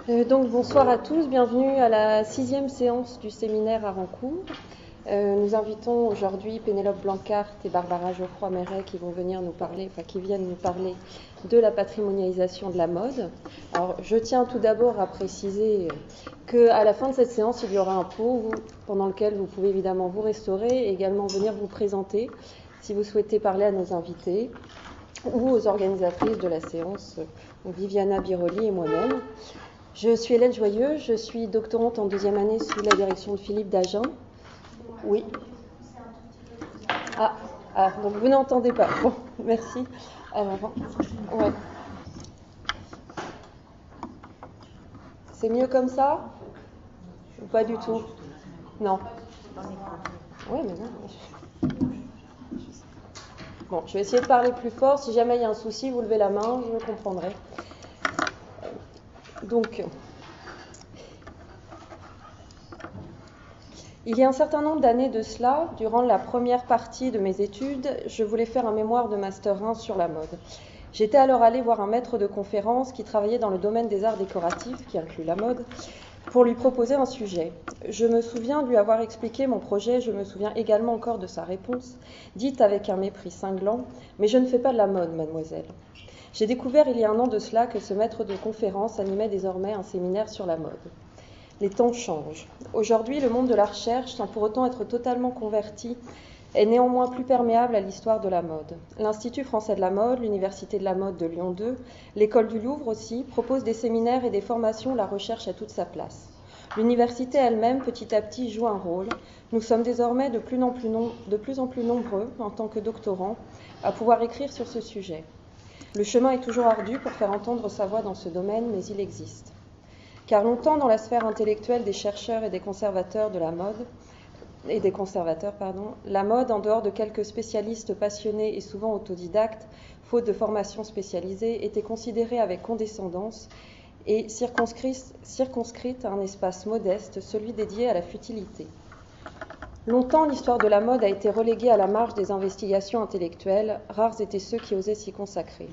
Donc bonsoir à tous, bienvenue à la 6e séance du séminaire à Rancourt. Nous invitons aujourd'hui Pénélope Blancart et Barbara Geoffroy-Méret qui viennent nous parler de la patrimonialisation de la mode. Alors je tiens tout d'abord à préciser qu'à la fin de cette séance, il y aura un pot pendant lequel vous pouvez évidemment vous restaurer et également venir vous présenter si vous souhaitez parler à nos invités ou aux organisatrices de la séance, Viviana Biroli et moi-même. Je suis Hélène Joyeux, je suis doctorante en deuxième année sous la direction de Philippe Dagen. Oui. Donc vous n'entendez pas. Bon, merci. Alors, ouais. C'est mieux comme ça? Ou pas du tout? Non. Oui, mais non. Bon, je vais essayer de parler plus fort. Si jamais il y a un souci, vous levez la main, je comprendrai. Donc, il y a un certain nombre d'années de cela, durant la première partie de mes études, je voulais faire un mémoire de Master 1 sur la mode. J'étais alors allée voir un maître de conférence qui travaillait dans le domaine des arts décoratifs, qui inclut la mode, pour lui proposer un sujet. Je me souviens de lui avoir expliqué mon projet, je me souviens également encore de sa réponse, dite avec un mépris cinglant « Mais je ne fais pas de la mode, mademoiselle ». J'ai découvert il y a un an de cela que ce maître de conférence animait désormais un séminaire sur la mode. Les temps changent. Aujourd'hui, le monde de la recherche, sans pour autant être totalement converti, est néanmoins plus perméable à l'histoire de la mode. L'Institut français de la mode, l'Université de la mode de Lyon 2, l'École du Louvre aussi, proposent des séminaires et des formations où la recherche a toute sa place. L'université elle-même, petit à petit, joue un rôle. Nous sommes désormais de plus en plus nombreux, en tant que doctorants, à pouvoir écrire sur ce sujet. Le chemin est toujours ardu pour faire entendre sa voix dans ce domaine, mais il existe. Car longtemps, dans la sphère intellectuelle des chercheurs et des conservateurs de la mode, la mode, en dehors de quelques spécialistes passionnés et souvent autodidactes, faute de formation spécialisée, était considérée avec condescendance et circonscrite à un espace modeste, celui dédié à la futilité. Longtemps, l'histoire de la mode a été reléguée à la marge des investigations intellectuelles, rares étaient ceux qui osaient s'y consacrer.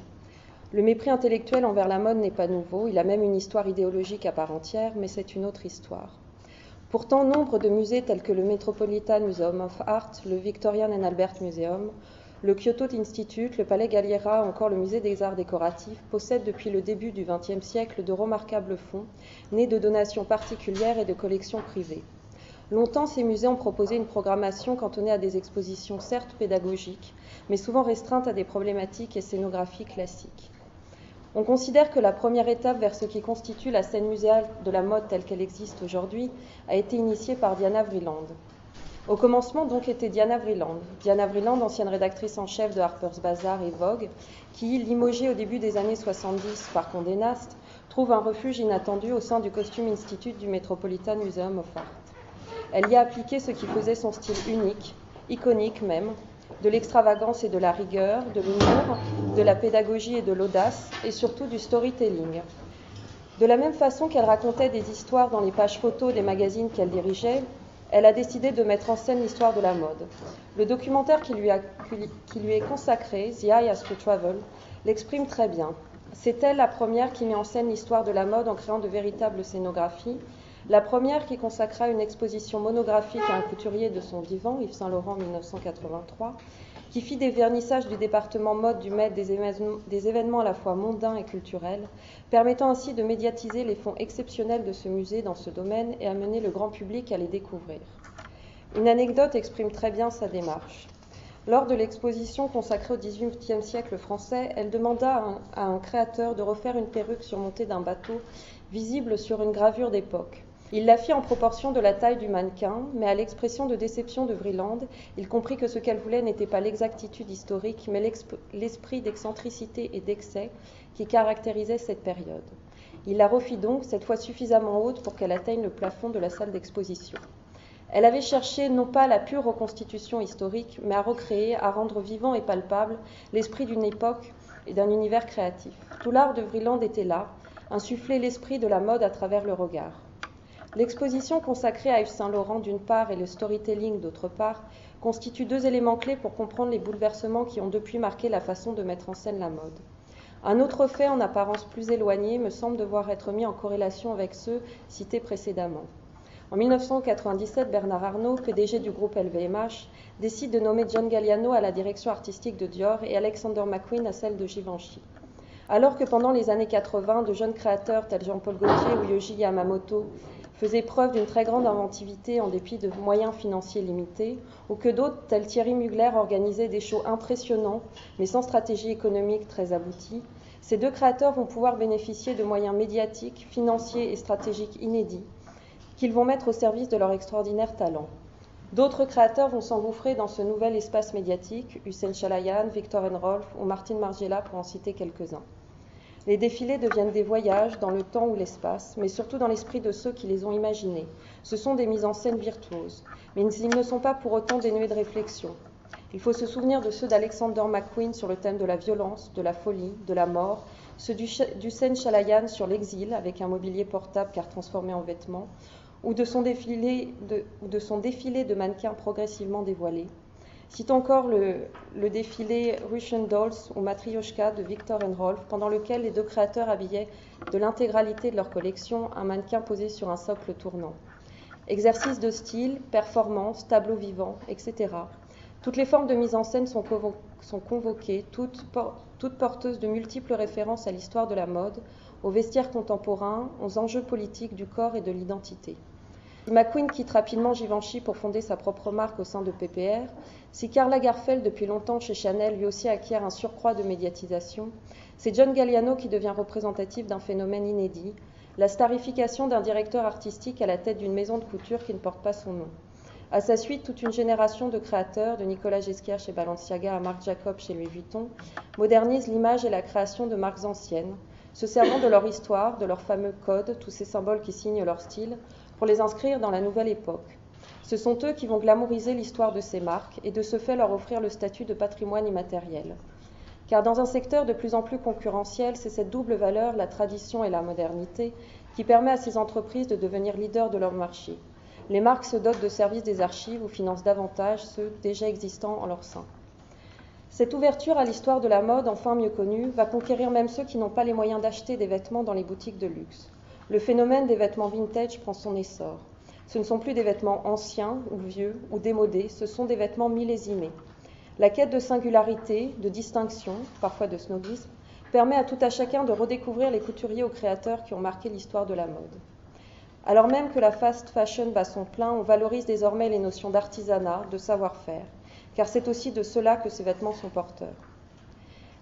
Le mépris intellectuel envers la mode n'est pas nouveau, il a même une histoire idéologique à part entière, mais c'est une autre histoire. Pourtant, nombre de musées tels que le Metropolitan Museum of Art, le Victorian and Albert Museum, le Kyoto Institute, le Palais Galliera ou encore le Musée des Arts Décoratifs possèdent depuis le début du XXe siècle de remarquables fonds, nés de donations particulières et de collections privées. Longtemps, ces musées ont proposé une programmation cantonnée à des expositions certes pédagogiques, mais souvent restreintes à des problématiques et scénographies classiques. On considère que la première étape vers ce qui constitue la scène muséale de la mode telle qu'elle existe aujourd'hui a été initiée par Diana Vreeland. Au commencement donc était Diana Vreeland, ancienne rédactrice en chef de Harper's Bazaar et Vogue, qui, limogée au début des années 70 par Condé Nast, trouve un refuge inattendu au sein du Costume Institute du Metropolitan Museum of Art. Elle y a appliqué ce qui faisait son style unique, iconique même, de l'extravagance et de la rigueur, de l'humour, de la pédagogie et de l'audace, et surtout du storytelling. De la même façon qu'elle racontait des histoires dans les pages photos des magazines qu'elle dirigeait, elle a décidé de mettre en scène l'histoire de la mode. Le documentaire qui lui est consacré, The Eye Has to Travel, l'exprime très bien. C'est elle la première qui met en scène l'histoire de la mode en créant de véritables scénographies, la première qui consacra une exposition monographique à un couturier de son vivant, Yves Saint Laurent 1983, qui fit des vernissages du département mode du Met des événements à la fois mondains et culturels, permettant ainsi de médiatiser les fonds exceptionnels de ce musée dans ce domaine et amener le grand public à les découvrir. Une anecdote exprime très bien sa démarche. Lors de l'exposition consacrée au XVIIIe siècle français, elle demanda à un créateur de refaire une perruque surmontée d'un bateau visible sur une gravure d'époque. Il la fit en proportion de la taille du mannequin, mais à l'expression de déception de Vreeland, il comprit que ce qu'elle voulait n'était pas l'exactitude historique, mais l'esprit d'excentricité et d'excès qui caractérisait cette période. Il la refit donc, cette fois suffisamment haute pour qu'elle atteigne le plafond de la salle d'exposition. Elle avait cherché non pas la pure reconstitution historique, mais à recréer, à rendre vivant et palpable l'esprit d'une époque et d'un univers créatif. Tout l'art de Vreeland était là, insuffler l'esprit de la mode à travers le regard. L'exposition consacrée à Yves Saint Laurent d'une part et le storytelling d'autre part constituent deux éléments clés pour comprendre les bouleversements qui ont depuis marqué la façon de mettre en scène la mode. Un autre fait en apparence plus éloigné me semble devoir être mis en corrélation avec ceux cités précédemment. En 1997, Bernard Arnault, PDG du groupe LVMH, décide de nommer John Galliano à la direction artistique de Dior et Alexander McQueen à celle de Givenchy. Alors que pendant les années 80, de jeunes créateurs tels Jean-Paul Gaultier ou Yohji Yamamoto faisaient preuve d'une très grande inventivité en dépit de moyens financiers limités, ou que d'autres tels Thierry Mugler organisaient des shows impressionnants mais sans stratégie économique très aboutie, ces deux créateurs vont pouvoir bénéficier de moyens médiatiques, financiers et stratégiques inédits qu'ils vont mettre au service de leur extraordinaire talent. D'autres créateurs vont s'engouffrer dans ce nouvel espace médiatique, Hussein Chalayan, Viktor Rolf ou Martin Margiela pour en citer quelques-uns. Les défilés deviennent des voyages dans le temps ou l'espace, mais surtout dans l'esprit de ceux qui les ont imaginés. Ce sont des mises en scène virtuoses, mais ils ne sont pas pour autant dénués de réflexion. Il faut se souvenir de ceux d'Alexander McQueen sur le thème de la violence, de la folie, de la mort, ceux d'Hussein Chalayan sur l'exil avec un mobilier portable car transformé en vêtements, ou de son défilé de mannequins progressivement dévoilés. Citons encore le défilé Russian Dolls ou Matryoshka de Viktor Rolf, pendant lequel les deux créateurs habillaient de l'intégralité de leur collection un mannequin posé sur un socle tournant. Exercices de style, performances, tableaux vivants, etc. Toutes les formes de mise en scène sont convoquées, toutes porteuses de multiples références à l'histoire de la mode, aux vestiaires contemporains, aux enjeux politiques du corps et de l'identité. Si McQueen quitte rapidement Givenchy pour fonder sa propre marque au sein de PPR, si Karl Lagerfeld, depuis longtemps chez Chanel, lui aussi acquiert un surcroît de médiatisation, c'est John Galliano qui devient représentatif d'un phénomène inédit, la starification d'un directeur artistique à la tête d'une maison de couture qui ne porte pas son nom. À sa suite, toute une génération de créateurs, de Nicolas Ghesquière chez Balenciaga à Marc Jacobs chez Louis Vuitton, modernise l'image et la création de marques anciennes, se servant de leur histoire, de leurs fameux codes, tous ces symboles qui signent leur style, pour les inscrire dans la nouvelle époque. Ce sont eux qui vont glamouriser l'histoire de ces marques et de ce fait leur offrir le statut de patrimoine immatériel. Car dans un secteur de plus en plus concurrentiel, c'est cette double valeur, la tradition et la modernité, qui permet à ces entreprises de devenir leaders de leur marché. Les marques se dotent de services des archives ou financent davantage ceux déjà existants en leur sein. Cette ouverture à l'histoire de la mode, enfin mieux connue, va conquérir même ceux qui n'ont pas les moyens d'acheter des vêtements dans les boutiques de luxe. Le phénomène des vêtements vintage prend son essor. Ce ne sont plus des vêtements anciens ou vieux ou démodés, ce sont des vêtements millésimés. La quête de singularité, de distinction, parfois de snobisme, permet à tout à chacun de redécouvrir les couturiers ou créateurs qui ont marqué l'histoire de la mode. Alors même que la fast fashion bat son plein, on valorise désormais les notions d'artisanat, de savoir-faire, car c'est aussi de cela que ces vêtements sont porteurs.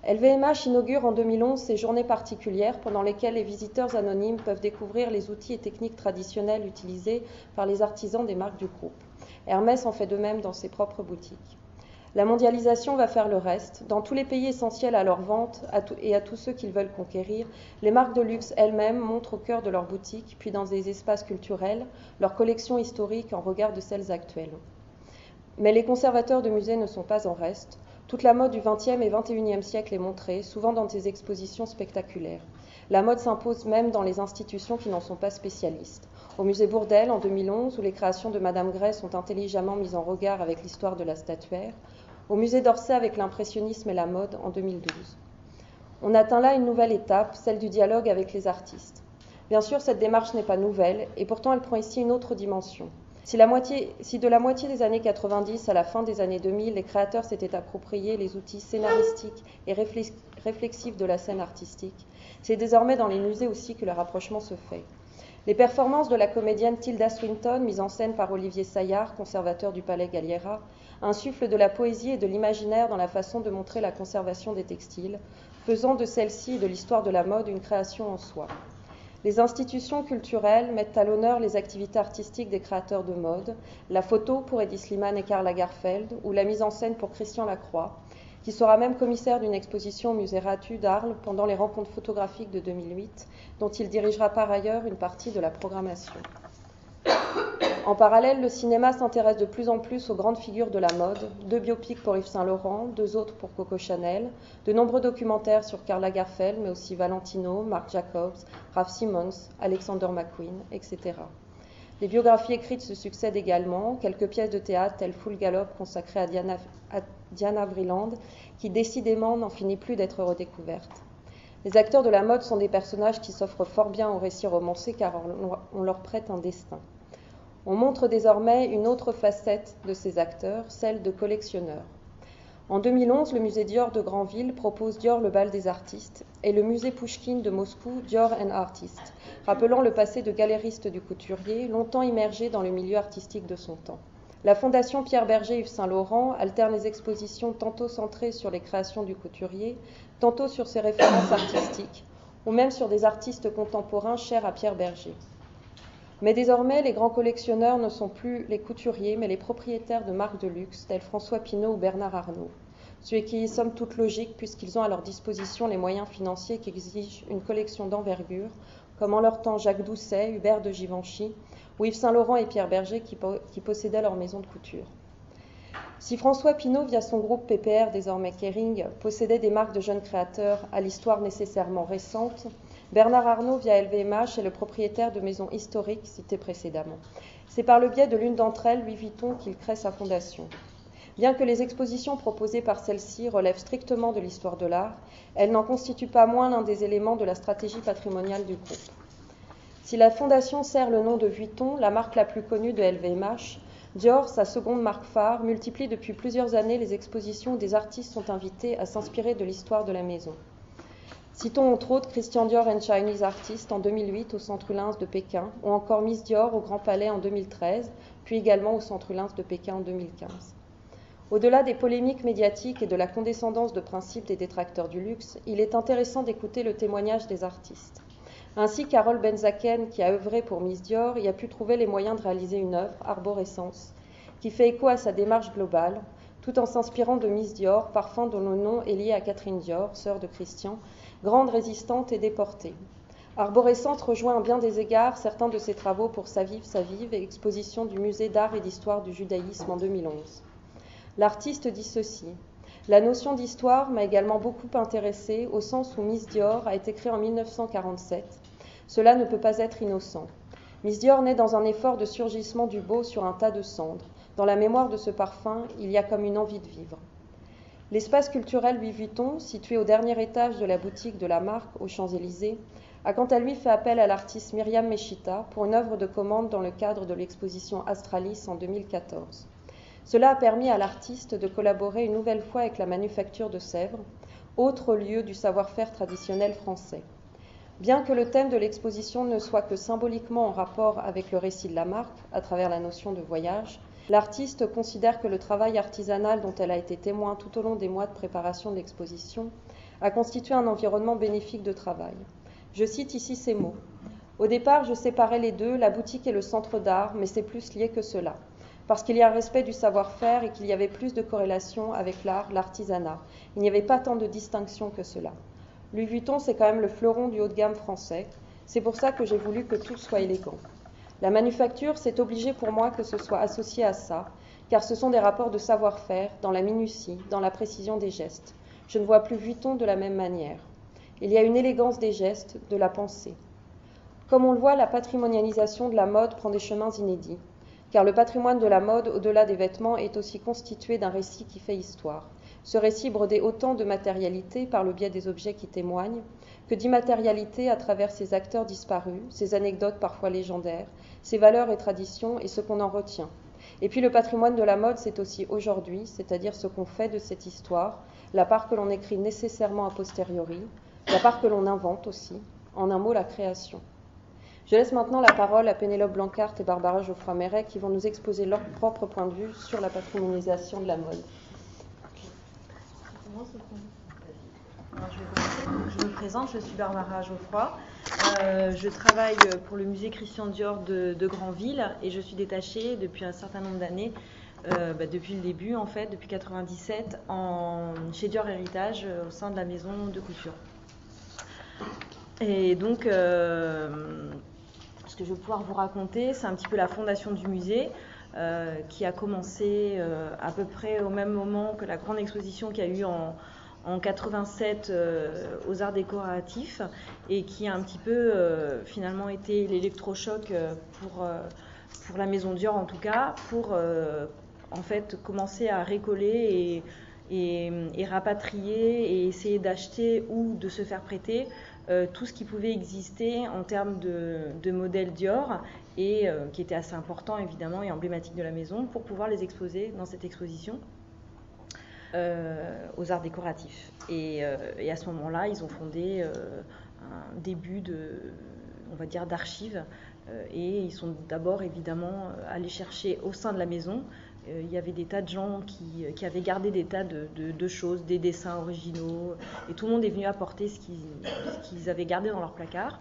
LVMH inaugure en 2011 ces journées particulières pendant lesquelles les visiteurs anonymes peuvent découvrir les outils et techniques traditionnels utilisés par les artisans des marques du groupe. Hermès en fait de même dans ses propres boutiques. La mondialisation va faire le reste. Dans tous les pays essentiels à leur vente et à tous ceux qu'ils veulent conquérir, les marques de luxe elles-mêmes montrent au cœur de leurs boutiques, puis dans des espaces culturels, leurs collections historiques en regard de celles actuelles. Mais les conservateurs de musées ne sont pas en reste. Toute la mode du XXe et XXIe siècle est montrée, souvent dans des expositions spectaculaires. La mode s'impose même dans les institutions qui n'en sont pas spécialistes. Au musée Bourdelle en 2011, où les créations de Madame Gray sont intelligemment mises en regard avec l'histoire de la statuaire. Au musée d'Orsay avec l'impressionnisme et la mode en 2012. On atteint là une nouvelle étape, celle du dialogue avec les artistes. Bien sûr, cette démarche n'est pas nouvelle, et pourtant elle prend ici une autre dimension. Si de la moitié des années 90 à la fin des années 2000, les créateurs s'étaient appropriés les outils scénaristiques et réflexifs de la scène artistique, c'est désormais dans les musées aussi que le rapprochement se fait. Les performances de la comédienne Tilda Swinton, mise en scène par Olivier Saillard, conservateur du Palais Galliera, insufflent de la poésie et de l'imaginaire dans la façon de montrer la conservation des textiles, faisant de celle-ci et de l'histoire de la mode une création en soi. Les institutions culturelles mettent à l'honneur les activités artistiques des créateurs de mode, la photo pour Hedi Slimane et Karl Lagerfeld, ou la mise en scène pour Christian Lacroix, qui sera même commissaire d'une exposition au musée Ratu d'Arles pendant les rencontres photographiques de 2008, dont il dirigera par ailleurs une partie de la programmation. En parallèle, le cinéma s'intéresse de plus en plus aux grandes figures de la mode, 2 biopics pour Yves Saint Laurent, 2 autres pour Coco Chanel, de nombreux documentaires sur Karl Lagerfeld, mais aussi Valentino, Marc Jacobs, Raf Simons, Alexander McQueen, etc. Les biographies écrites se succèdent également, quelques pièces de théâtre telles Full Gallop consacrées à Diana Vreeland, qui décidément n'en finit plus d'être redécouverte. Les acteurs de la mode sont des personnages qui s'offrent fort bien au récit romancé car on leur prête un destin. On montre désormais une autre facette de ces acteurs, celle de collectionneurs. En 2011, le musée Dior de Granville propose Dior le bal des artistes et le musée Pouchkine de Moscou Dior and Artist, rappelant le passé de galériste du couturier, longtemps immergé dans le milieu artistique de son temps. La Fondation Pierre Bergé Yves Saint Laurent alterne les expositions tantôt centrées sur les créations du couturier, tantôt sur ses références artistiques, ou même sur des artistes contemporains chers à Pierre Bergé. Mais désormais, les grands collectionneurs ne sont plus les couturiers, mais les propriétaires de marques de luxe, tels François Pinault ou Bernard Arnault. Ce qui est somme toute logique, puisqu'ils ont à leur disposition les moyens financiers qu'exige une collection d'envergure, comme en leur temps Jacques Doucet, Hubert de Givenchy, ou Yves Saint Laurent et Pierre Bergé qui possédaient leur maison de couture. Si François Pinault, via son groupe PPR, désormais Kering, possédait des marques de jeunes créateurs à l'histoire nécessairement récente, Bernard Arnault, via LVMH, est le propriétaire de maisons historiques citées précédemment. C'est par le biais de l'une d'entre elles, Louis Vuitton, qu'il crée sa fondation. Bien que les expositions proposées par celle-ci relèvent strictement de l'histoire de l'art, elles n'en constituent pas moins l'un des éléments de la stratégie patrimoniale du groupe. Si la fondation sert le nom de Vuitton, la marque la plus connue de LVMH, Dior, sa seconde marque phare, multiplie depuis plusieurs années les expositions où des artistes sont invités à s'inspirer de l'histoire de la maison. Citons entre autres Christian Dior and Chinese Artist en 2008 au Centre Ullins de Pékin, ou encore Miss Dior au Grand Palais en 2013, puis également au Centre Ullins de Pékin en 2015. Au-delà des polémiques médiatiques et de la condescendance de principe des détracteurs du luxe, il est intéressant d'écouter le témoignage des artistes. Ainsi, Carole Benzaken, qui a œuvré pour Miss Dior, y a pu trouver les moyens de réaliser une œuvre, Arborescence, qui fait écho à sa démarche globale, tout en s'inspirant de Miss Dior, parfum dont le nom est lié à Catherine Dior, sœur de Christian, grande résistante et déportée. Arborescente rejoint à bien des égards certains de ses travaux pour Sa vive, exposition du Musée d'art et d'histoire du judaïsme en 2011. L'artiste dit ceci. La notion d'histoire m'a également beaucoup intéressée au sens où Miss Dior a été créée en 1947. Cela ne peut pas être innocent. Miss Dior naît dans un effort de surgissement du beau sur un tas de cendres. Dans la mémoire de ce parfum, il y a comme une envie de vivre. L'espace culturel Louis Vuitton, situé au dernier étage de la boutique de la marque aux Champs-Élysées, a quant à lui fait appel à l'artiste Myriam Meshita pour une œuvre de commande dans le cadre de l'exposition Astralis en 2014. Cela a permis à l'artiste de collaborer une nouvelle fois avec la manufacture de Sèvres, autre lieu du savoir-faire traditionnel français. Bien que le thème de l'exposition ne soit que symboliquement en rapport avec le récit de la marque, à travers la notion de voyage, l'artiste considère que le travail artisanal dont elle a été témoin tout au long des mois de préparation de l'exposition a constitué un environnement bénéfique de travail. Je cite ici ces mots. « Au départ, je séparais les deux, la boutique et le centre d'art, mais c'est plus lié que cela. Parce qu'il y a un respect du savoir-faire et qu'il y avait plus de corrélation avec l'art, l'artisanat. Il n'y avait pas tant de distinction que cela. Louis Vuitton, c'est quand même le fleuron du haut de gamme français. C'est pour ça que j'ai voulu que tout soit élégant. La manufacture, c'est obligé pour moi que ce soit associé à ça, car ce sont des rapports de savoir-faire, dans la minutie, dans la précision des gestes. Je ne vois plus Vuitton de la même manière. Il y a une élégance des gestes, de la pensée. Comme on le voit, la patrimonialisation de la mode prend des chemins inédits, car le patrimoine de la mode, au-delà des vêtements, est aussi constitué d'un récit qui fait histoire. Ce récit brodé autant de matérialité par le biais des objets qui témoignent, que d'immatérialité à travers ses acteurs disparus, ses anecdotes parfois légendaires, ses valeurs et traditions et ce qu'on en retient. Et puis le patrimoine de la mode, c'est aussi aujourd'hui, c'est-à-dire ce qu'on fait de cette histoire, la part que l'on écrit nécessairement a posteriori, la part que l'on invente aussi, en un mot, la création. Je laisse maintenant la parole à Pénélope Blancart et Barbara Geoffroy-Méret qui vont nous exposer leur propre point de vue sur la patrimonialisation de la mode. Alors, je vais commencer. Je me présente, je suis Barbara Geoffroy. Je travaille pour le musée Christian Dior de Granville et je suis détachée depuis un certain nombre d'années, depuis le début en fait, depuis 1997, chez Dior Héritage au sein de la maison de couture. Et donc, ce que je vais pouvoir vous raconter, c'est un petit peu la fondation du musée qui a commencé à peu près au même moment que la grande exposition qu'il y a eu en 87 aux arts décoratifs et qui a un petit peu finalement été l'électrochoc pour la maison Dior en tout cas, pour en fait commencer à récoller et rapatrier et essayer d'acheter ou de se faire prêter tout ce qui pouvait exister en termes de modèles Dior et qui était assez important évidemment et emblématique de la maison pour pouvoir les exposer dans cette exposition aux arts décoratifs. Et à ce moment-là, ils ont fondé un début on va dire, d'archives et ils sont d'abord évidemment allés chercher au sein de la maison. Il y avait des tas de gens qui avaient gardé des tas de choses, des dessins originaux, et tout le monde est venu apporter ce qu'ils avaient gardé dans leur placard.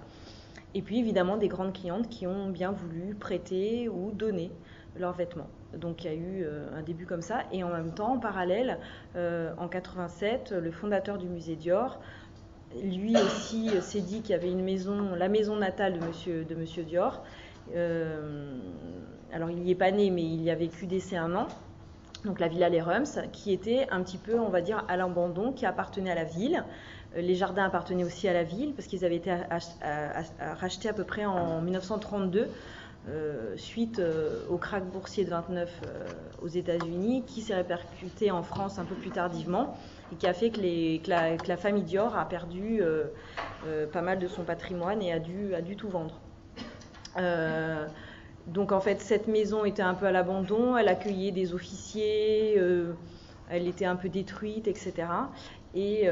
Et puis évidemment des grandes clientes qui ont bien voulu prêter ou donner leurs vêtements. Donc il y a eu un début comme ça, et en même temps, en parallèle, en 87, le fondateur du musée Dior, lui aussi s'est dit qu'il y avait une maison, la maison natale de Monsieur Dior. Alors il n'y est pas né, mais il y a vécu d'essai un an, donc la Villa Les Rums, qui était un petit peu, on va dire, à l'abandon, qui appartenait à la ville. Les jardins appartenaient aussi à la ville, parce qu'ils avaient été rachetés à peu près en 1932, suite au krach boursier de 29 aux États-Unis, qui s'est répercuté en France un peu plus tardivement, et qui a fait que la famille Dior a perdu pas mal de son patrimoine et a dû tout vendre. Donc en fait, cette maison était un peu à l'abandon, elle accueillait des officiers, elle était un peu détruite, etc. Et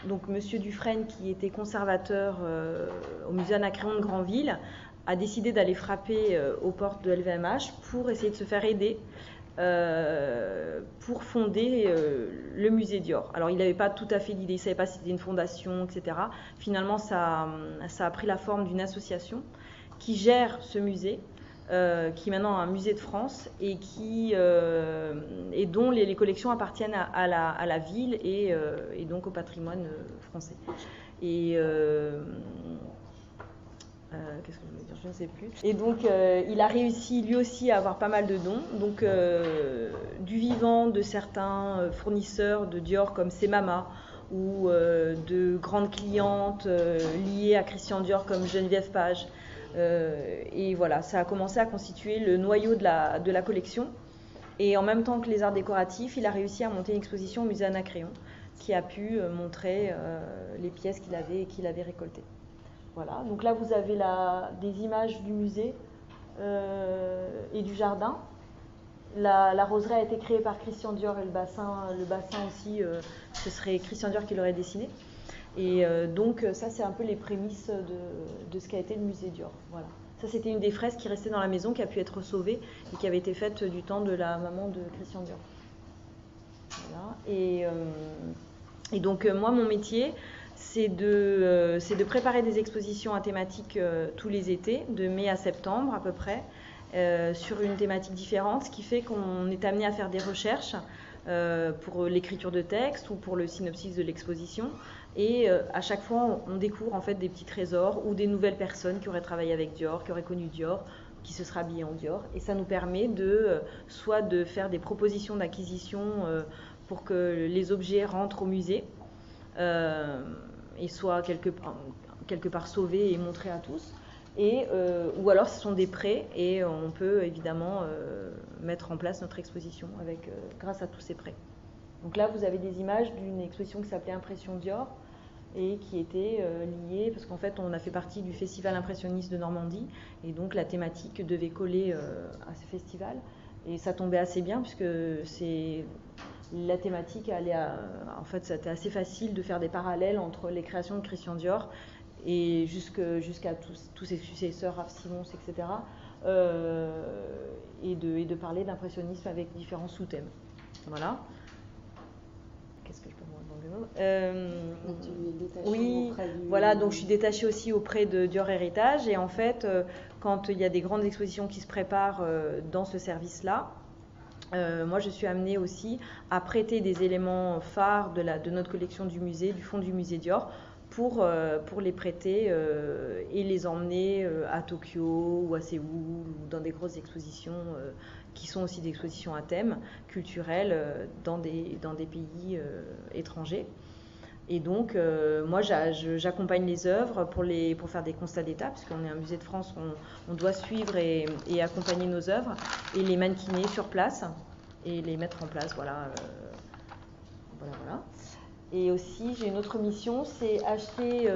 donc Monsieur Dufresne, qui était conservateur au musée Anacréon de Granville, a décidé d'aller frapper aux portes de LVMH pour essayer de se faire aider pour fonder le musée Dior. Alors il n'avait pas tout à fait l'idée, il ne savait pas si c'était une fondation, etc. Finalement, ça a pris la forme d'une association qui gère ce musée, qui est maintenant un musée de France et dont les collections appartiennent à la ville et donc au patrimoine français. Et qu'est-ce que je voulais dire, je ne sais plus. Et donc il a réussi lui aussi à avoir pas mal de dons, donc du vivant de certains fournisseurs de Dior comme Semama, ou de grandes clientes liées à Christian Dior comme Geneviève Page. Et voilà, ça a commencé à constituer le noyau de la collection. Et en même temps que les arts décoratifs, il a réussi à monter une exposition au musée Anacréon qui a pu montrer les pièces qu'il avait récoltées. Voilà, donc là vous avez des images du musée et du jardin. La roseraie a été créée par Christian Dior et le bassin aussi, ce serait Christian Dior qui l'aurait dessiné. Et donc ça c'est un peu les prémices de ce qu'a été le musée Dior. Voilà. Ça c'était une des fresques qui restait dans la maison, qui a pu être sauvée et qui avait été faite du temps de la maman de Christian Dior. Voilà. Et donc moi mon métier c'est de préparer des expositions à thématiques tous les étés, de mai à septembre à peu près, sur une thématique différente, ce qui fait qu'on est amené à faire des recherches pour l'écriture de texte ou pour le synopsis de l'exposition. Et à chaque fois, on découvre en fait des petits trésors ou des nouvelles personnes qui auraient travaillé avec Dior, qui auraient connu Dior, qui se seraient habillées en Dior. Et ça nous permet soit de faire des propositions d'acquisition pour que les objets rentrent au musée et soient quelque part sauvés et montrés à tous. Ou alors ce sont des prêts et on peut évidemment mettre en place notre exposition grâce à tous ces prêts. Donc là vous avez des images d'une exposition qui s'appelait Impression Dior et qui était liée, parce qu'en fait on a fait partie du festival impressionniste de Normandie et donc la thématique devait coller à ce festival et ça tombait assez bien puisque la thématique en fait c'était assez facile de faire des parallèles entre les créations de Christian Dior et jusqu'à tous ses successeurs, Raf Simons, etc. Et de parler d'impressionnisme avec différents sous-thèmes. Voilà. Qu'est-ce que je peux vous répondre Tu es détachée Oui, auprès du... voilà, donc je suis détachée aussi auprès de Dior Héritage. Et en fait, quand il y a des grandes expositions qui se préparent dans ce service-là, moi je suis amenée aussi à prêter des éléments phares de notre collection du musée, du fonds du musée Dior, pour les prêter et les emmener à Tokyo ou à Séoul ou dans des grosses expositions qui sont aussi des expositions à thème culturel dans des pays étrangers. Et donc moi j'accompagne les œuvres pour faire des constats d'état, parce qu'on est un musée de France, on doit suivre et accompagner nos œuvres et les mannequiner sur place et les mettre en place, voilà. voilà. Et aussi, j'ai une autre mission, c'est acheter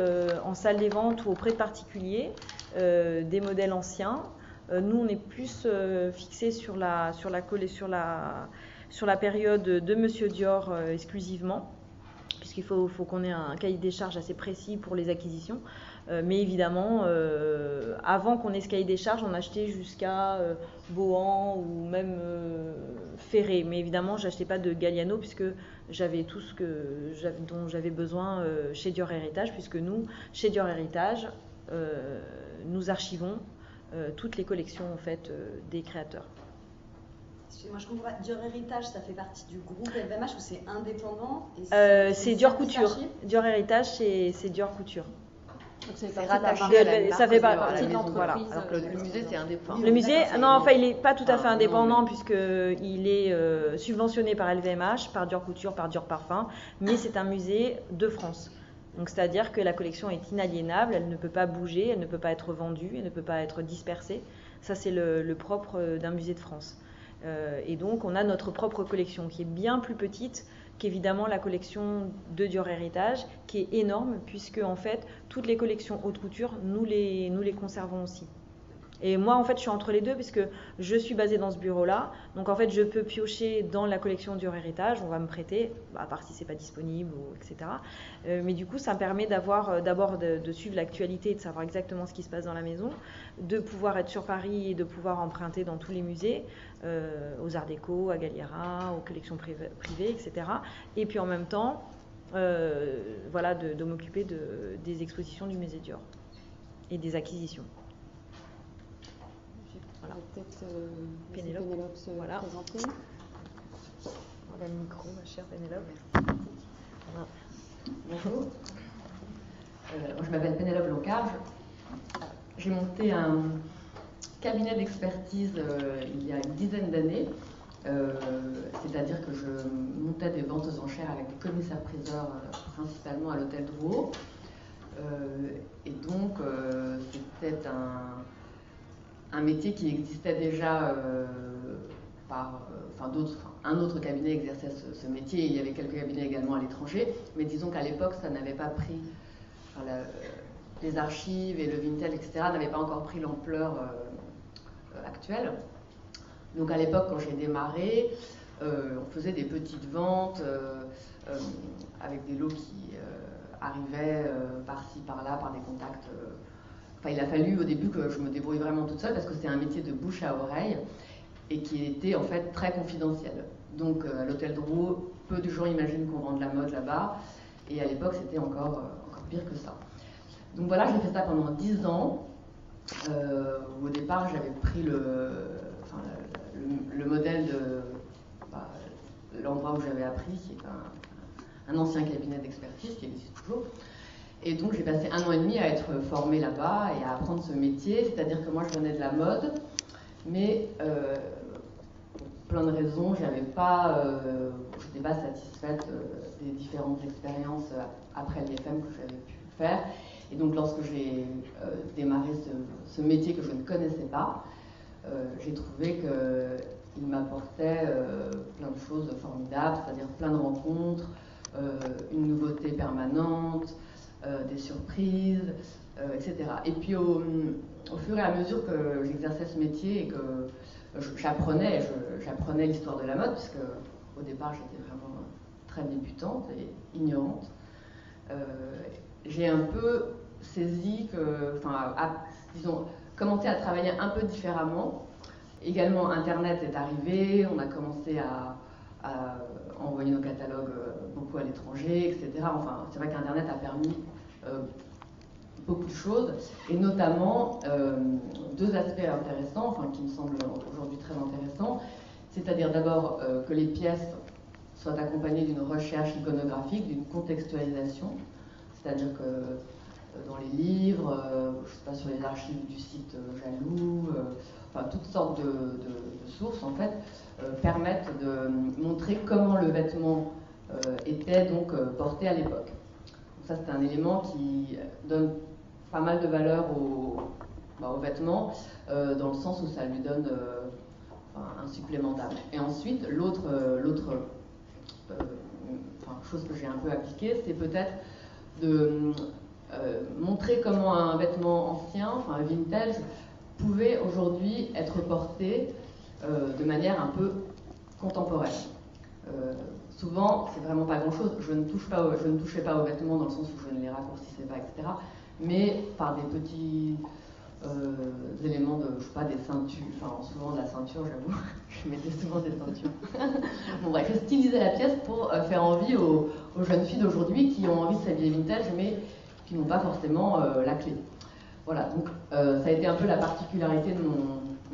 en salle des ventes ou auprès de particuliers des modèles anciens. Nous, on est plus fixé sur la période de Monsieur Dior exclusivement, puisqu'il faut qu'on ait un cahier des charges assez précis pour les acquisitions. Mais évidemment, avant qu'on ait ce cahier des charges, on achetait jusqu'à Bohan ou même Ferré. Mais évidemment, je n'achetais pas de Galliano puisque j'avais tout dont j'avais besoin chez Dior Héritage, puisque nous, chez Dior Héritage, nous archivons toutes les collections en fait, des créateurs. Moi je comprends pas, Dior Héritage ça fait partie du groupe LVMH ou c'est indépendant? C'est Dior Couture. Dior Héritage c'est Dior Couture. Donc c'est rattaché ça fait partie de l'entreprise. Voilà. Alors que le musée c'est indépendant. Le musée, non, enfin il n'est pas tout à fait indépendant puisqu'il est subventionné par LVMH, par Dior Couture, par Dior Parfum, mais c'est un musée de France. Donc c'est-à-dire que la collection est inaliénable, elle ne peut pas bouger, elle ne peut pas être vendue, elle ne peut pas être dispersée. Ça c'est le propre d'un musée de France. Et donc on a notre propre collection qui est bien plus petite qu'évidemment la collection de Dior Héritage, qui est énorme puisque en fait toutes les collections haute couture nous les conservons aussi. Et moi en fait je suis entre les deux puisque je suis basée dans ce bureau-là, donc en fait je peux piocher dans la collection Dior Héritage, on va me prêter, à part si c'est pas disponible ou etc. Mais du coup ça me permet d'avoir d'abord de suivre l'actualité et de savoir exactement ce qui se passe dans la maison, de pouvoir être sur Paris et de pouvoir emprunter dans tous les musées, aux Arts Déco, à Galliera, aux collections privées, etc. Et puis en même temps, voilà, de m'occuper des expositions du musée Dior et des acquisitions. Voilà. Peut-être Pénélope se voilà. présenter. Voilà le micro, ma chère Pénélope. Voilà. Bonjour. Je m'appelle Pénélope Loncard. J'ai monté un cabinet d'expertise il y a une dizaine d'années. C'est-à-dire que je montais des ventes aux enchères avec des commissaires-priseurs, principalement à l'hôtel Drouot. Et donc, c'était un métier qui existait déjà un autre cabinet exerçait ce métier. Il y avait quelques cabinets également à l'étranger, mais disons qu'à l'époque, ça n'avait pas pris, les archives et le Vintel, etc., n'avaient pas encore pris l'ampleur actuelle. Donc à l'époque, quand j'ai démarré, on faisait des petites ventes avec des lots qui arrivaient par-ci, par-là, par des contacts. Il a fallu au début que je me débrouille vraiment toute seule parce que c'est un métier de bouche à oreille et qui était en fait très confidentiel. Donc à l'hôtel Drouot, peu de gens imaginent qu'on vend de la mode là-bas, et à l'époque c'était encore pire que ça. Donc voilà, j'ai fait ça pendant 10 ans. Au départ, j'avais pris le modèle de l'endroit où j'avais appris, qui est un ancien cabinet d'expertise qui existe toujours. Et donc j'ai passé 1 an et demi à être formée là-bas et à apprendre ce métier, c'est-à-dire que moi je venais de la mode, mais pour plein de raisons, je n'étais pas satisfaite des différentes expériences après l'IFM que j'avais pu faire. Et donc lorsque j'ai démarré ce métier que je ne connaissais pas, j'ai trouvé qu'il m'apportait plein de choses formidables, c'est-à-dire plein de rencontres, une nouveauté permanente, des surprises, etc. Et puis au fur et à mesure que j'exerçais ce métier et que j'apprenais l'histoire de la mode, puisque au départ j'étais vraiment très débutante et ignorante, j'ai un peu saisi commencé à travailler un peu différemment. Également Internet est arrivé, on a commencé à envoyer nos catalogues beaucoup à l'étranger, etc. Enfin, c'est vrai qu'Internet a permis beaucoup de choses, et notamment 2 aspects intéressants, qui me semblent aujourd'hui très intéressants, c'est-à-dire d'abord que les pièces soient accompagnées d'une recherche iconographique, d'une contextualisation, c'est-à-dire que dans les livres, je sais pas, sur les archives du site Jaloux, toutes sortes de sources en fait permettent de montrer comment le vêtement était donc porté à l'époque. Ça c'est un élément qui donne pas mal de valeur au vêtement, dans le sens où ça lui donne un supplément d'âme. Et ensuite l'autre chose que j'ai un peu appliquée, c'est peut-être de montrer comment un vêtement ancien, enfin un vintage, pouvait aujourd'hui être porté de manière un peu contemporaine. Souvent, c'est vraiment pas grand-chose. Je ne touchais pas aux vêtements dans le sens où je ne les raccourcissais pas, etc. Mais par des petits éléments de, je sais pas, des ceintures, enfin souvent de la ceinture, j'avoue, je mettais souvent des ceintures. Bon bref, je stylisais la pièce pour faire envie aux jeunes filles d'aujourd'hui qui ont envie de s'habiller vintage, mais qui n'ont pas forcément la clé. Voilà, donc ça a été un peu la particularité de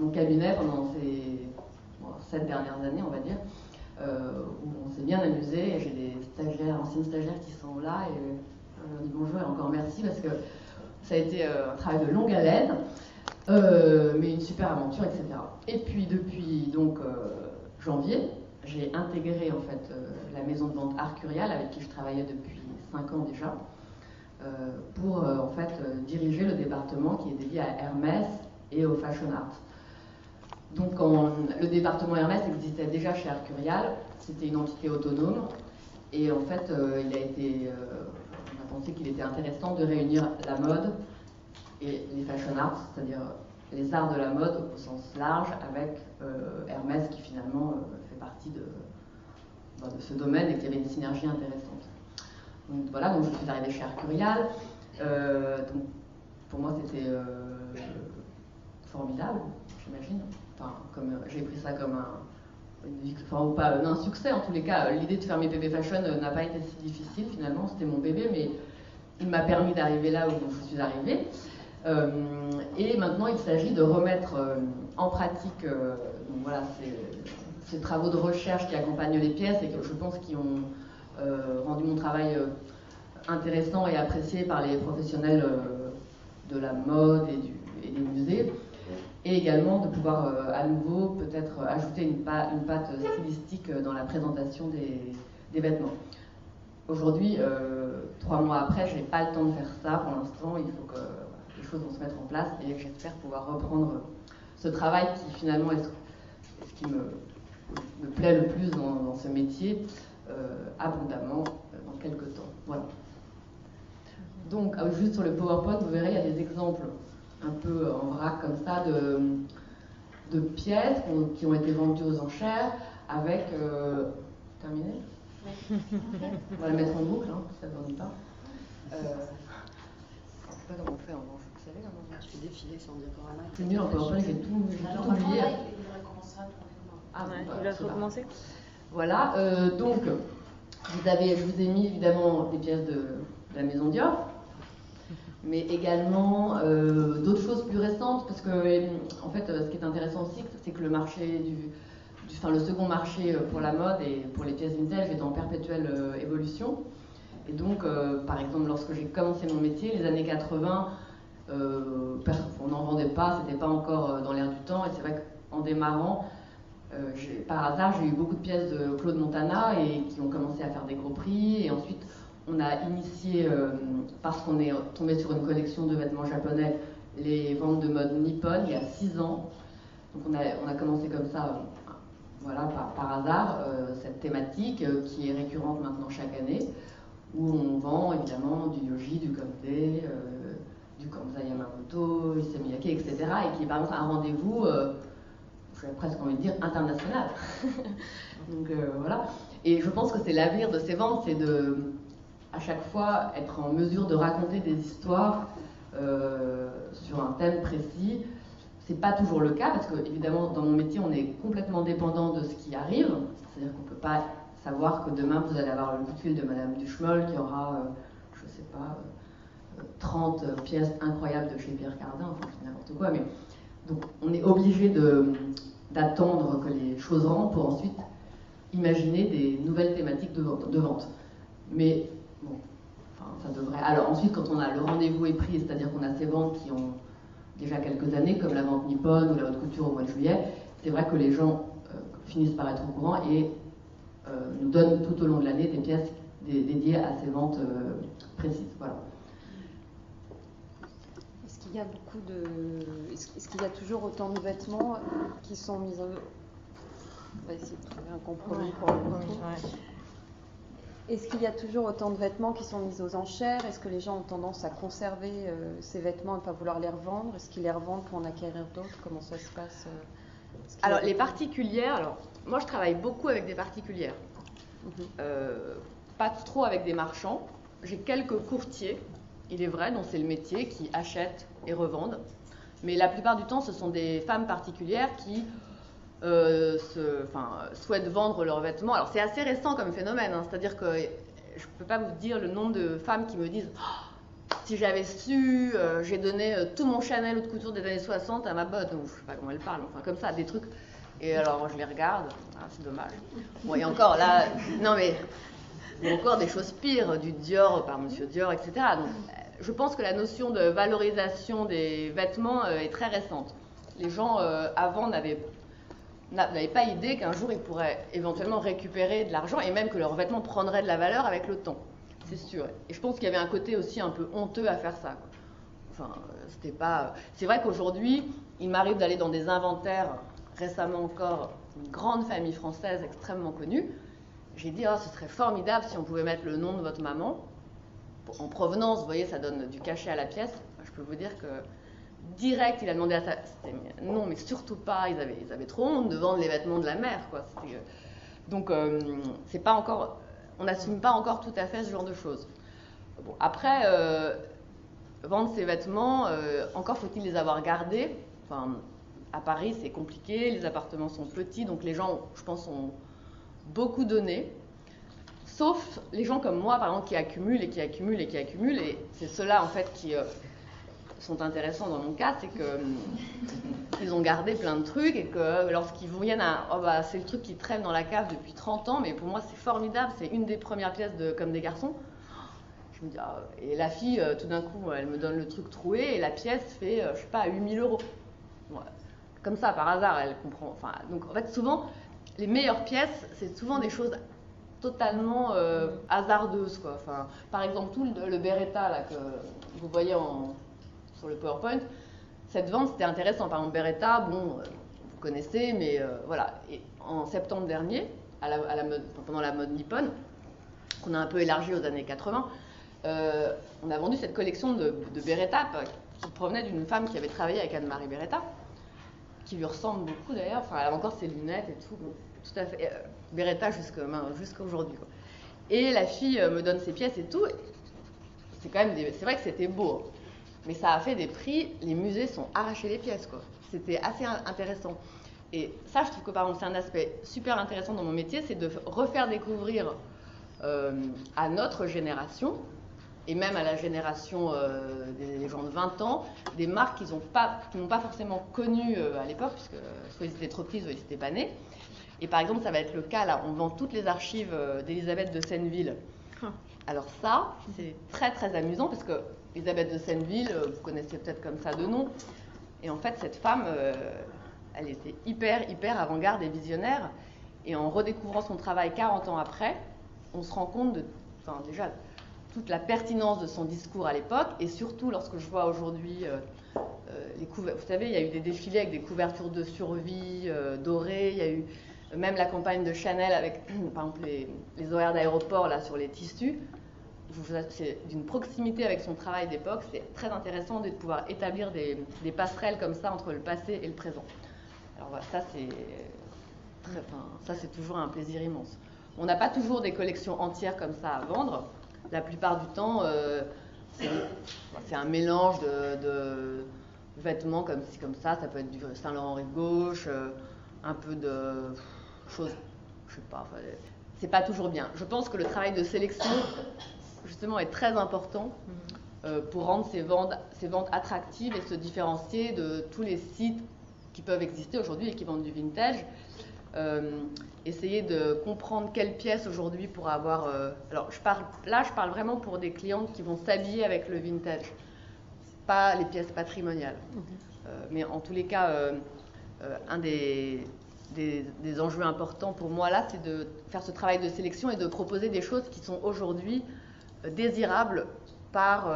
mon cabinet pendant ces 7 dernières années, on va dire, où on s'est bien amusé. J'ai des anciennes stagiaires qui sont là, et je leur dis bonjour et encore merci, parce que ça a été un travail de longue haleine, mais une super aventure, etc. Et puis depuis donc janvier, j'ai intégré en fait la maison de vente Arcurial, avec qui je travaillais depuis 5 ans déjà, pour en fait diriger le département qui est dédié à Hermès et au fashion art. Donc le département Hermès existait déjà chez Arcurial, c'était une entité autonome, et en fait il a été, on a pensé qu'il était intéressant de réunir la mode et les fashion arts, c'est-à-dire les arts de la mode au sens large, avec Hermès qui finalement fait partie de ce domaine et qui avait une synergie intéressante. Donc voilà, donc je suis arrivée chez Arcurial. Donc pour moi c'était formidable, j'imagine. Enfin, j'ai pris ça comme un succès en tous les cas. L'idée de faire mes bébés fashion n'a pas été si difficile finalement, c'était mon bébé, mais il m'a permis d'arriver là où je suis arrivée. Et maintenant il s'agit de remettre en pratique donc voilà, ces travaux de recherche qui accompagnent les pièces et que je pense qui ont rendu mon travail intéressant et apprécié par les professionnels de la mode et des musées, et également de pouvoir à nouveau peut-être ajouter une patte stylistique dans la présentation des vêtements. Aujourd'hui, 3 mois après, je n'ai pas le temps de faire ça pour l'instant. Il faut que les choses vont se mettre en place et j'espère pouvoir reprendre ce travail qui finalement est ce qui me plaît le plus dans ce métier abondamment dans quelques temps. Voilà. Donc, juste sur le PowerPoint, vous verrez, il y a des exemples un peu en vrac comme ça de pièces qui ont été vendues aux enchères avec... terminé ? On va la mettre en boucle, hein, si ça ne s'ennuie pas. Je ne sais pas comment on fait en revanche, vous savez comment Je fais défiler sans diaporama. C'est mieux en PowerPoint, j'ai tout oublié. Il recommencera Il va recommencer. Voilà, donc je vous ai mis évidemment des pièces de la maison Dior, mais également d'autres choses plus récentes, parce que en fait ce qui est intéressant aussi, c'est que le marché le second marché pour la mode et pour les pièces vintage est en perpétuelle évolution. Et donc par exemple lorsque j'ai commencé mon métier, les années 80, on n'en vendait pas, c'était pas encore dans l'air du temps, et c'est vrai qu'en démarrant, par hasard j'ai eu beaucoup de pièces de Claude Montana et qui ont commencé à faire des gros prix, et ensuite on a initié, parce qu'on est tombé sur une collection de vêtements japonais, les ventes de mode Nippon il y a 6 ans. Donc on a commencé comme ça, voilà, par hasard, cette thématique qui est récurrente maintenant chaque année, où on vend évidemment du Yohji, du Kosé, du Kansai Yamamoto, Issey Miyake, etc. Et qui est par exemple un rendez-vous, j'aurais presque envie de dire, international. Donc voilà. Et je pense que c'est l'avenir de ces ventes, c'est de, à chaque fois, être en mesure de raconter des histoires sur un thème précis. C'est pas toujours le cas, parce que évidemment dans mon métier on est complètement dépendant de ce qui arrive, c'est-à-dire qu'on peut pas savoir que demain vous allez avoir le coup de fil de Madame Duchemol qui aura, je sais pas, 30 pièces incroyables de chez Pierre Cardin, enfin c'est n'importe quoi, mais donc on est obligé d'attendre que les choses rentrent pour ensuite imaginer des nouvelles thématiques de vente. Mais bon, enfin ça devrait. Alors ensuite quand on a le rendez-vous est pris, c'est-à-dire qu'on a ces ventes qui ont déjà quelques années, comme la vente Nippon ou la haute couture au mois de juillet, c'est vrai que les gens finissent par être au courant et nous donnent tout au long de l'année des pièces dédiées à ces ventes précises. Voilà. Est-ce qu'il y a est-ce qu'il y a toujours autant de vêtements qui sont mis en... On va essayer de trouver un compromis pour le coup. Est-ce qu'il y a toujours autant de vêtements qui sont mis aux enchères? Est-ce que les gens ont tendance à conserver ces vêtements et ne pas vouloir les revendre? Est-ce qu'ils les revendent pour en acquérir d'autres? Comment ça se passe? Alors, les particulières, moi je travaille beaucoup avec des particulières. Pas trop avec des marchands. J'ai quelques courtiers, il est vrai, dont c'est le métier, qui achètent et revendent. Mais la plupart du temps, ce sont des femmes particulières qui souhaitent vendre leurs vêtements. Alors c'est assez récent comme phénomène, hein, c'est-à-dire que je ne peux pas vous dire le nombre de femmes qui me disent oh, si j'avais su, j'ai donné tout mon Chanel haute couture des années 60 à ma botte. Ou, je ne sais pas comment elle parle, enfin comme ça, des trucs. Et alors je les regarde, c'est dommage. Bon, et encore là, non mais il y a encore des choses pires, du Dior par Monsieur Dior, etc. Donc je pense que la notion de valorisation des vêtements est très récente. Les gens avant n'avaient pas idée qu'un jour ils pourraient éventuellement récupérer de l'argent et même que leurs vêtements prendraient de la valeur avec le temps, c'est sûr. Et je pense qu'il y avait un côté aussi un peu honteux à faire ça, quoi. Enfin, c'était pas... C'est vrai qu'aujourd'hui, il m'arrive d'aller dans des inventaires, récemment encore, une grande famille française extrêmement connue. J'ai dit, oh, ce serait formidable si on pouvait mettre le nom de votre maman. En provenance, vous voyez, ça donne du cachet à la pièce. Je peux vous dire que direct, il a demandé à sa... Non, mais surtout pas, ils avaient trop honte de vendre les vêtements de la mère, quoi. Donc, c'est pas encore... On n'assume pas encore tout à fait ce genre de choses. Bon, après, vendre ses vêtements, encore faut-il les avoir gardés. Enfin, à Paris, c'est compliqué, les appartements sont petits, donc les gens, je pense, ont beaucoup donné. Sauf les gens comme moi, par exemple, qui accumulent et qui accumulent et qui accumulent. Et c'est ceux-là, en fait, qui... sont intéressants dans mon cas, c'est qu'ils ont gardé plein de trucs et que lorsqu'ils viennent à oh bah c'est le truc qui traîne dans la cave depuis 30 ans, mais pour moi c'est formidable, c'est une des premières pièces de Comme des garçons. Je me dis et la fille tout d'un coup elle me donne le truc troué et la pièce fait je sais pas 8 000 €. Ouais. Comme ça par hasard elle comprend. Enfin donc en fait souvent les meilleures pièces c'est souvent des choses totalement hasardeuses quoi. Enfin par exemple tout le Beretta là que vous voyez sur le PowerPoint, cette vente c'était intéressant. Par exemple Beretta, bon, vous connaissez, mais voilà. Et en septembre dernier, pendant la mode nippone, qu'on a un peu élargie aux années 80, on a vendu cette collection de Beretta qui provenait d'une femme qui avait travaillé avec Anne-Marie Beretta, qui lui ressemble beaucoup d'ailleurs. Enfin, elle a encore ses lunettes et tout, tout à fait Beretta jusqu'à aujourd'hui, quoi. Et la fille me donne ses pièces et tout. C'est vrai que c'était beau. Hein. Mais ça a fait des prix, les musées sont arrachés les pièces, quoi. C'était assez intéressant. Et ça, je trouve que par exemple, c'est un aspect super intéressant dans mon métier, c'est de refaire découvrir à notre génération, et même à la génération des gens de 20 ans, des marques qu'ils n'ont pas forcément connues à l'époque, puisque soit ils étaient trop petits, soit ils n'étaient pas nés. Et par exemple, ça va être le cas, là, on vend toutes les archives d'Elisabeth de Senneville. Alors ça, c'est très très amusant, parce que Elisabeth de Senneville, vous connaissez peut-être comme ça de nom. Et en fait, cette femme, elle était hyper avant-garde et visionnaire. Et en redécouvrant son travail 40 ans après, on se rend compte déjà toute la pertinence de son discours à l'époque. Et surtout, lorsque je vois aujourd'hui vous savez, il y a eu des défilés avec des couvertures de survie dorées. Il y a eu même la campagne de Chanel avec, par exemple, les horaires d'aéroport là sur les tissus. C'est d'une proximité avec son travail d'époque, c'est très intéressant de pouvoir établir des passerelles comme ça entre le passé et le présent. Alors voilà, ça c'est toujours un plaisir immense. On n'a pas toujours des collections entières comme ça à vendre. La plupart du temps, c'est un mélange de vêtements comme ci, comme ça. Ça peut être du Saint-Laurent rive gauche, un peu de choses, je sais pas. C'est pas toujours bien. Je pense que le travail de sélection justement est très important pour rendre ces ventes attractives et se différencier de tous les sites qui peuvent exister aujourd'hui et qui vendent du vintage. Essayer de comprendre quelle pièce aujourd'hui pour avoir... alors je parle vraiment pour des clientes qui vont s'habiller avec le vintage, pas les pièces patrimoniales. Mais en tous les cas, un des enjeux importants pour moi là, c'est de faire ce travail de sélection et de proposer des choses qui sont aujourd'hui désirable par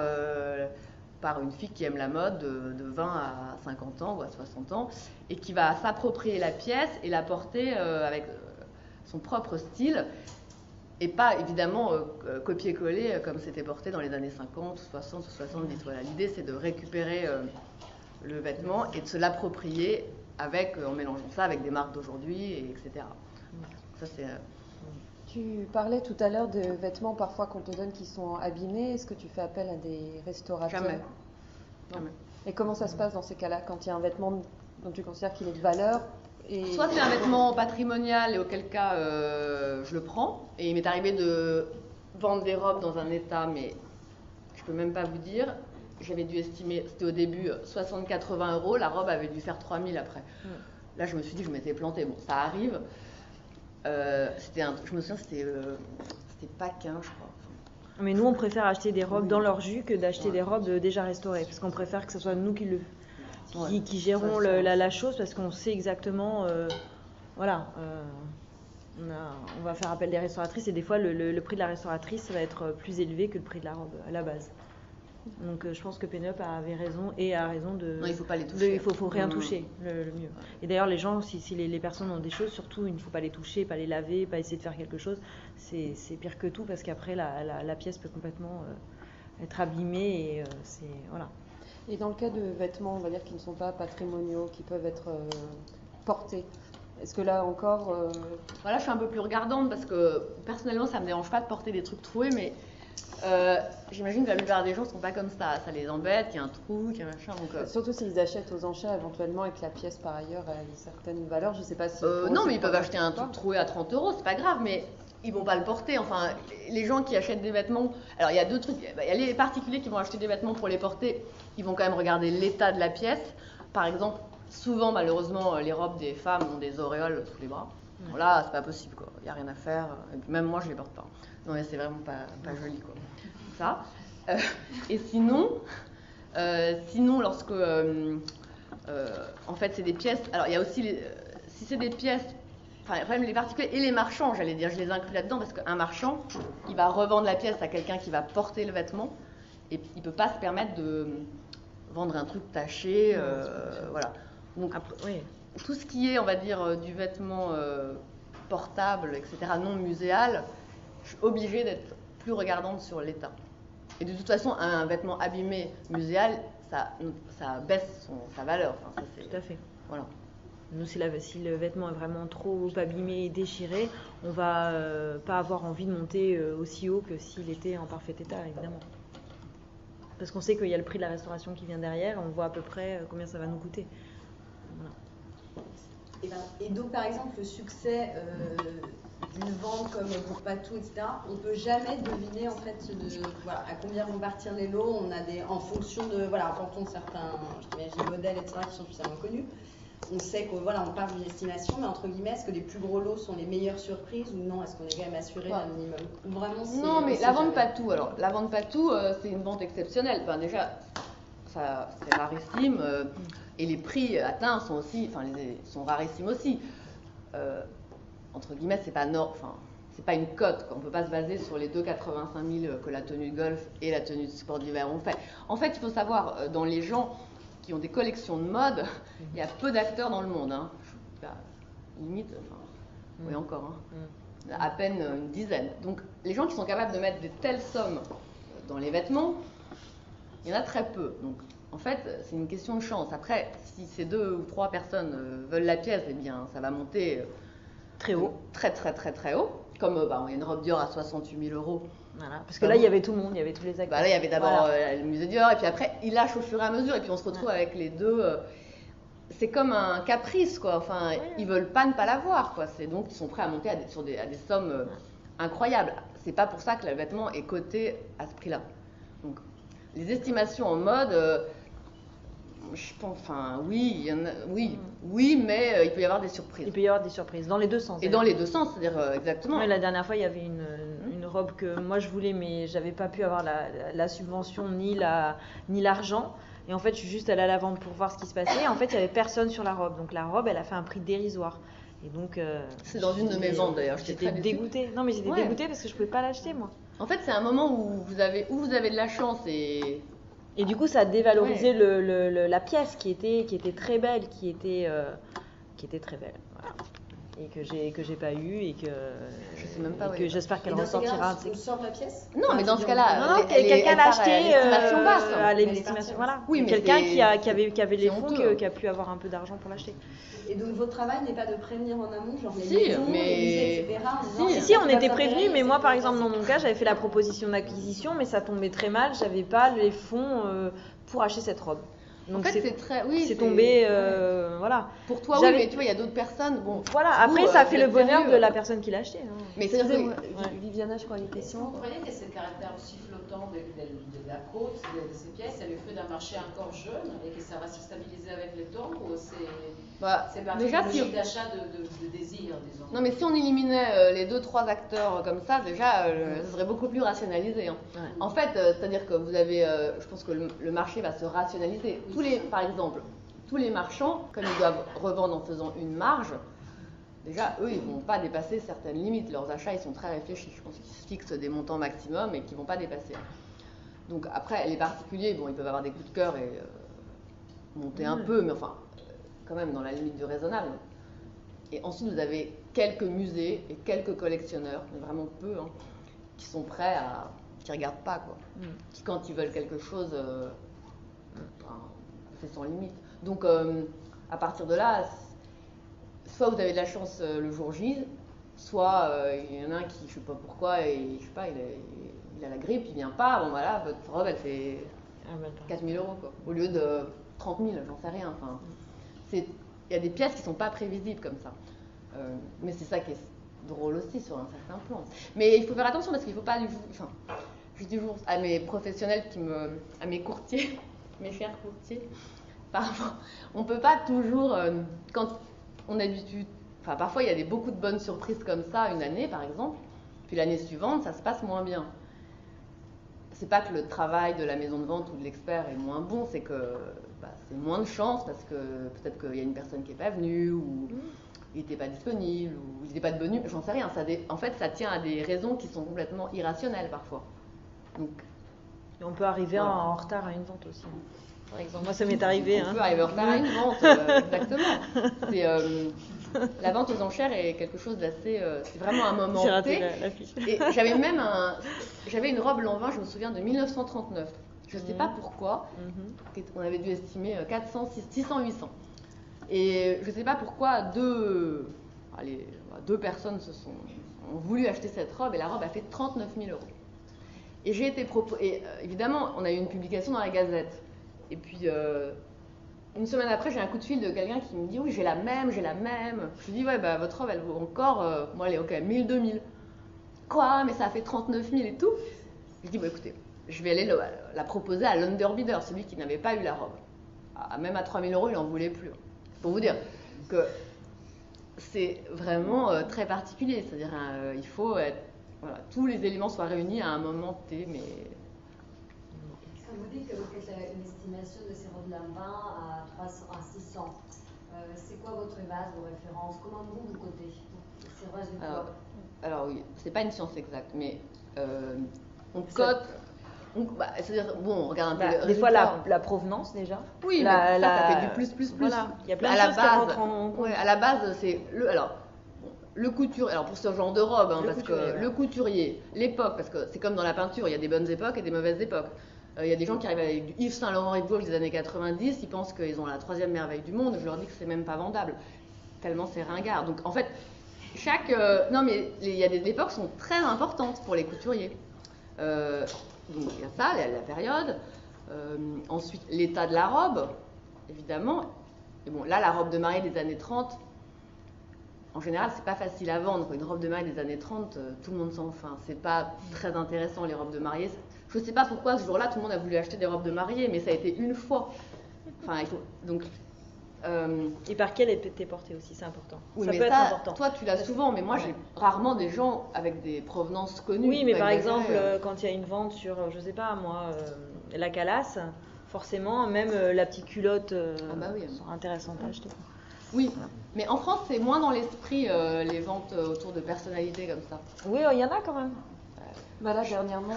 une fille qui aime la mode de 20 à 50 ans ou à 60 ans et qui va s'approprier la pièce et la porter avec son propre style Et pas évidemment copier-coller comme c'était porté dans les années 50, 60 ou 70. Voilà, l'idée c'est de récupérer le vêtement et de se l'approprier en mélangeant ça avec des marques d'aujourd'hui, etc. Ça c'est... Tu parlais tout à l'heure de vêtements parfois qu'on te donne qui sont abîmés. Est-ce que tu fais appel à des restaurateurs? Jamais. Et comment ça se passe dans ces cas-là, quand il y a un vêtement dont tu considères qu'il est de valeur Soit c'est un vêtement patrimonial et auquel cas je le prends. Et il m'est arrivé de vendre des robes dans un état, mais je peux même pas vous dire. J'avais dû estimer, c'était au début 60-80 €, la robe avait dû faire 3000 après. Là je me suis dit que je m'étais plantée. Bon, ça arrive. Je me souviens, c'était Paquin, je crois. Mais nous, on préfère acheter des robes dans leur jus que d'acheter des robes déjà restaurées, parce qu'on préfère que ce soit nous qui gérons la chose, parce qu'on sait exactement, on va faire appel des restauratrices, et des fois le prix de la restauratrice va être plus élevé que le prix de la robe à la base. Donc je pense que Pénélope avait raison et a raison de... Non, il ne faut pas les toucher. Il faut rien toucher, le mieux. Et d'ailleurs, les gens, si les personnes ont des choses, surtout, il ne faut pas les toucher, pas les laver, pas essayer de faire quelque chose. C'est pire que tout, parce qu'après, la pièce peut complètement être abîmée. Voilà. Et dans le cas de vêtements, on va dire, qui ne sont pas patrimoniaux, qui peuvent être portés, est-ce que là encore... Voilà, je suis un peu plus regardante, parce que personnellement, ça ne me dérange pas de porter des trucs troués, mais... j'imagine que la plupart des gens ne sont pas comme ça les embête, qu'il y a un trou, qu'il y a un machin. Donc, surtout s'ils achètent aux enchères éventuellement et que la pièce par ailleurs a une certaine valeur, je ne sais pas si... non, mais ils peuvent acheter un truc troué à 30 €, c'est pas grave, mais ils vont pas le porter. Enfin, les gens qui achètent des vêtements, alors il y a deux trucs, il y a les particuliers qui vont acheter des vêtements pour les porter, ils vont quand même regarder l'état de la pièce. Par exemple, souvent malheureusement les robes des femmes ont des auréoles sous les bras. Bon, là, c'est pas possible, quoi. Il n'y a rien à faire. Et puis, même moi, je les porte pas. Non, mais c'est vraiment pas joli, quoi. Ça. Et sinon, lorsque, en fait, c'est des pièces. Alors, il y a aussi, si c'est des pièces, enfin, même les particuliers et les marchands, j'allais dire, je les inclus là-dedans parce qu'un marchand, il va revendre la pièce à quelqu'un qui va porter le vêtement et il peut pas se permettre de vendre un truc taché, voilà. Donc, après, oui. Tout ce qui est, on va dire, du vêtement portable, etc., non muséal, je suis obligée d'être plus regardante sur l'état. Et de toute façon, un vêtement abîmé muséal, ça baisse sa valeur. Enfin, ça, tout à fait. Voilà. Nous, si le vêtement est vraiment trop abîmé et déchiré, on va pas avoir envie de monter aussi haut que s'il était en parfait état, évidemment. Parce qu'on sait qu'il y a le prix de la restauration qui vient derrière, on voit à peu près combien ça va nous coûter. Voilà. Et donc, par exemple, le succès d'une vente comme pour Patou, etc., on ne peut jamais deviner en fait à combien vont partir les lots. On a en fonction de, en fonction de certains, modèles, etc., qui sont suffisamment connus. On sait qu'on on part d'une estimation, mais entre guillemets, est-ce que les plus gros lots sont les meilleures surprises ou non? Est-ce qu'on est quand même assuré d'un minimum? Ou vraiment, non, mais la vente Patou, la vente Patou, c'est une vente exceptionnelle. Enfin, déjà, c'est rarissime. Et les prix atteints sont rarissimes aussi. Entre guillemets, c'est pas une cote. On ne peut pas se baser sur les 2,85 000 que la tenue de golf et la tenue de sport d'hiver ont fait. En fait, il faut savoir, dans les gens qui ont des collections de mode, il y a peu d'acteurs dans le monde. Hein. Limite, oui encore, à peine une dizaine. Donc, les gens qui sont capables de mettre de telles sommes dans les vêtements, il y en a très peu. Donc, en fait, c'est une question de chance. Après, si ces 2 ou 3 personnes veulent la pièce, eh bien, ça va monter très haut. Très, très, très, très haut. Comme il y a une robe Dior à 68 000 €. Voilà. Parce que là, il y avait tout le monde, il y avait tous les acteurs. Là, il y avait d'abord le musée Dior, et puis après, il lâche au fur et à mesure, et puis on se retrouve avec les deux. C'est comme un caprice, quoi. Enfin, ils veulent pas ne pas l'avoir, quoi. Donc, ils sont prêts à monter à des sommes incroyables. C'est pas pour ça que le vêtement est coté à ce prix-là. Donc, les estimations en mode, je pense, oui, mais il peut y avoir des surprises. Il peut y avoir des surprises, dans les deux sens. Et dans les deux sens, c'est-à-dire exactement. Ouais, la dernière fois, il y avait une robe que moi je voulais, mais j'avais pas pu avoir la subvention ni l'argent. Et en fait, je suis juste allée à la vente pour voir ce qui se passait. Et en fait, il y avait personne sur la robe. Donc la robe, elle a fait un prix dérisoire. Et donc, c'est dans une de mes ventes d'ailleurs. J'étais dégoûtée. Non, mais j'étais dégoûtée parce que je pouvais pas l'acheter, moi. En fait, c'est un moment où vous avez de la chance et du coup, ça a dévalorisé la pièce qui était très belle, qui était très belle. Voilà. et que j'ai pas eu et que Je sais même pas, et ouais. que j'espère qu'elle Et dans ces cas-là, ressortira. on sort la pièce? Non, mais dans ce Non, cas-là, non, quelqu'un l'a acheté l'estimation basse. à Mais elle est l'estimation. partie. Voilà. Oui, mais Quelqu'un c'est- qui avait les c'est fonds, honteux. qui a pu avoir un peu d'argent pour l'acheter. Et donc votre travail n'est pas de prévenir en amont, genre les Si, maisons, mais- les musées, etc. en disant, Si, ça on va était s'opérer, prévenus, mais c'est moi, que par ça exemple, se dans passe. mon cas, j'avais fait la proposition d'acquisition, mais ça tombait très mal. J'avais pas les fonds pour acheter cette robe. En Donc fait, c'est très. Oui, c'est tombé, ouais. voilà. Pour toi, oui, J'avais- mais tu vois, il y a d'autres personnes. Bon, Voilà. vous, Après, ça vous fait le êtes bonheur sérieux. de la personne qui l'a acheté. Hein. Mais c'est-à-dire que. Excusez-moi, Viviana, je crois une Est-ce que question. vous croyez que c'est le caractère aussi flottant de la côte, de ces pièces, c'est le fruit d'un marché encore jeune et que ça va se stabiliser avec le temps ou Bah, c'est parti déjà, d'une si. logique d'achat de désir, disons? Non, mais si on éliminait les 2-3 acteurs comme ça, déjà, ce serait beaucoup plus rationalisé. Hein. Ouais. En fait, c'est-à-dire que vous avez. Je pense que le marché va se rationaliser. Par exemple, tous les marchands, comme ils doivent revendre en faisant une marge, déjà, eux, ils ne vont pas dépasser certaines limites. Leurs achats, ils sont très réfléchis. Je pense qu'ils se fixent des montants maximum et qu'ils ne vont pas dépasser. Donc après, les particuliers, bon, ils peuvent avoir des coups de cœur et monter un peu, mais enfin, quand même dans la limite du raisonnable. Et ensuite, vous avez quelques musées et quelques collectionneurs, mais vraiment peu, hein, qui sont prêts à... qui ne regardent pas, quoi. Qui, quand ils veulent quelque chose, c'est sans limite. Donc, à partir de là, soit vous avez de la chance le jour J, soit il y en a un qui, je sais pas pourquoi, et, je sais pas, il a la grippe, il vient pas, bon voilà, votre robe elle fait 4 000 €, quoi, au lieu de 30 000, j'en sais rien. Enfin, il y a des pièces qui sont pas prévisibles comme ça. Mais c'est ça qui est drôle aussi sur un certain plan. Mais il faut faire attention parce qu'il faut pas enfin, je dis toujours à mes professionnels à mes courtiers, mes chers courtiers, on peut pas toujours, quand on a l'habitude, enfin parfois il y a beaucoup de bonnes surprises comme ça une année par exemple, puis l'année suivante ça se passe moins bien. C'est pas que le travail de la maison de vente ou de l'expert est moins bon, c'est que c'est moins de chance parce que peut-être qu'il y a une personne qui n'est pas venue ou il n'était pas disponible ou il n'était pas de bonne humeur, j'en sais rien. En fait, ça tient à des raisons qui sont complètement irrationnelles parfois. Donc, Et on peut arriver Voilà. en retard à une vente aussi. Par exemple, moi ça m'est arrivé. on peut arriver en retard à une vente, exactement. La vente aux enchères est quelque chose d'assez... c'est vraiment un moment J'ai raté T. l'affiche. Et j'avais une robe Lanvin, je me souviens, de 1939. Je ne sais pas pourquoi. On avait dû estimer 400, 600, 800. Et je ne sais pas pourquoi deux personnes ont voulu acheter cette robe et la robe a fait 39 000 €. Et j'ai été évidemment, on a eu une publication dans la Gazette. Et puis, une semaine après, j'ai un coup de fil de quelqu'un qui me dit « Oui, j'ai la même. » Je lui dis « Ouais, votre robe, elle vaut encore... moi, elle est quand même 1000, 2000. » « Quoi? Mais ça a fait 39 000 et tout ?» Je dis « Écoutez, je vais aller la proposer à l'underbidder, celui qui n'avait pas eu la robe. Même à 3 000 €, il n'en voulait plus. » Pour vous dire que c'est vraiment très particulier. C'est-à-dire il faut tous les éléments soient réunis à un moment T, mais... Quand vous dites que vous faites une estimation de ces robes Lanvin à 300, à 600, c'est quoi votre base, vos références? Comment vous cotez ces résultats? Alors oui, c'est pas une science exacte, mais on cote. C'est-à-dire, bon, on regarde un peu. Des fois la provenance déjà. Oui, mais ça fait du plus. Voilà, il y a plein à de choses qui rentrent en compte. Ouais, à la base, c'est le couturier. Alors pour ce genre de robe, le couturier, l'époque, parce que c'est comme dans la peinture, il y a des bonnes époques et des mauvaises époques. Il y a des gens qui arrivent avec du Yves Saint Laurent Rive Gauche des années 90, ils pensent qu'ils ont la 3e merveille du monde. Je leur dis que c'est même pas vendable, tellement c'est ringard. Donc en fait, non mais il y a des époques qui sont très importantes pour les couturiers. Donc il y a ça, la période. Ensuite, l'état de la robe, évidemment. Et bon, là, la robe de mariée des années 30, en général, c'est pas facile à vendre. Une robe de mariée des années 30, tout le monde s'en fout. C'est pas très intéressant, les robes de mariée. Je sais pas pourquoi, ce jour-là, tout le monde a voulu acheter des robes de mariée, mais ça a été une fois. Enfin, il faut... Donc... Et par quelle était portée aussi, c'est important. Oui, ça mais peut être important. Toi, tu l'as souvent, mais moi, j'ai rarement des gens avec des provenances connues. Oui, mais par exemple, quand il y a une vente sur, je sais pas moi, la calasse, forcément, même la petite culotte sont intéressantes à acheter. Oui, mais en France, c'est moins dans l'esprit les ventes autour de personnalités comme ça. Oui, il y en a quand même. Là, dernièrement,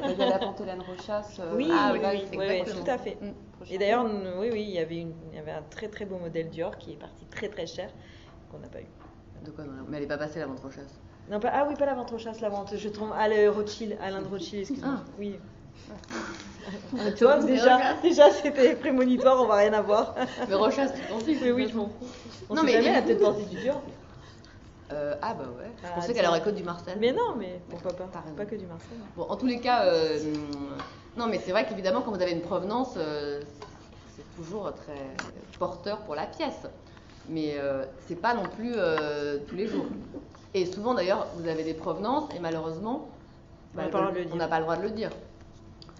il y a la Panthéléne Rochasse. Oui, tout à fait. Et d'ailleurs, il y avait un très très beau modèle Dior qui est parti très très cher, qu'on n'a pas eu. De quoi, mais elle n'est pas passée la vente aux chasses. Non, pas la vente aux chasses, la vente. Je trompe. Ah, le Rothschild, Alain de Rothschild, excuse-moi. Ah. Oui. Tu vois, déjà c'était prémonitoire, on va rien avoir. Mais Rochas, tu t'en fiches. Oui, je m'en fous. On Non, sait mais jamais, elle a peut-être porté du Dior. Ah bah ouais. Je Ah, pensais qu'elle aurait que du Marcel. Mais non, mais pourquoi pas. T'as raison. Pas que du Marseille. Bon, en tous les cas, non, mais c'est vrai qu'évidemment, quand vous avez une provenance, c'est toujours très porteur pour la pièce. Mais c'est pas non plus tous les jours. Et souvent, d'ailleurs, vous avez des provenances et malheureusement, On n'a pas le droit de le on dire. n'a pas le droit de le dire.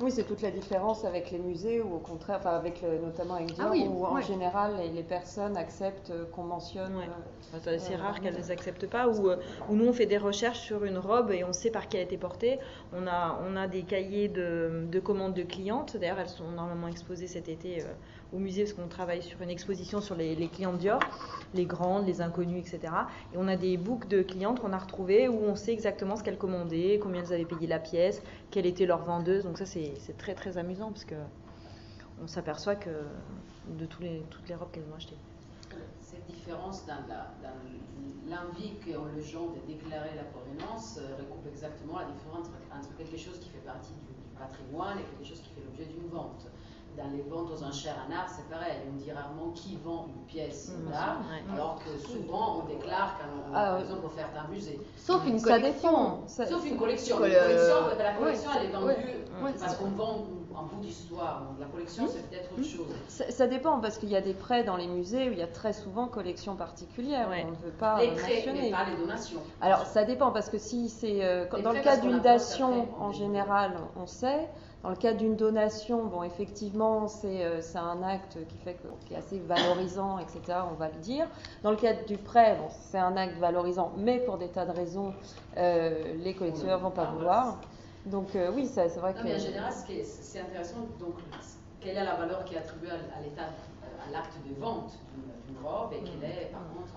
Oui, c'est toute la différence avec les musées ou au contraire, enfin avec notamment avec Dior, Ah oui, où en ouais. général les personnes acceptent qu'on mentionne. Ouais. C'est rare qu'elles ne les acceptent pas. Ou nous, on fait des recherches sur une robe et on sait par qui elle a été portée. On a des cahiers de commandes de clientes. D'ailleurs, elles sont normalement exposées cet été au musée parce qu'on travaille sur une exposition sur les clientes Dior, les grandes, les inconnues, etc. Et on a des books de clientes qu'on a retrouvées où on sait exactement ce qu'elles commandaient, combien elles avaient payé la pièce, quelle était leur vendeuse. Donc ça, c'est très très amusant parce que on s'aperçoit que de toutes les robes qu'elles ont achetées. Cette différence dans l'envie qu'ont les gens de déclarer la provenance recoupe exactement la différence entre quelque chose qui fait partie du patrimoine et quelque chose qui fait l'objet d'une vente. Dans les ventes aux enchères en art, c'est pareil, on dit rarement qui vend une pièce d'art, alors que souvent on déclare qu'on a par exemple offert un musée. Sauf une Ça collection. dépend. Sauf une collection. La La collection, elle est vendue Ouais. parce qu'on vend un bout d'histoire. Donc la collection, c'est peut-être autre chose. Ça dépend parce qu'il y a des prêts dans les musées où il y a très souvent collection particulière. Ouais. On ne veut pas Les prêts, mentionner. mais pas les donations. Alors ça dépend parce que si c'est dans le prêts, cas parce qu'on d'une apporte dation après. en général, on sait. Dans le cas d'une donation, bon effectivement c'est un acte qui est assez valorisant, etc. On va le dire. Dans le cas du prêt, bon, c'est un acte valorisant, mais pour des tas de raisons, les collectionneurs vont pas vouloir. Donc oui, c'est vrai Non, que. mais en général, c'est intéressant. Donc, quelle est la valeur qui est attribuée à l'état, à l'acte de vente d'une robe et quelle est par contre.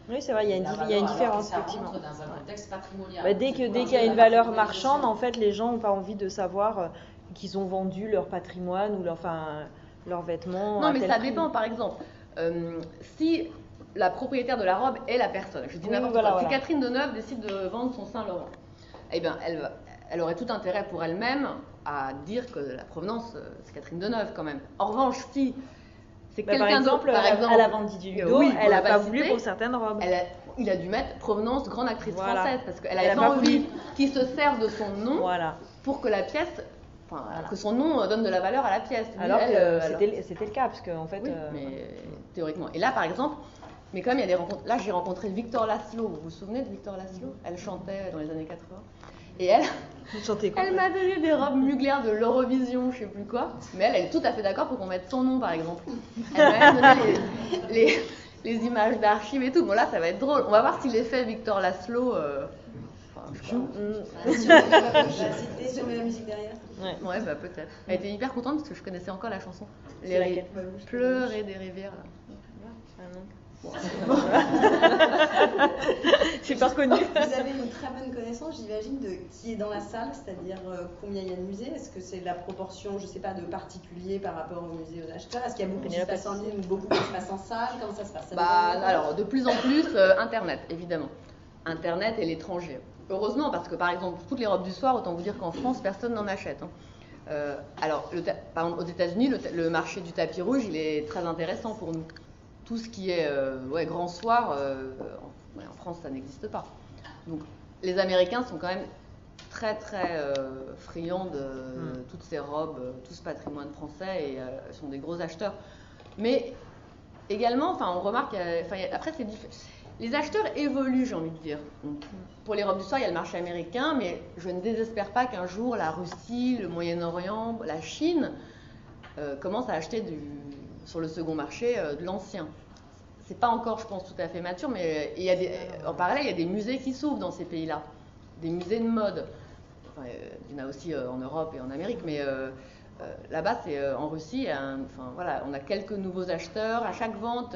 Oui, c'est vrai, il y a une différence, effectivement. Ça rentre dans un contexte patrimonial. Bah, dès qu'il y a une valeur marchande, en fait, les gens n'ont pas envie de savoir qu'ils ont vendu leur patrimoine ou leurs vêtements. Non, à mais tel ça prix. dépend. Par exemple, si la propriétaire de la robe est la personne, je dis Oui, n'importe voilà, quoi. voilà. Si Catherine Deneuve décide de vendre son Saint-Laurent, eh bien, elle aurait tout intérêt pour elle-même à dire que la provenance, c'est Catherine Deneuve quand même. En revanche, si c'est Bah, quelqu'un d'autre, par exemple, elle a vendu du Ludo, oui, elle n'a on va pas citer, voulu pour certaines robes. il a dû mettre provenance grande actrice Voilà. française parce qu'elle Elle n'avait a pas pas envie voulu. qu'il se serve de son nom Voilà. pour que la pièce, enfin, Voilà. que son nom donne de la valeur à la pièce. Lui, Alors elle, que c'était le cas, parce qu'en fait. oui, mais théoriquement. Et là, par exemple, mais comme il y a des rencontres, là j'ai rencontré Victor Laszlo. Vous vous souvenez de Victor Laszlo? Elle chantait dans les années 80. Et Vous chantez quoi? elle m'a donné des robes Mugler de l'Eurovision, je sais plus quoi. Mais elle est tout à fait d'accord pour qu'on mette son nom, par exemple. Elle m'a même donné les images d'archives et tout. Bon, là, ça va être drôle. On va voir si l'effet Victor Laszlo. Si on va citer, si on met la musique derrière. Ouais, bah peut-être. Elle était hyper contente parce que je connaissais encore la chanson. C'est laquelle? Pleurer des rivières, là. C'est pas reconnu. Vous avez une très bonne connaissance, j'imagine, de qui est dans la salle, c'est-à-dire combien il y a de musées. Est-ce que c'est la proportion, je sais pas, de particuliers par rapport aux musées aux acheteurs? Est-ce qu'il y a beaucoup qui se passe en ligne, beaucoup qui se passe en salle? Comment ça se passe? Ça dépend. Alors, de plus en plus, Internet, évidemment. Internet et l'étranger. Heureusement, parce que par exemple, toutes les robes du soir, autant vous dire qu'en France, personne n'en achète. Alors, par exemple, aux États-Unis, le marché du tapis rouge, il est très intéressant pour nous. Tout ce qui est grand soir, en France, ça n'existe pas. Donc, les Américains sont quand même très, très friands de toutes ces robes, tout ce patrimoine français, et sont des gros acheteurs. Mais également, on remarque, après, c'est différent. Les acheteurs évoluent, j'ai envie de dire. Donc, pour les robes du soir, il y a le marché américain, mais je ne désespère pas qu'un jour, la Russie, le Moyen-Orient, la Chine commencent à acheter sur le second marché de l'ancien. C'est pas encore, je pense, tout à fait mature, mais en parallèle, il y a des musées qui s'ouvrent dans ces pays-là, des musées de mode. Il y en a aussi en Europe et en Amérique, mais là-bas, c'est en Russie. On a quelques nouveaux acheteurs. À chaque vente,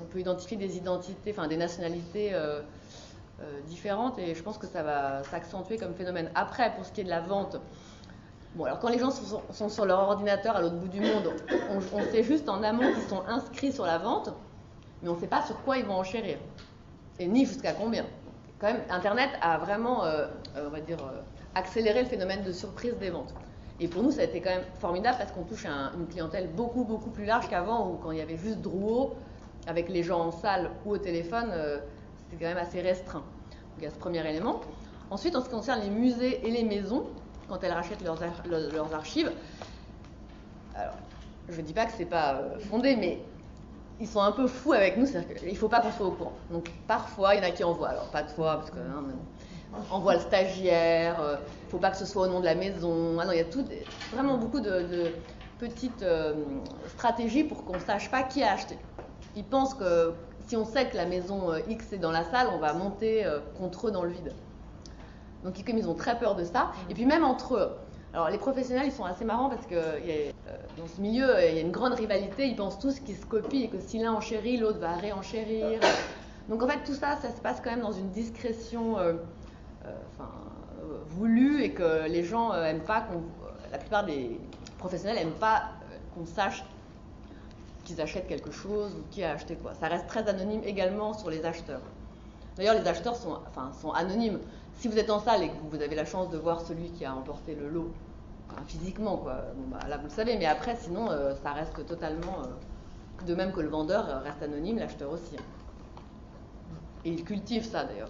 on peut identifier des identités, des nationalités différentes, et je pense que ça va s'accentuer comme phénomène. Après, pour ce qui est de la vente. Bon, alors quand les gens sont sur leur ordinateur à l'autre bout du monde, on sait juste en amont qu'ils sont inscrits sur la vente, mais on ne sait pas sur quoi ils vont enchérir. Et ni jusqu'à combien. Quand même, Internet a vraiment, on va dire, accéléré le phénomène de surprise des ventes. Et pour nous, ça a été quand même formidable parce qu'on touche à une clientèle beaucoup, beaucoup plus large qu'avant, où quand il y avait juste Drouot, avec les gens en salle ou au téléphone, c'était quand même assez restreint. Donc il y a ce premier élément. Ensuite, en ce qui concerne les musées et les maisons, quand elles rachètent leurs archives, alors, je ne dis pas que c'est pas fondé, mais ils sont un peu fous avec nous, c'est-à-dire qu'il ne faut pas qu'on soit au courant. Donc parfois, il y en a qui envoient, alors pas de fois, parce que envoie le stagiaire, il ne faut pas que ce soit au nom de la maison. Ah non, il y a vraiment beaucoup de petites stratégies pour qu'on ne sache pas qui a acheté. Ils pensent que si on sait que la maison X est dans la salle, on va monter contre eux dans le vide. Donc comme ils ont très peur de ça, et puis même entre eux. Alors les professionnels, ils sont assez marrants parce que dans ce milieu, il y a une grande rivalité, ils pensent tous qu'ils se copient et que si l'un enchérit, l'autre va réenchérir. Donc en fait, tout ça, ça se passe quand même dans une discrétion voulue et que les gens n'aiment pas, la plupart des professionnels n'aiment pas qu'on sache qu'ils achètent quelque chose ou qui a acheté quoi. Ça reste très anonyme également sur les acheteurs. D'ailleurs, les acheteurs sont anonymes. Si vous êtes en salle et que vous avez la chance de voir celui qui a emporté le lot, physiquement, quoi, bon, bah, là vous le savez, mais après, sinon, ça reste totalement. De même que le vendeur reste anonyme, l'acheteur aussi. Et il cultive ça d'ailleurs.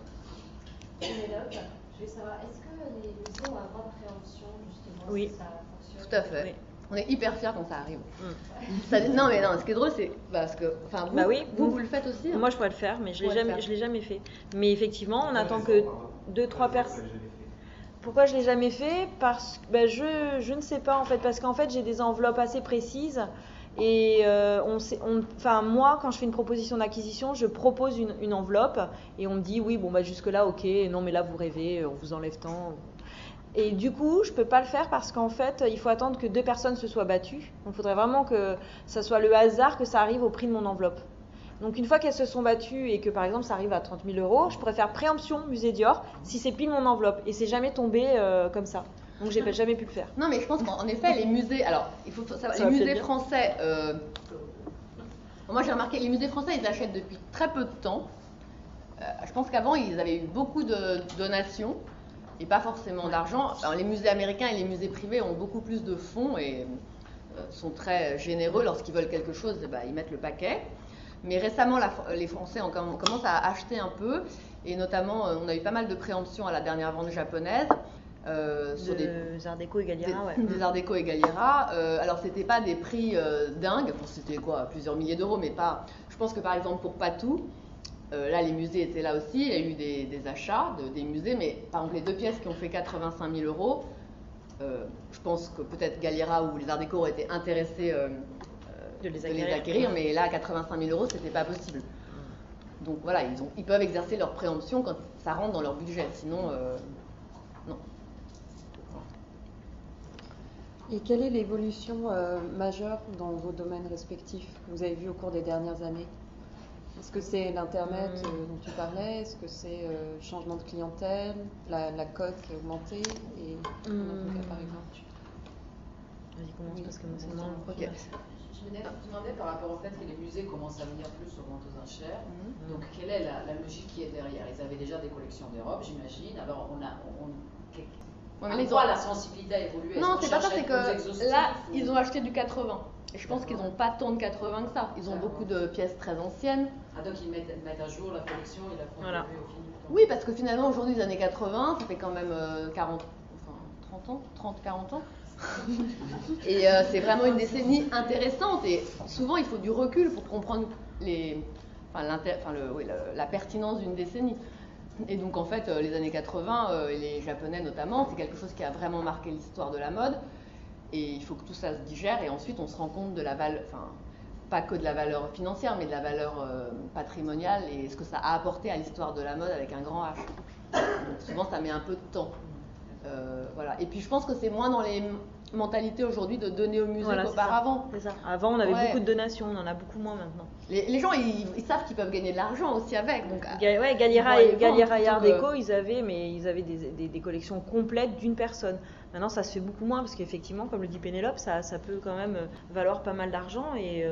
Pénélope, je voulais savoir, est-ce que les musées ont un droit de préemption, justement, Oui. si ça fonctionne? Tout à fait. Oui. On est hyper fiers quand ça arrive. Non, mais non, ce qui est drôle, c'est parce que, vous le faites aussi. Hein. Moi, je pourrais le faire, mais je l'ai jamais fait. Mais effectivement, on attend que 2-3 personnes. Pourquoi je l'ai jamais fait? Parce que je ne sais pas en fait, parce qu'en fait j'ai des enveloppes assez précises et moi quand je fais une proposition d'acquisition, je propose une enveloppe et on me dit oui jusque là ok, non mais là vous rêvez, on vous enlève tant. Et du coup, je peux pas le faire parce qu'en fait, il faut attendre que 2 personnes se soient battues. Donc, il faudrait vraiment que ça soit le hasard que ça arrive au prix de mon enveloppe. Donc, une fois qu'elles se sont battues et que, par exemple, ça arrive à 30 000 €, je pourrais faire préemption Musée Dior si c'est pile mon enveloppe. Et c'est jamais tombé comme ça. Donc, j'ai jamais pu le faire. Non, mais je pense qu'en effet, les musées... Alors, il faut savoir, les musées français... moi, j'ai remarqué, les musées français, ils achètent depuis très peu de temps. Je pense qu'avant, ils avaient eu beaucoup de donations. Et pas forcément d'argent. Alors, les musées américains et les musées privés ont beaucoup plus de fonds et sont très généreux. Lorsqu'ils veulent quelque chose, ils mettent le paquet. Mais récemment, les Français commencent à acheter un peu. Et notamment, on a eu pas mal de préemptions à la dernière vente japonaise. Sur des Art Déco et Galliera, des Art Déco et Galliera. Alors, c'était pas des prix dingues. Enfin, c'était plusieurs milliers d'euros, mais pas... Je pense que par exemple, pour Patou, là, les musées étaient là aussi, il y a eu des achats des musées, mais par exemple, les 2 pièces qui ont fait 85 000 €, je pense que peut-être Galliera ou les Arts Déco auraient été intéressés de les acquérir, mais là, 85 000 €, c'était pas possible. Donc voilà, ils peuvent exercer leur préemption quand ça rentre dans leur budget, sinon, non. Et quelle est l'évolution majeure dans vos domaines respectifs que vous avez vu au cours des dernières années ? Est-ce que c'est l'Internet dont tu parlais? Est-ce que c'est le changement de clientèle, la cote qui a augmenté et dans ton cas, par exemple? Vas-y, commence parce que moi c'est moi. Ok. Je me demandais par rapport au fait que les musées commencent à venir plus aux ventes aux enchères. Donc, quelle est la logique qui est derrière? Ils avaient déjà des collections des robes, j'imagine. Alors, la sensibilité a évolué. Non, c'est pas ça, c'est que là, ils ont acheté du 80. Et je pense qu'ils n'ont pas tant de 80 que ça. Ils ont beaucoup de pièces très anciennes. Ah, donc ils mettent à jour la collection et la font évoluer au fil du temps. Oui, parce que finalement, aujourd'hui, les années 80, ça fait quand même 40 ans, 30-40 ans. Et c'est vraiment une décennie intéressante. Et souvent, il faut du recul pour comprendre la pertinence d'une décennie. Et donc, en fait, les années 80, et les Japonais notamment, c'est quelque chose qui a vraiment marqué l'histoire de la mode. Et il faut que tout ça se digère. Et ensuite, on se rend compte de la valeur, pas que de la valeur financière, mais de la valeur patrimoniale et ce que ça a apporté à l'histoire de la mode avec un grand H. Donc, souvent, ça met un peu de temps. Voilà. Et puis, je pense que c'est moins dans les mentalités aujourd'hui de donner au musée qu'auparavant. C'est ça. Avant, on avait beaucoup de donations, on en a beaucoup moins maintenant. Les gens, ils savent qu'ils peuvent gagner de l'argent aussi avec. Donc, Galliera et Art Déco, ils avaient des collections complètes d'une personne. Maintenant, ça se fait beaucoup moins parce qu'effectivement, comme le dit Pénélope, ça peut quand même valoir pas mal d'argent et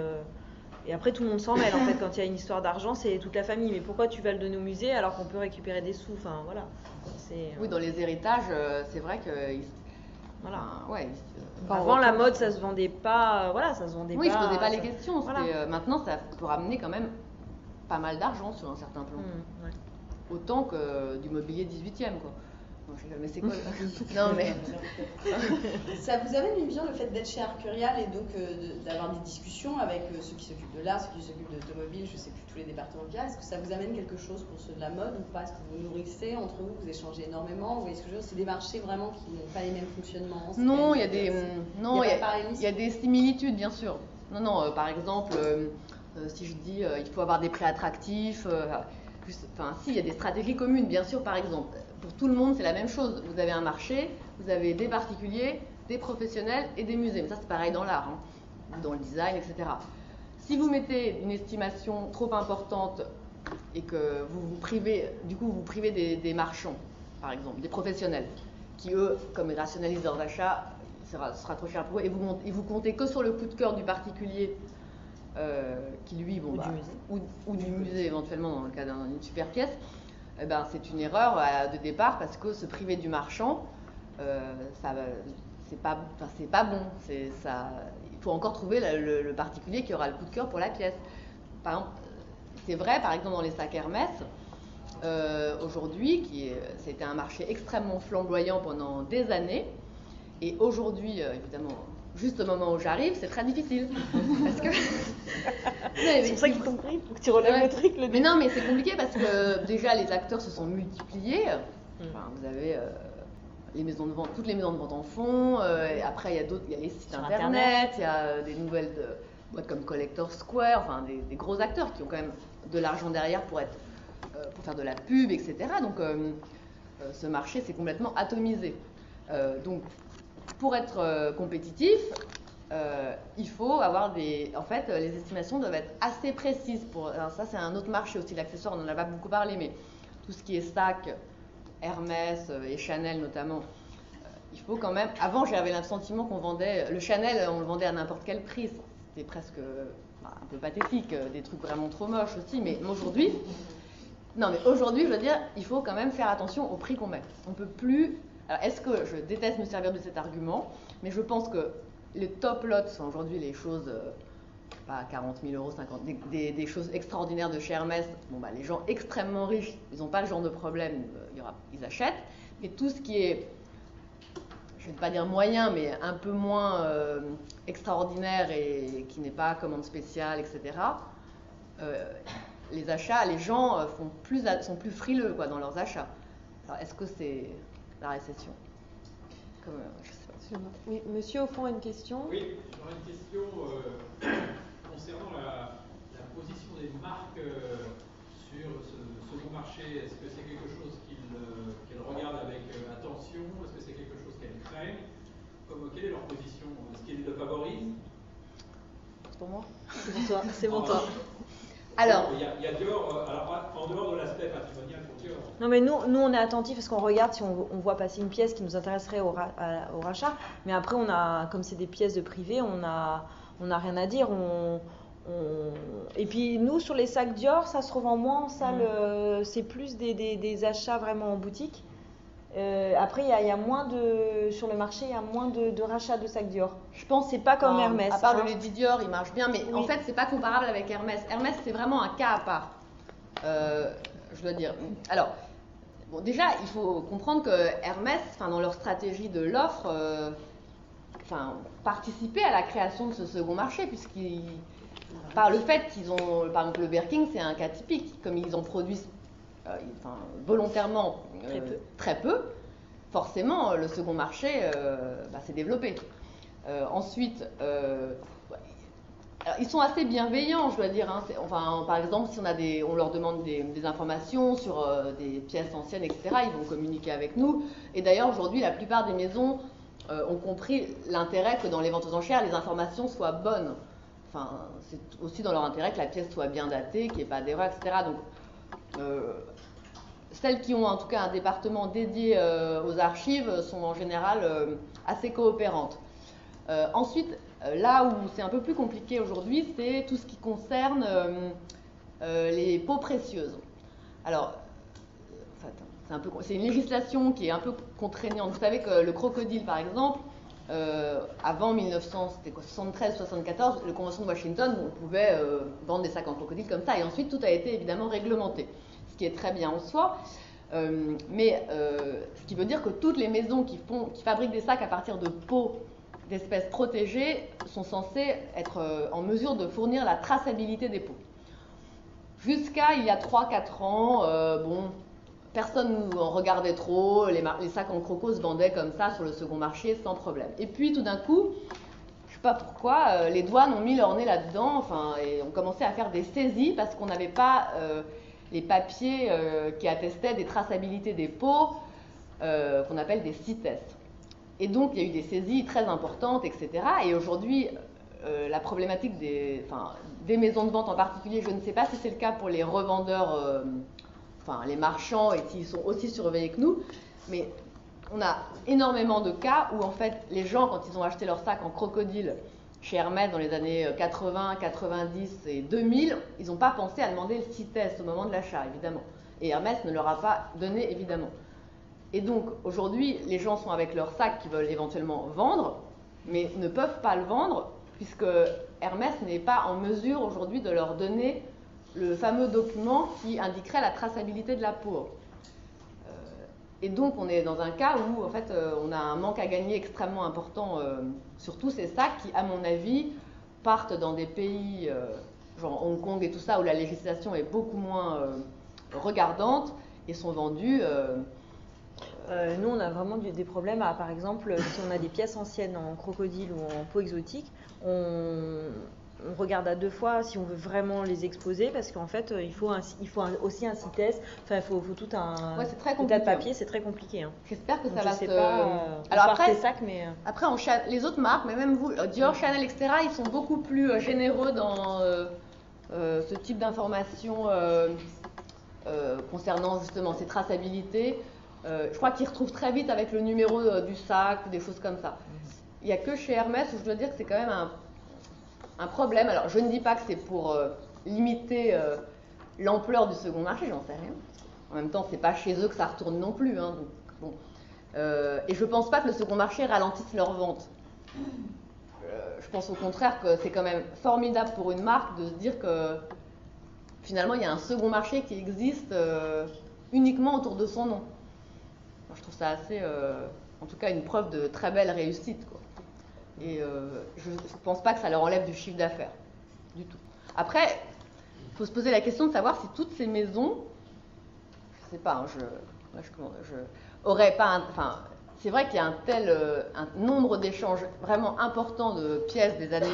Et après, tout le monde s'en mêle. En fait, quand il y a une histoire d'argent, c'est toute la famille. Mais pourquoi tu vas le donner au musée alors qu'on peut récupérer des sous? Enfin, voilà. Oui, dans les héritages, c'est vrai que... Voilà. Ouais, avant, la mode, ça se vendait pas. Voilà, ça se vendait oui, pas. ils se posaient pas les questions. Voilà. Maintenant, ça peut ramener quand même pas mal d'argent sur un certain plan. Ouais. Autant que du mobilier 18e, quoi. Non, mais c'est quoi Non, mais... Ça vous amène une vision, le fait d'être chez Arcurial et donc d'avoir des discussions avec ceux qui s'occupent de l'art, ceux qui s'occupent de l'automobile, je sais plus tous les départements qu'il y a. Est-ce que ça vous amène quelque chose pour ceux de la mode ou pas? Est-ce que vous nourrissez entre vous, vous échangez énormément? Vous voyez ce que je veux dire? C'est des marchés vraiment qui n'ont pas les mêmes fonctionnements. Non, il y a des similitudes, bien sûr. Non, par exemple, si je dis il faut avoir des prix attractifs, il y a des stratégies communes, bien sûr, par exemple. Pour tout le monde, c'est la même chose. Vous avez un marché, vous avez des particuliers, des professionnels et des musées. Mais ça, c'est pareil dans l'art, dans le design, etc. Si vous mettez une estimation trop importante et que vous privez des marchands, par exemple, des professionnels, qui eux, comme ils rationalisent leurs achats, ce sera trop cher pour eux, et vous comptez que sur le coup de cœur du particulier, qui lui, ou du musée éventuellement dans le cas d'une super pièce, c'est une erreur de départ, parce que se priver du marchand, c'est pas bon. Il faut encore trouver le particulier qui aura le coup de cœur pour la pièce. Par exemple, c'est vrai, par exemple, dans les sacs Hermès, aujourd'hui, c'était un marché extrêmement flamboyant pendant des années, et aujourd'hui, évidemment, juste au moment où j'arrive, c'est très difficile. Parce que... c'est pour ça qu'il faut que tu relèves le truc. Mais non, mais c'est compliqué parce que déjà les acteurs se sont multipliés. Enfin, vous avez les maisons de vente, toutes les maisons de vente en fond. Après, il y a les sites internet, il y a des nouvelles boîtes comme Collector Square, enfin des gros acteurs qui ont quand même de l'argent derrière pour faire de la pub, etc. Donc ce marché s'est complètement atomisé. Donc pour être compétitif, il faut avoir en fait, les estimations doivent être assez précises. Alors ça, c'est un autre marché aussi, l'accessoire, on n'en a pas beaucoup parlé, mais tout ce qui est sac, Hermès et Chanel notamment, il faut quand même... Avant, j'avais le sentiment qu'on vendait... Le Chanel, on le vendait à n'importe quel prix. C'était presque un peu pathétique, des trucs vraiment trop moches aussi, mais aujourd'hui... Non, mais aujourd'hui, je veux dire, il faut quand même faire attention au prix qu'on met. On peut plus... Alors, est-ce que je déteste me servir de cet argument, mais je pense que les top lots sont aujourd'hui les choses, pas 40 000 euros, 50 des choses extraordinaires de chez Hermès. Les gens extrêmement riches, ils n'ont pas le genre de problème, ils achètent. Mais tout ce qui est, je ne vais pas dire moyen, mais un peu moins extraordinaire et qui n'est pas commande spéciale, etc., les achats, les gens sont plus frileux dans leurs achats. Alors, est-ce que c'est la récession? Je sais pas. Oui, monsieur, au fond, a une question. Oui, j'aurais une question concernant la position des marques sur ce second marché. Est-ce que c'est quelque chose qu'elles regardent avec attention? Est-ce que c'est quelque chose qu'elles craignent? Quelle est leur position? Est-ce qu'ils le favorisent? C'est pour moi? C'est pour toi. C'est pour toi. Alors, il y a Dior, alors en dehors de l'aspect patrimonial pour Dior. Non, mais nous on est attentifs parce qu'on regarde si on voit passer une pièce qui nous intéresserait au rachat. Mais après, comme c'est des pièces de privé, on a rien à dire. Et puis nous, sur les sacs Dior, ça se revend moins en salle. C'est plus des achats vraiment en boutique. Après, il y a moins sur le marché, il y a moins de rachats de sacs Dior. Je pense que c'est pas comme Hermès. À part le Lady Dior, il marche bien, mais en fait, c'est pas comparable avec Hermès. Hermès, c'est vraiment un cas à part. Je dois dire. Alors, déjà, il faut comprendre que Hermès, dans leur stratégie de l'offre, participait à la création de ce second marché, par le fait qu'ils ont, par exemple, le Birkin, c'est un cas typique, comme ils en produisent volontairement très peu, forcément le second marché s'est développé. Ensuite, alors, ils sont assez bienveillants, je dois dire. Par exemple, si on leur demande des informations sur des pièces anciennes, etc., ils vont communiquer avec nous. Et d'ailleurs, aujourd'hui, la plupart des maisons ont compris l'intérêt que dans les ventes aux enchères, les informations soient bonnes. C'est aussi dans leur intérêt que la pièce soit bien datée, qu'il n'y ait pas d'erreur, etc. Donc, celles qui ont en tout cas un département dédié aux archives sont en général assez coopérantes. Ensuite, Là où c'est un peu plus compliqué aujourd'hui, c'est tout ce qui concerne les peaux précieuses. Alors, c'est une législation qui est un peu contraignante. Vous savez que le crocodile, par exemple, avant 1973-74, la Convention de Washington, on pouvait vendre des sacs en crocodile comme ça. Et ensuite, tout a été évidemment réglementé, ce qui est très bien en soi. Mais ce qui veut dire que toutes les maisons qui fabriquent des sacs à partir de peaux d'espèces protégées sont censées être en mesure de fournir la traçabilité des peaux. Jusqu'à il y a 3-4 ans, personne n'en regardait trop, les sacs en croco se vendaient comme ça sur le second marché sans problème. Et puis tout d'un coup, je ne sais pas pourquoi, les douanes ont mis leur nez là-dedans, et ont commencé à faire des saisies parce qu'on n'avait pas les papiers qui attestaient des traçabilités des peaux, qu'on appelle des CITES. Et donc il y a eu des saisies très importantes, etc. Et aujourd'hui, la problématique des maisons de vente en particulier, je ne sais pas si c'est le cas pour les revendeurs, les marchands, et s'ils sont aussi surveillés que nous, mais on a énormément de cas où en fait les gens, quand ils ont acheté leur sac en crocodile chez Hermès dans les années 80, 90 et 2000, ils n'ont pas pensé à demander le CITES au moment de l'achat, évidemment. Et Hermès ne leur a pas donné, évidemment. Et donc aujourd'hui, les gens sont avec leur sac qu'ils veulent éventuellement vendre, mais ne peuvent pas le vendre puisque Hermès n'est pas en mesure aujourd'hui de leur donner le fameux document qui indiquerait la traçabilité de la peau. Et donc on est dans un cas où en fait on a un manque à gagner extrêmement important sur tous ces sacs qui, à mon avis, partent dans des pays genre Hong Kong et tout ça où la législation est beaucoup moins regardante et sont vendus. Nous, on a vraiment des problèmes par exemple, si on a des pièces anciennes en crocodile ou en peau exotique, on regarde à deux fois si on veut vraiment les exposer, parce qu'en fait, il faut aussi un CITES, il faut tout un tas de papier, c'est très compliqué. J'espère que donc, ça va se... Alors après, sacs, mais... après les autres marques, mais même vous, Dior, Chanel, etc., ils sont beaucoup plus généreux dans ce type d'informations concernant justement ces traçabilités. Je crois qu'ils retrouvent très vite avec le numéro du sac ou des choses comme ça. Il n'y a que chez Hermès où je dois dire que c'est quand même un problème. Alors je ne dis pas que c'est pour limiter l'ampleur du second marché, j'en sais rien. En même temps, c'est pas chez eux que ça retourne non plus. Donc, bon. Et je pense pas que le second marché ralentisse leur vente. Je pense au contraire que c'est quand même formidable pour une marque de se dire que finalement il y a un second marché qui existe uniquement autour de son nom. Je trouve ça assez, en tout cas, une preuve de très belle réussite, quoi. Et je ne pense pas que ça leur enlève du chiffre d'affaires, du tout. Après, il faut se poser la question de savoir si toutes ces maisons, je ne sais pas, auraient pas, c'est vrai qu'il y a un nombre d'échanges vraiment important de pièces des années,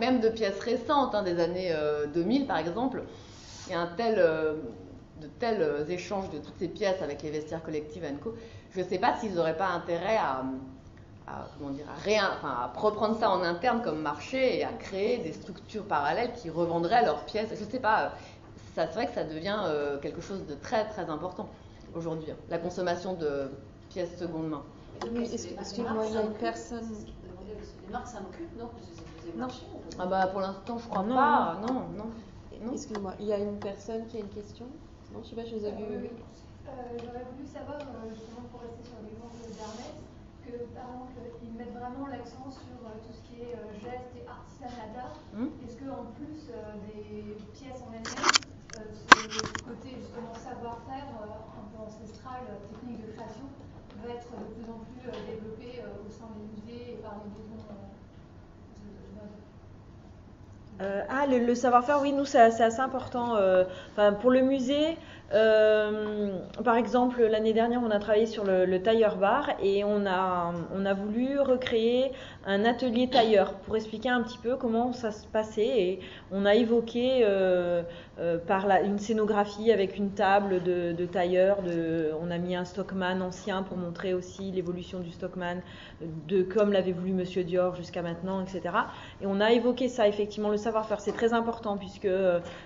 même de pièces récentes, des années 2000 par exemple. Il y a de tels échanges de toutes ces pièces avec les vestiaires collectifs Co. Je ne sais pas s'ils n'auraient pas intérêt à reprendre ça en interne comme marché et à créer des structures parallèles qui revendraient leurs pièces. Je ne sais pas, c'est vrai que ça devient quelque chose de très très important aujourd'hui, la consommation de pièces seconde main. Excuse-moi, il y a une personne... Les marques s'en occupent, non? Pour l'instant, je crois pas. Non. Excuse-moi, il y a une personne qui a une question? Non, je sais pas, je vous ai vu. Oui. J'aurais voulu savoir, justement, pour rester sur l'exemple d'Hermès, que par exemple, ils mettent vraiment l'accent sur tout ce qui est geste et artisanat d'art. Est-ce qu'en plus des pièces en elles-mêmes, ce côté justement savoir-faire, un peu ancestral, technique de création, va être de plus en plus développé au sein des musées et par les maisons le savoir-faire, oui, nous c'est assez important. Pour le musée, par exemple, l'année dernière, on a travaillé sur le tailleur bar et on a voulu recréer un atelier tailleur pour expliquer un petit peu comment ça se passait, et on a évoqué une scénographie avec une table de tailleur, on a mis un stockman ancien pour montrer aussi l'évolution du stockman, comme l'avait voulu Monsieur Dior jusqu'à maintenant, etc. Et on a évoqué ça, effectivement, le savoir-faire, c'est très important puisque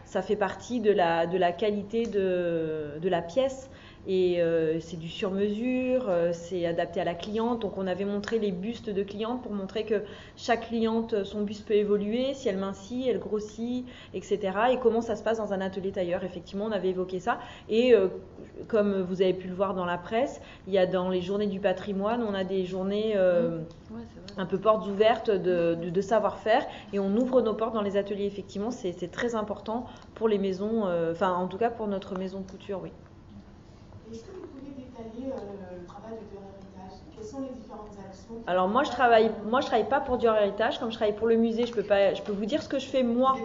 ça fait partie de la qualité de la pièce, et c'est du sur-mesure, c'est adapté à la cliente. Donc on avait montré les bustes de clientes pour montrer que chaque cliente, son buste peut évoluer, si elle mincit, elle grossit, etc. Et comment ça se passe dans un atelier tailleur. Effectivement, on avait évoqué ça. Et comme vous avez pu le voir dans la presse, il y a dans les journées du patrimoine, on a des journées un peu portes ouvertes de savoir-faire, et on ouvre nos portes dans les ateliers. Effectivement, c'est très important pour les maisons, en tout cas pour notre maison de couture, oui. Est-ce que vous pouvez détailler le travail de Dior Héritage? Quelles sont les différentes actions? Alors moi je travaille pas pour Dior Héritage. Comme je travaille pour le musée, je peux vous dire ce que je fais moi.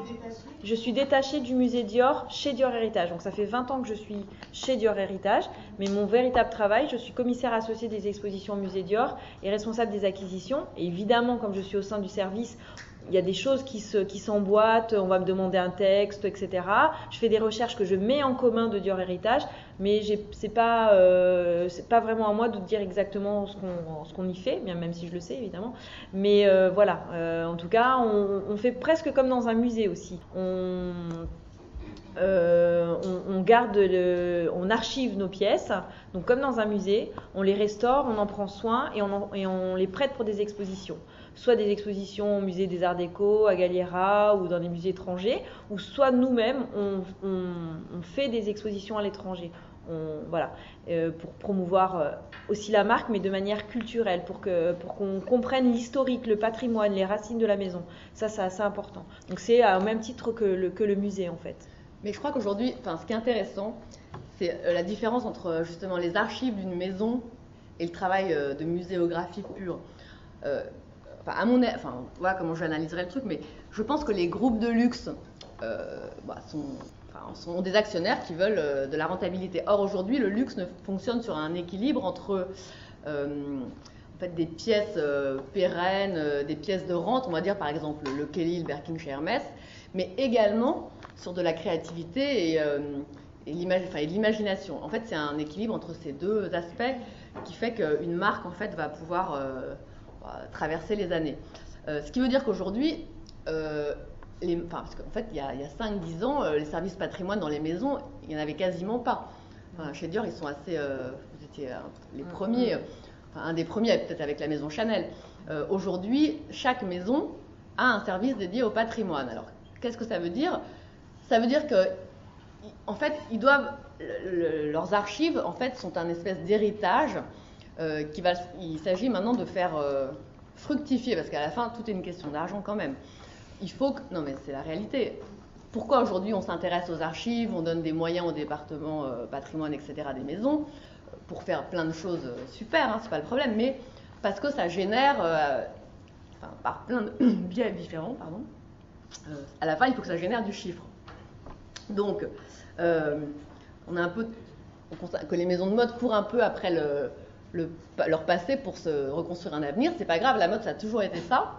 Je suis détachée du musée Dior chez Dior Héritage. Donc ça fait 20 ans que je suis chez Dior Héritage, mais mon véritable travail, je suis commissaire associée des expositions au musée Dior et responsable des acquisitions. Et évidemment, comme je suis au sein du service, il y a des choses qui s'emboîtent, on va me demander un texte, etc. Je fais des recherches que je mets en commun de Dior Héritage, mais c'est pas vraiment à moi de dire exactement ce qu'on y fait, bien même si je le sais évidemment. Mais voilà, en tout cas, on fait presque comme dans un musée aussi. On archive nos pièces, donc comme dans un musée, on les restaure, on en prend soin et on les prête pour des expositions. Soit des expositions au musée des Arts Déco, à Galliera ou dans des musées étrangers, ou soit nous-mêmes, on fait des expositions à l'étranger. Voilà, pour promouvoir aussi la marque, mais de manière culturelle, pour qu'on comprenne l'historique, le patrimoine, les racines de la maison. Ça, c'est assez important. Donc c'est au même titre que le musée, en fait. Mais je crois qu'aujourd'hui, ce qui est intéressant, c'est la différence entre justement les archives d'une maison et le travail de muséographie pure. Voilà comment j'analyserais le truc, mais je pense que les groupes de luxe sont des actionnaires qui veulent de la rentabilité. Or, aujourd'hui, le luxe fonctionne sur un équilibre entre des pièces pérennes, des pièces de rente, on va dire par exemple le Kelly, le Birkin chez Hermès, mais également sur de la créativité et l'imagination. En fait, c'est un équilibre entre ces deux aspects qui fait qu'une marque en fait va pouvoir traverser les années. Ce qui veut dire qu'aujourd'hui, parce qu'en fait, il y a 5-10 ans, les services patrimoine dans les maisons, il n'y en avait quasiment pas. Chez Dior, ils sont assez... vous étiez les premiers, un des premiers, peut-être avec la maison Chanel. Aujourd'hui, chaque maison a un service dédié au patrimoine. Alors, qu'est-ce que ça veut dire? Ça veut dire que, en fait, ils doivent... leurs archives, en fait, sont un espèce d'héritage il s'agit maintenant de faire fructifier, parce qu'à la fin, tout est une question d'argent quand même. Il faut que... Non, mais c'est la réalité. Pourquoi aujourd'hui on s'intéresse aux archives, on donne des moyens au département patrimoine, etc. des maisons, pour faire plein de choses super, c'est pas le problème, mais parce que ça génère, par plein de biais différents, à la fin, il faut que ça génère du chiffre. Donc, on a un peu... On constate que les maisons de mode courent un peu après leur passé pour se reconstruire un avenir. C'est pas grave, la mode ça a toujours été ça,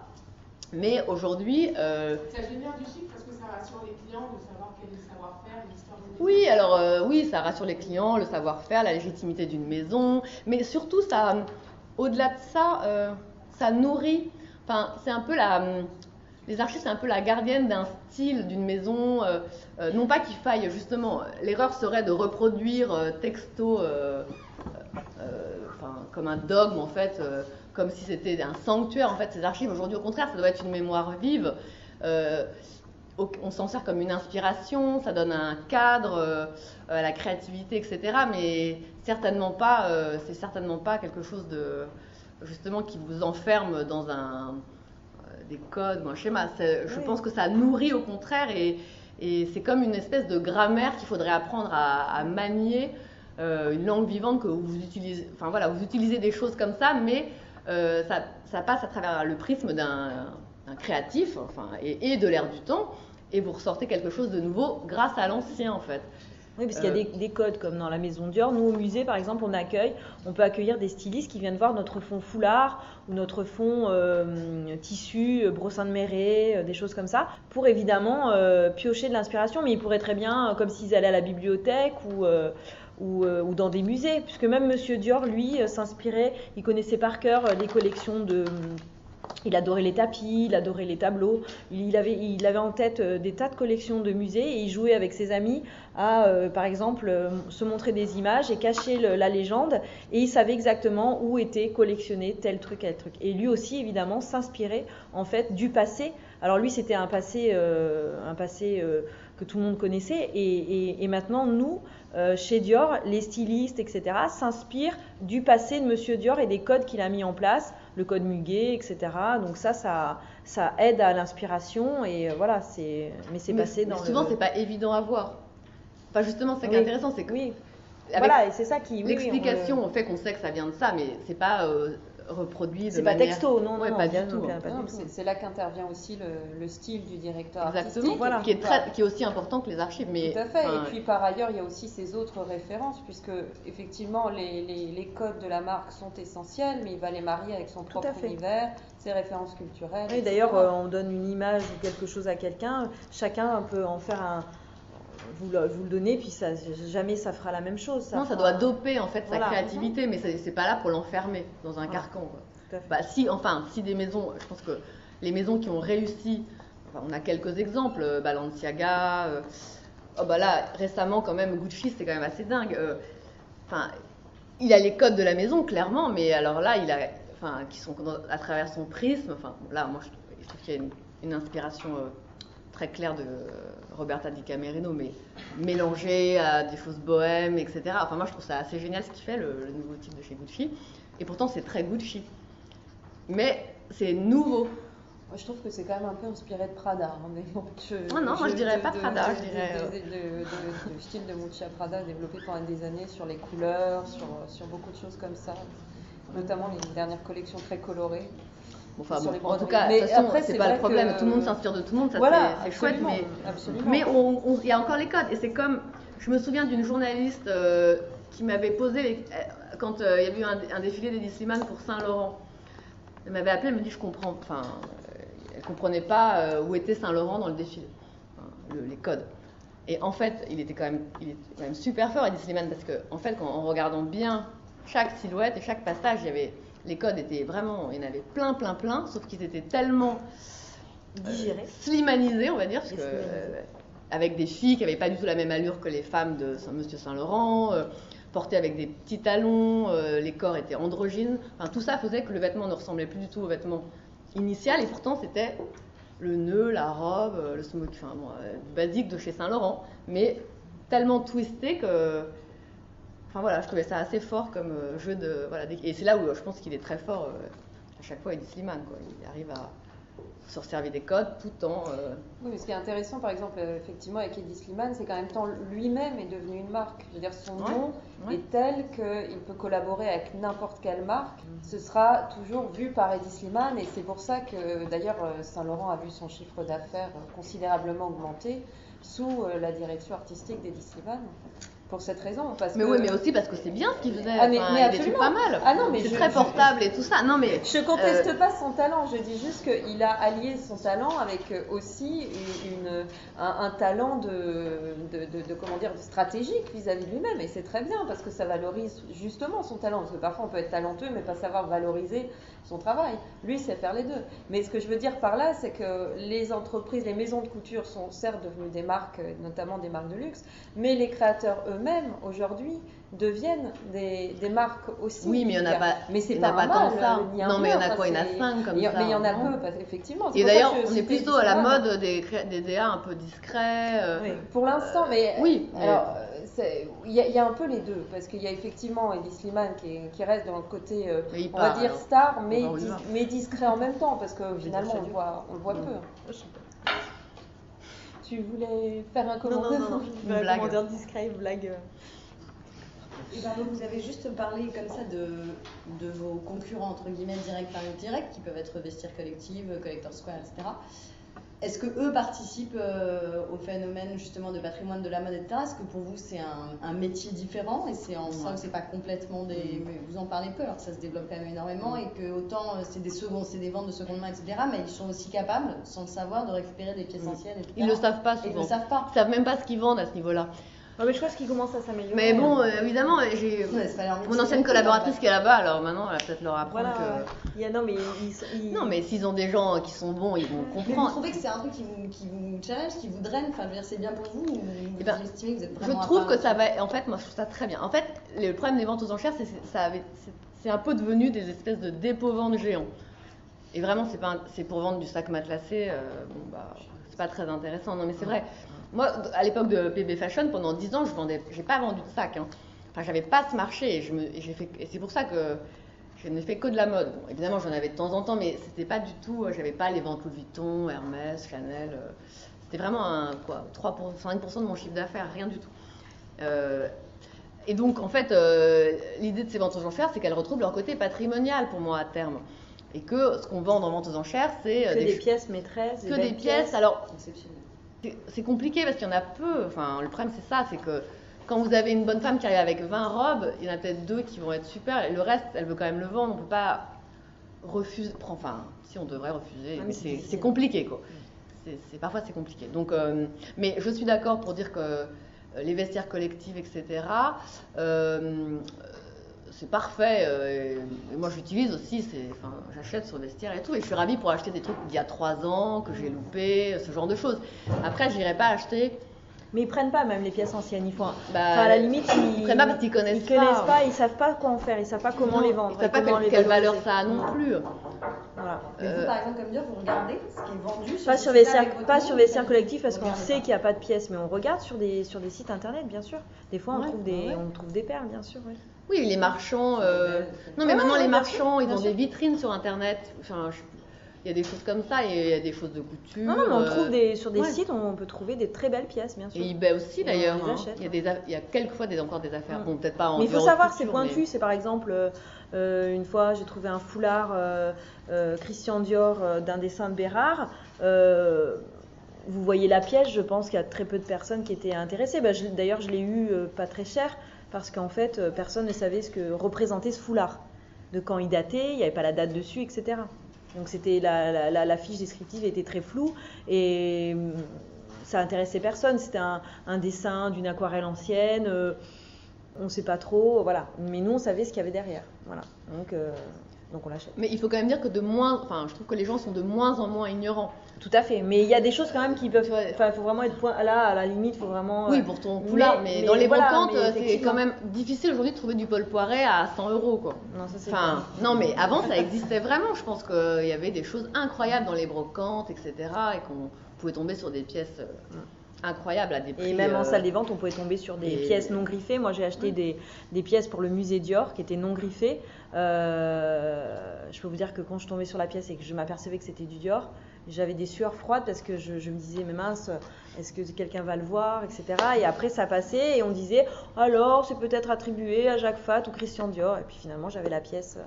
mais aujourd'hui ça génère du chiffre parce que ça rassure les clients de savoir quel est le savoir-faire, l'histoire de oui, alors oui, ça rassure les clients, le savoir-faire, la légitimité d'une maison, mais surtout ça, au-delà de ça, ça nourrit, c'est un peu les archives, c'est un peu la gardienne d'un style, d'une maison, non pas qu'il faille justement, l'erreur serait de reproduire texto comme un dogme en fait, comme si c'était un sanctuaire en fait ces archives. Aujourd'hui au contraire, ça doit être une mémoire vive. On s'en sert comme une inspiration, ça donne un cadre à la créativité, etc. Mais certainement pas, c'est certainement pas quelque chose de justement qui vous enferme dans des codes ou un schéma. Je pense que ça nourrit au contraire et c'est comme une espèce de grammaire qu'il faudrait apprendre à manier. Une langue vivante que vous utilisez, vous utilisez des choses comme ça, mais ça passe à travers le prisme d'un créatif, et de l'air du temps, et vous ressortez quelque chose de nouveau grâce à l'ancien en fait. Oui, parce qu'il y a des codes comme dans la maison Dior. Nous, au musée, par exemple, on peut accueillir des stylistes qui viennent voir notre fond foulard ou notre fond tissu, brossin de Méret, des choses comme ça, pour évidemment piocher de l'inspiration. Mais ils pourraient très bien, comme s'ils allaient à la bibliothèque ou dans des musées, puisque même Monsieur Dior, lui, s'inspirait, il connaissait par cœur les collections de Il adorait les tapis, il adorait les tableaux. Il avait en tête des tas de collections de musées et il jouait avec ses amis à, par exemple, se montrer des images et cacher la légende. Et il savait exactement où était collectionné tel truc, tel truc. Et lui aussi, évidemment, s'inspirait en fait du passé. Alors lui, c'était un passé que tout le monde connaissait. Et maintenant, nous, chez Dior, les stylistes, etc., s'inspirent du passé de Monsieur Dior et des codes qu'il a mis en place, le code Muguet, etc. Donc ça aide à l'inspiration et voilà, mais c'est passé dans souvent, c'est pas évident à voir. Enfin, justement, c'est qui est intéressant, c'est que voilà, et c'est ça qui l'explication au fait qu'on sait que ça vient de ça, mais c'est pas reproduit de manière... C'est pas texto, non, pas du tout. C'est là qu'intervient aussi le style du directeur artistique, voilà. qui est aussi important que les archives. Mais, tout à fait. Et puis par ailleurs, il y a aussi ces autres références, puisque effectivement les codes de la marque sont essentiels, mais il va les marier avec son propre univers, ses références culturelles. Et d'ailleurs, on donne une image ou quelque chose à quelqu'un, chacun peut en faire vous le donnez, puis jamais ça fera la même chose. Ça doit doper en fait sa créativité, mais c'est pas là pour l'enfermer dans un carcan. Quoi. Si des maisons, je pense que les maisons qui ont réussi, on a quelques exemples, Balenciaga, là récemment quand même Gucci, c'est quand même assez dingue. Il a les codes de la maison clairement, mais alors là qui sont à travers son prisme. Là, moi je trouve qu'il y a une inspiration très clair de Roberta Di Camerino, mais mélangé à des choses bohèmes, etc. Moi, je trouve ça assez génial ce qu'il fait, le nouveau type de chez Gucci. Et pourtant, c'est très Gucci. Mais c'est nouveau. Moi, je trouve que c'est quand même un peu inspiré de Prada. Moi, je dirais pas Prada. Je dirais... Le style de Miuccia Prada développé pendant des années sur les couleurs, sur beaucoup de choses comme ça. Notamment les dernières collections très colorées. En tout cas, de toute façon, c'est pas le problème. Tout le monde s'inspire de tout le monde, ça c'est chouette. Mais il y a encore les codes. Et c'est comme, je me souviens d'une journaliste qui m'avait posé, quand il y avait eu un défilé d'Hedi Slimane pour Saint-Laurent. Elle m'avait appelé, elle me dit, elle comprenait pas où était Saint-Laurent dans le défilé, les codes. Et en fait, il était quand même super fort, Hedi Slimane, parce que en fait, en regardant bien chaque silhouette et chaque passage, les codes étaient vraiment, il y en avait plein, sauf qu'ils étaient tellement slimanisés, on va dire, avec des filles qui n'avaient pas du tout la même allure que les femmes de Monsieur Saint-Laurent, portées avec des petits talons, les corps étaient androgynes. Tout ça faisait que le vêtement ne ressemblait plus du tout au vêtement initial, et pourtant c'était le nœud, la robe, le smoking, basique de chez Saint-Laurent, mais tellement twisté que... je trouvais ça assez fort comme jeu de... Et c'est là où je pense qu'il est très fort à chaque fois, Hedi Slimane. Il arrive à se resservir des codes tout en... Oui, mais ce qui est intéressant, par exemple, effectivement, avec Hedi Slimane, c'est qu'en même temps, lui-même est devenu une marque. Je veux dire, son nom est tel qu'il peut collaborer avec n'importe quelle marque. Ce sera toujours vu par Hedi Slimane, et c'est pour ça que, d'ailleurs, Saint-Laurent a vu son chiffre d'affaires considérablement augmenter sous la direction artistique d'Hedi Slimane. Pour cette raison, mais aussi parce que c'est bien ce qu'il faisait. Mais il était pas mal. C'est très portable et tout ça. Non, mais je conteste pas son talent. Je dis juste qu'il a allié son talent avec aussi un talent de stratégique vis-à-vis de lui-même. Et c'est très bien parce que ça valorise justement son talent. Parce que parfois on peut être talentueux mais pas savoir valoriser son travail. Lui, sait faire les deux. Mais ce que je veux dire par là, c'est que les entreprises, les maisons de couture sont certes devenues des marques, notamment des marques de luxe, mais les créateurs eux-mêmes, aujourd'hui, deviennent des marques aussi. Oui, mais il n'y en a pas, mais c'est pas tant ça. Non, mais il y en a quoi? Il y en a 5 comme ça. Mais il y en a peu, parce qu'effectivement. Et d'ailleurs, on est plutôt à la mode des DA un peu discrets. Oui, pour l'instant, mais... Oui. Alors, il y a un peu les deux, parce qu'il y a effectivement Hedi Slimane qui reste dans le côté, on va dire star, mais discret en même temps, parce que finalement on le voit peu. Tu voulais faire un commentaire? Non, une blague. Commentaire discret, une blague. Vous avez juste parlé comme ça de vos concurrents, entre guillemets, direct par indirect, qui peuvent être Vestiaire Collective, Collector Square, etc. Est-ce que eux participent au phénomène justement de patrimoine de la mode, etc. Est-ce que pour vous c'est un métier différent et c'est en ça que c'est pas complètement des... Mais vous en parlez peu alors que ça se développe quand même énormément et que autant c'est des ventes de seconde main, etc. Mais ils sont aussi capables, sans le savoir, de récupérer des pièces anciennes, etc. Ils le savent pas souvent. Ils le savent pas. Ils savent même pas ce qu'ils vendent à ce niveau-là. mais je pense qu'il commence à s'améliorer. Mais bon, évidemment, j'ai mon ancienne collaboratrice qui est là-bas, alors maintenant, elle va peut-être leur apprendre que... Non, mais s'ils ont des gens qui sont bons, ils vont comprendre. Mais vous trouvez que c'est un truc qui vous challenge, qui vous draine? Enfin, je veux dire, c'est bien pour vous ou vous estimez que vous êtes vraiment... Je trouve que ça va... En fait, moi, je trouve ça très bien. En fait, le problème des ventes aux enchères, c'est un peu devenu des espèces de dépôts-ventes géants. Et vraiment, c'est pour vendre du sac matelassé, c'est pas très intéressant. Non, mais c'est vrai. Moi, à l'époque de PB Fashion, pendant 10 ans, j'ai pas vendu de sac. Enfin, j'avais pas ce marché. Et c'est pour ça que je n'ai fait que de la mode. Bon, évidemment, j'en avais de temps en temps, mais c'était pas du tout. J'avais pas les ventes Louis Vuitton, Hermès, Chanel. C'était vraiment 5% de mon chiffre d'affaires, rien du tout. Et donc, en fait, l'idée de ces ventes aux enchères, c'est qu'elles retrouvent leur côté patrimonial pour moi à terme. Et que ce qu'on vend dans vente aux enchères, c'est des pièces maîtresses, que des pièces. Alors, c'est compliqué parce qu'il y en a peu. Enfin, le problème, c'est ça, c'est que quand vous avez une bonne femme qui arrive avec 20 robes, il y en a peut-être 2 qui vont être super, et le reste, elle veut quand même le vendre. On peut pas refuser. Enfin, si on devrait refuser, mais c'est compliqué, quoi. Parfois, c'est compliqué. Donc, mais je suis d'accord pour dire que les vestiaires collectifs, etc. C'est parfait, et moi j'utilise aussi, j'achète sur Vestiaire et tout, et je suis ravie pour acheter des trucs d'il y a 3 ans, que j'ai loupé, ce genre de choses. Après, je n'irai pas acheter... Mais ils prennent pas même les pièces anciennes, à la limite, ils prennent pas parce qu'ils connaissent pas, ils savent pas quoi en faire, ils savent pas comment les vendre. Ils savent pas quelle valeur ça a non plus. Voilà. Mais vous, par exemple, comme dire, vous regardez ce qui est vendu sur Vestiaire collectif parce qu'on sait qu'il n'y a pas de pièces, mais on regarde sur des sites internet, bien sûr. Des fois, on trouve des perles, bien sûr. Ouais. Oui, les marchands. Non, mais maintenant, les marchands, ils ont des vitrines sur internet. Enfin, il y a des choses comme ça, et il y a des choses de couture. Non, mais on trouve sur des sites, on peut trouver des très belles pièces, bien sûr. Et eBay aussi, d'ailleurs. Il y a quelquefois encore des affaires. Bon, peut-être pas en. Mais il faut savoir, c'est pointu. C'est par exemple, une fois, j'ai trouvé un foulard Christian Dior d'un dessin de Bérard. Vous voyez la pièce, je pense qu'il y a très peu de personnes qui étaient intéressées. D'ailleurs, je l'ai eu pas très cher, parce qu'en fait, personne ne savait ce que représentait ce foulard. De quand il datait, il n'y avait pas la date dessus, etc. Donc c'était la fiche descriptive était très floue et ça intéressait personne. C'était un dessin d'une aquarelle ancienne. On ne sait pas trop, voilà. Mais nous, on savait ce qu'il y avait derrière. Voilà. Donc on l'achète. Mais il faut quand même dire que je trouve que les gens sont de moins en moins ignorants. Tout à fait. Mais il y a des choses quand même qui peuvent. Enfin, il faut vraiment être là, à la limite, il faut vraiment. Oui, pour ton foulard, mais dans les brocantes, c'est quand même difficile aujourd'hui de trouver du Paul Poiret à 100 €, quoi. Non, ça c'est. Non, mais avant, ça existait vraiment. Je pense qu'il y avait des choses incroyables dans les brocantes, etc. Et qu'on pouvait tomber sur des pièces. Incroyable à des prix. Et même en salle des ventes, on pouvait tomber sur des pièces non griffées. Moi, j'ai acheté des pièces pour le musée Dior qui étaient non griffées. Je peux vous dire que quand je tombais sur la pièce et que je m'apercevais que c'était du Dior, j'avais des sueurs froides parce que je me disais, mais mince, est-ce que quelqu'un va le voir, etc. Et après, ça passait et on disait, alors, c'est peut-être attribué à Jacques Fath ou Christian Dior. Et puis finalement, j'avais la pièce.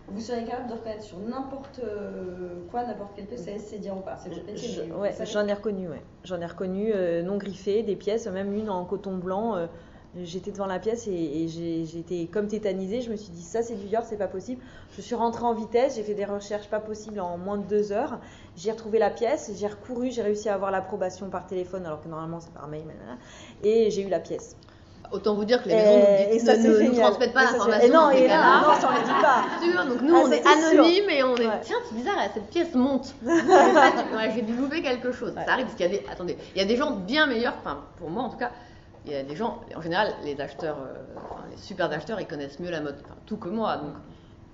Vous seriez capable de reconnaître sur n'importe quoi, n'importe quelle pièce, c'est Dior ou pas? C'est votre métier. J'en ai reconnu, J'en ai reconnu non griffées, des pièces, même une en coton blanc. J'étais devant la pièce et j'étais comme tétanisée. Je me suis dit, ça c'est du Dior, c'est pas possible. Je suis rentrée en vitesse, j'ai fait des recherches pas possibles en moins de 2 heures. J'ai retrouvé la pièce, j'ai recouru, j'ai réussi à avoir l'approbation par téléphone, alors que normalement c'est par mail. Et j'ai eu la pièce. Autant vous dire que les maisons ne nous transmettent pas l'information. Non, ça on ne le dit pas. Sûr, donc nous on est anonymes et on est. Tiens, c'est bizarre, cette pièce monte. J'ai dû louper quelque chose. Ça arrive parce qu'il y a il y a des gens bien meilleurs. Enfin, pour moi en tout cas, il y a des gens. En général, les acheteurs, les super acheteurs, ils connaissent mieux la mode, tout que moi. Donc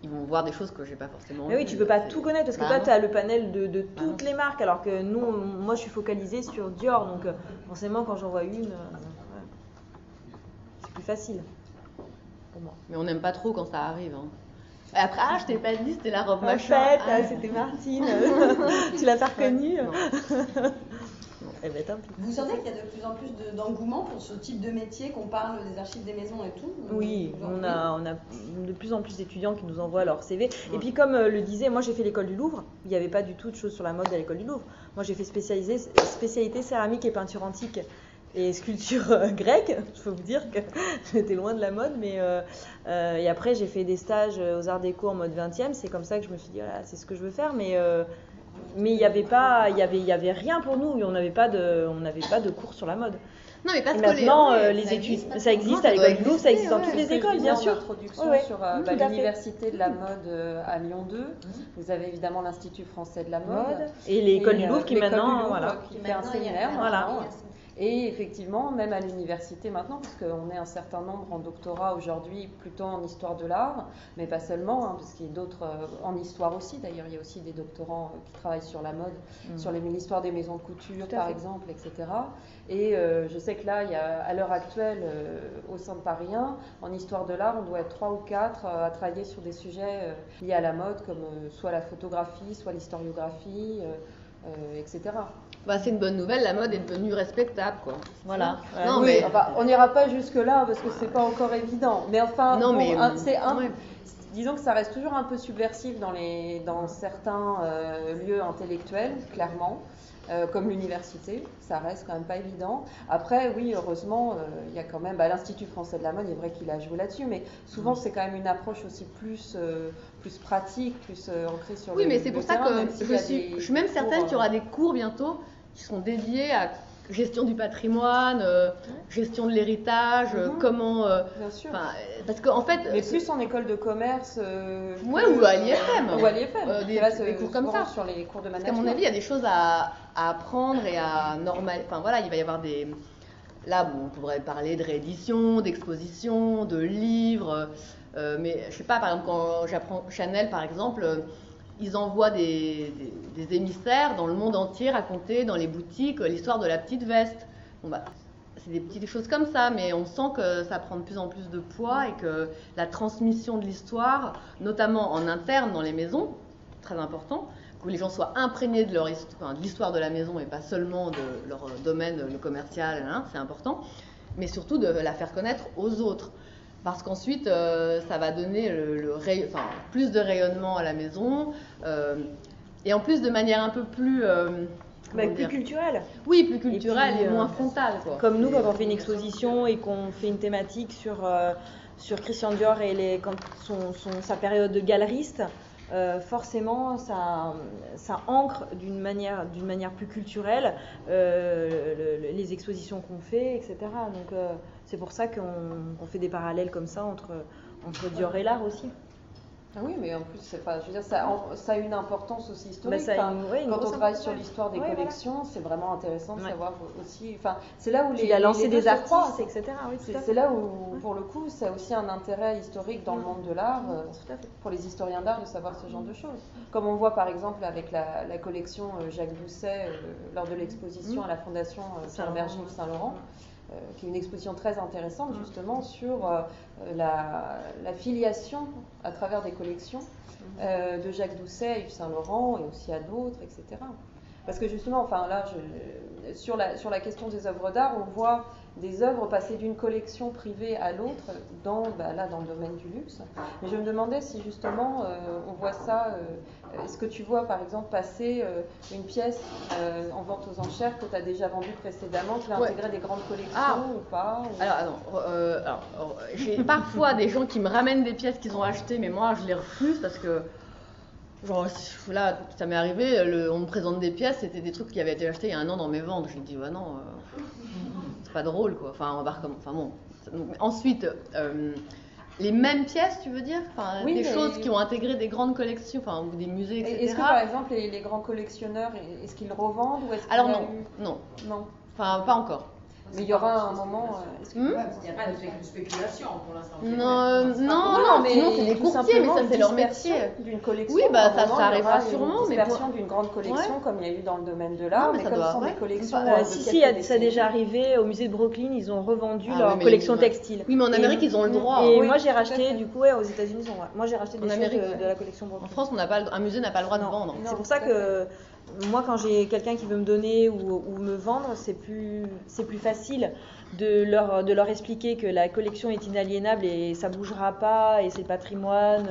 ils vont voir des choses que j'ai pas forcément. Mais oui, tu peux pas tout connaître parce que toi, tu as le panel de toutes les marques, alors que moi, je suis focalisée sur Dior. Donc forcément, quand j'en vois une. Plus facile pour moi. Mais on n'aime pas trop quand ça arrive. Après, je t'ai pas dit, c'était la robe machin. En fait, c'était Martine. Tu l'as pas reconnue? Vous sentez qu'il y a de plus en plus d'engouement pour ce type de métier, qu'on parle des archives des maisons et tout? Oui, on a de plus en plus d'étudiants qui nous envoient leur CV. Et puis comme le disait, moi j'ai fait l'école du Louvre. Il n'y avait pas du tout de choses sur la mode à l'école du Louvre. Moi j'ai fait spécialité céramique et peinture antique et sculpture grecque. Je peux vous dire que j'étais loin de la mode, mais et après j'ai fait des stages aux Arts Déco en mode 20e. C'est comme ça que je me suis dit, voilà, c'est ce que je veux faire, mais il y avait rien pour nous. On n'avait pas de cours sur la mode. Non, mais parce Et que maintenant, les les ça études, existe. ça existe Non, à ça doit l'école du Louvre, ça existe dans exister, toutes les C'est ce que je écoles, disais bien en sûr. introduction Ouais, sur tout à fait. l'université de la mode à Lyon 2. Vous avez évidemment l'Institut français de la mode. Et l'école du Et, Louvre qui l'école maintenant, du Louvre, voilà. qui fait un séminaire Voilà. maintenant. Et effectivement, même à l'université maintenant, parce qu'on est un certain nombre en doctorat aujourd'hui, plutôt en histoire de l'art, mais pas seulement, hein, parce qu'il y a d'autres en histoire aussi. D'ailleurs, il y a aussi des doctorants qui travaillent sur la mode, sur l'histoire des maisons de couture, par exemple, etc. Et je sais que là, il y a, à l'heure actuelle, au sein de Paris 1, en histoire de l'art, on doit être 3 ou 4 à travailler sur des sujets liés à la mode, comme soit la photographie, soit l'historiographie, etc. Bah, c'est une bonne nouvelle, la mode est devenue respectable, quoi. Voilà. Non, Oui, mais enfin, on n'ira pas jusque-là parce que c'est pas encore évident. Mais enfin, Non, bon, mais, ouais. disons que ça reste toujours un peu subversif dans certains lieux intellectuels, clairement, comme l'université. Ça reste quand même pas évident. Après, oui, heureusement, il y a quand même l'Institut français de la mode, il est vrai qu'il a joué là-dessus, mais souvent c'est quand même une approche aussi plus pratique, plus ancrée sur oui, le mais c'est pour ça terrain, que même s'il y a je des suis même certaine cours, qu'il y aura des cours bientôt qui seront dédiés à gestion du patrimoine, gestion de l'héritage, comment. bien sûr. Parce qu'en fait. Mais plus en école de commerce. Ouais, ou à l'IFM. Ou à l'IFM. Des cours comme ça. Sur les cours de Parce management. qu'à mon avis, il y a des choses à apprendre et à normaliser. Enfin voilà, il va y avoir des. Là, bon, on pourrait parler de réédition, d'exposition, de livres. Mais je sais pas, par exemple, quand j'apprends Chanel, par exemple. Ils envoient des émissaires dans le monde entier raconter dans les boutiques l'histoire de la petite veste. Bon, bah, c'est des petites choses comme ça, mais on sent que ça prend de plus en plus de poids et que la transmission de l'histoire, notamment en interne dans les maisons, très important, que les gens soient imprégnés de l'histoire de la maison et pas seulement de leur domaine le commercial, hein, c'est important, mais surtout de la faire connaître aux autres. Parce qu'ensuite, ça va donner plus de rayonnement à la maison, et en plus de manière un peu plus... plus culturelle. Oui, plus culturelle puis, et moins frontale, quoi. Comme nous, quand on fait une exposition et qu'on fait une thématique sur Christian Dior et sa période de galeriste, forcément, ça ancre d'une manière plus culturelle les expositions qu'on fait, etc. Donc, c'est pour ça qu'on fait des parallèles comme ça entre Dior et l'art aussi. Ah oui, mais en plus, je veux dire, ça a une importance aussi historique. Quand on travaille sur l'histoire des collections, c'est vraiment intéressant de savoir aussi. Enfin, c'est là où il a lancé des artistes, etc. Oui, c'est là où, pour le coup, ça a aussi un intérêt historique dans le monde de l'art, pour les historiens d'art, de savoir ce genre de choses. Comme on voit par exemple avec la collection Jacques Doucet lors de l'exposition à la Fondation Pierre Berger de Saint-Laurent. Qui est une exposition très intéressante justement sur la filiation à travers des collections de Jacques Doucet à Yves Saint-Laurent et aussi à d'autres, etc. Parce que justement, enfin là, sur la question des œuvres d'art, on voit des œuvres passer d'une collection privée à l'autre dans le domaine du luxe. Mais je me demandais si justement on voit ça. Est-ce que tu vois par exemple passer une pièce en vente aux enchères que tu as déjà vendue précédemment, qui va intégrer des grandes collections ou pas Alors, j'ai parfois des gens qui me ramènent des pièces qu'ils ont achetées, mais moi je les refuse parce que genre, là, ça m'est arrivé, on me présente des pièces, c'était des trucs qui avaient été achetés il y a un an dans mes ventes. Je me dis, bah non, c'est pas drôle, quoi. Enfin, on va recommencer. Enfin bon. Donc, ensuite, les mêmes pièces, tu veux dire, des choses qui ont intégré des grandes collections, ou des musées, etc. Est-ce que par exemple les grands collectionneurs, est-ce qu'ils revendent ou est-ce qu'il Alors y a non. Non. Enfin, pas encore. Mais il y aura un moment. Il n'y a pas de spéculation pour l'instant. Non, mais sinon c'est des courtiers, mais ça c'est leur métier. D'une collection. Oui, ça arrivera sûrement. Une dispersion d'une grande collection, comme il y a eu dans le domaine de l'art, mais comme ce sont des collections. Si, ça a déjà arrivé au musée de Brooklyn, ils ont revendu leur collection textile. Oui, mais en Amérique, ils ont le droit. Et moi j'ai racheté, du coup, aux États-Unis, moi j'ai racheté des choses de la collection Brooklyn. En France, un musée n'a pas le droit de vendre. C'est pour ça que. Moi, quand j'ai quelqu'un qui veut me donner ou me vendre, c'est plus facile de leur expliquer que la collection est inaliénable et ça bougera pas et c'est le patrimoine,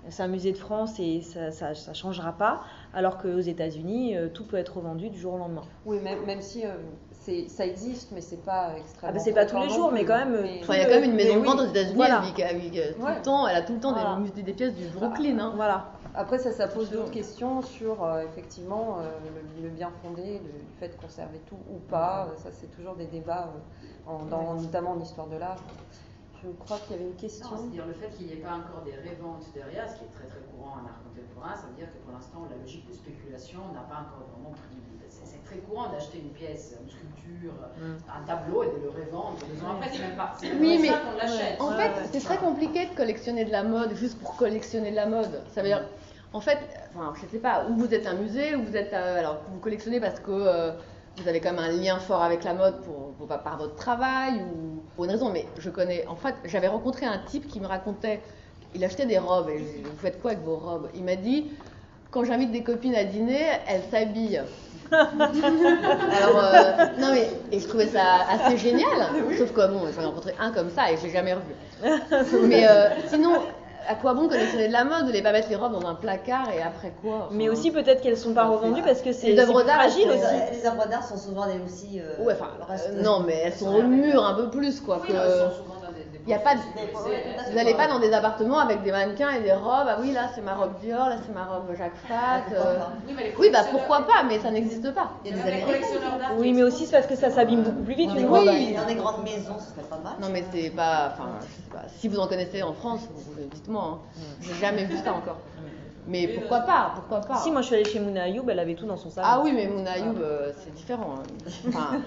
c'est un musée de France et ça changera pas, alors qu'aux États-Unis, tout peut être revendu du jour au lendemain. Oui, même si ça existe, mais c'est pas extrêmement. C'est pas tous les jours, mais quand même. Il y a quand même une maison de vente aux États-Unis, tout le temps, elle a tout le temps des pièces du Brooklyn. Hein. Voilà. Après, ça pose d'autres questions sur effectivement le bien fondé, le fait de conserver tout ou pas. Ça, c'est toujours des débats, notamment en histoire de l'art. Je crois qu'il y avait une question. Non, c'est-à-dire le fait qu'il n'y ait pas encore des réventes derrière, ce qui est très très courant en art contemporain, ça veut dire que pour l'instant, la logique de spéculation n'a pas encore vraiment pris. C'est très courant d'acheter une pièce, une sculpture, un tableau et de le revendre 2 ans après. C'est même pas ça qu'on l'achète. En fait, c'est très compliqué de collectionner de la mode juste pour collectionner de la mode. Ça veut dire, en fait, enfin, je sais pas, où vous êtes un musée, où vous êtes, alors vous collectionnez parce que vous avez quand même un lien fort avec la mode par votre travail ou pour une raison. Mais je connais, en fait, j'avais rencontré un type qui me racontait, il achetait des robes et je dis, vous faites quoi avec vos robes? Il m'a dit, quand j'invite des copines à dîner, elles s'habillent. Alors, non mais, et je trouvais ça assez génial, sauf que bon, j'en ai rencontré un comme ça et je l'ai jamais revu. Mais sinon, à quoi bon collectionner de la mode, ne pas mettre les robes dans un placard et après quoi, enfin, Mais aussi peut-être qu'elles sont pas revendues parce que c'est les œuvres d'art fragile aussi. Les œuvres d'art sont souvent aussi. Ouais, enfin, non mais elles sont au mur un peu plus quoi. Oui, elles sont souvent dans il y a pas de... Vous n'allez pas dans des appartements avec des mannequins et des robes. Ah oui, là c'est ma robe Dior, là c'est ma robe Jacques Fat. Oui, bah pourquoi pas, mais ça n'existe pas. Il y a des collectionneurs d'art. Oui, mais aussi c'est parce que ça s'abîme beaucoup plus vite. Dans des grandes maisons, ce serait pas mal. Non, mais c'est pas. Enfin, je sais pas. Si vous en connaissez en France, dites-moi. Hein. J'ai jamais vu ça encore. Mais pourquoi pas? Pourquoi pas? Si, moi je suis allée chez Mouna Ayoub, elle avait tout dans son salon. Ah oui, mais Mouna Ayoub, c'est différent. Enfin.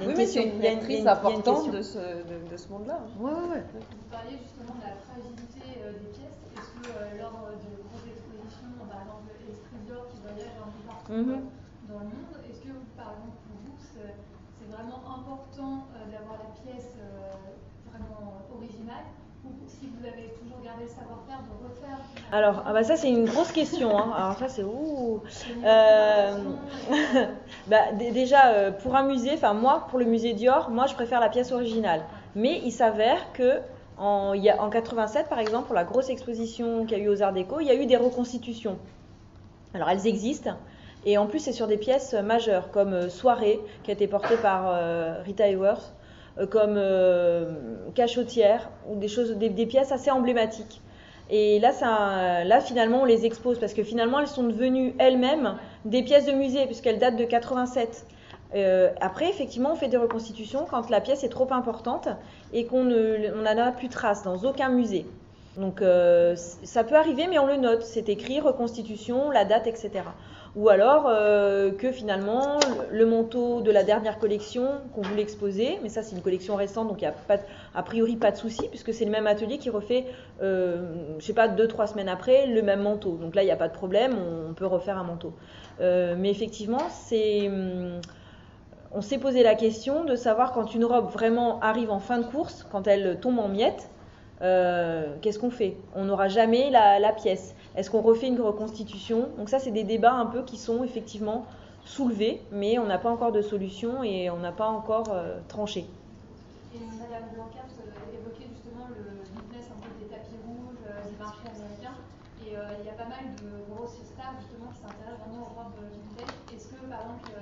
Oui, mais c'est une actrice importante de ce monde-là. Ouais. Vous parliez justement de la fragilité des pièces. Est-ce que lors de grosses expositions, par exemple l'Esprit d'Or qui voyage un peu partout dans le monde, est-ce que par exemple pour vous c'est vraiment important d'avoir la pièce vraiment originale, ou si vous avez toujours gardé le savoir-faire de refaire? Alors, ça c'est une grosse question. Hein. Alors ça c'est déjà pour un musée, enfin moi pour le musée Dior, moi je préfère la pièce originale. Mais il s'avère que en 87 par exemple, pour la grosse exposition qu'il y a eu aux Arts Déco, il y a eu des reconstitutions. Alors elles existent. Et en plus c'est sur des pièces majeures comme Soirée qui a été portée par Rita Hayworth, comme Cachotière ou des pièces assez emblématiques. Et là, finalement, on les expose parce que finalement, elles sont devenues elles-mêmes des pièces de musée puisqu'elles datent de 87. Après, effectivement, on fait des reconstitutions quand la pièce est trop importante et qu'on n'en a plus trace dans aucun musée. Donc, ça peut arriver, mais on le note. C'est écrit, reconstitution, la date, etc. Ou alors que finalement, le manteau de la dernière collection qu'on voulait exposer, mais ça c'est une collection récente, donc il n'y a a priori pas de souci, puisque c'est le même atelier qui refait, 2-3 semaines après, le même manteau. Donc là, il n'y a pas de problème, on peut refaire un manteau. Mais effectivement, on s'est posé la question de savoir quand une robe vraiment arrive en fin de course, quand elle tombe en miettes, qu'est-ce qu'on fait? On n'aura jamais la pièce. Est-ce qu'on refait une reconstitution? Donc ça, c'est des débats un peu qui sont effectivement soulevés, mais on n'a pas encore de solution et on n'a pas encore tranché. Et Madame Blancard évoquait justement le business un peu des tapis rouges, des marchés américains, et il y a pas mal de grosses stars justement qui s'intéressent vraiment aux robes vintage. Est-ce que par exemple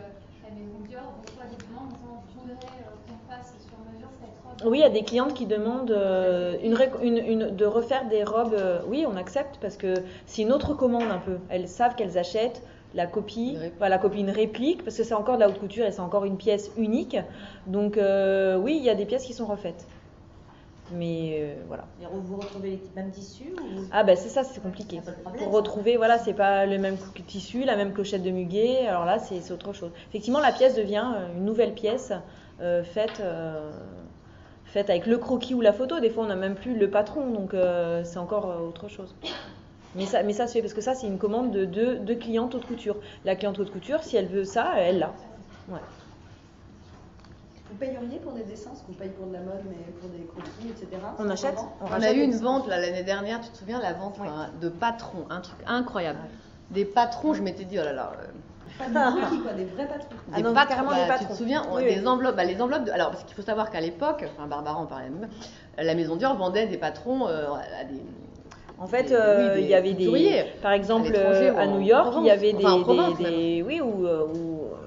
la maison Dior reçoit des demandes en disant je voudrais qu'on fasse sur mesure cette robe? Oui, il y a des clientes qui demandent de refaire des robes. Oui, on accepte parce que c'est une autre commande un peu. Elles savent qu'elles achètent la copie, une réplique, parce que c'est encore de la haute couture et c'est encore une pièce unique. Donc oui, il y a des pièces qui sont refaites. Mais voilà. Et vous retrouvez les mêmes tissus ou... Ah ben c'est ça, c'est compliqué. Pour retrouver, voilà, c'est pas le même tissu, la même clochette de muguet. Alors là, c'est autre chose. Effectivement, la pièce devient une nouvelle pièce faite avec le croquis ou la photo. Des fois, on n'a même plus le patron, donc c'est encore autre chose. Mais ça se fait parce que ça, c'est une commande de deux clientes haute couture. La cliente haute couture, si elle veut ça, elle l'a. Ouais. Vous payeriez pour des dessins, ce qu'on paye pour de la mode, mais pour des croquis, etc. On achète. On a eu une vente l'année dernière, tu te souviens, la vente de patrons, un truc incroyable. Des patrons, je m'étais dit, oh là là. Pas des croquis, quoi, des vrais patrons. Des patrons, carrément des patrons. Tu te souviens, des enveloppes, les enveloppes alors parce qu'il faut savoir qu'à l'époque, Barbara en parlait même, la maison Dior vendait des patrons à des... En fait, il y avait des, par exemple, à New York, il y avait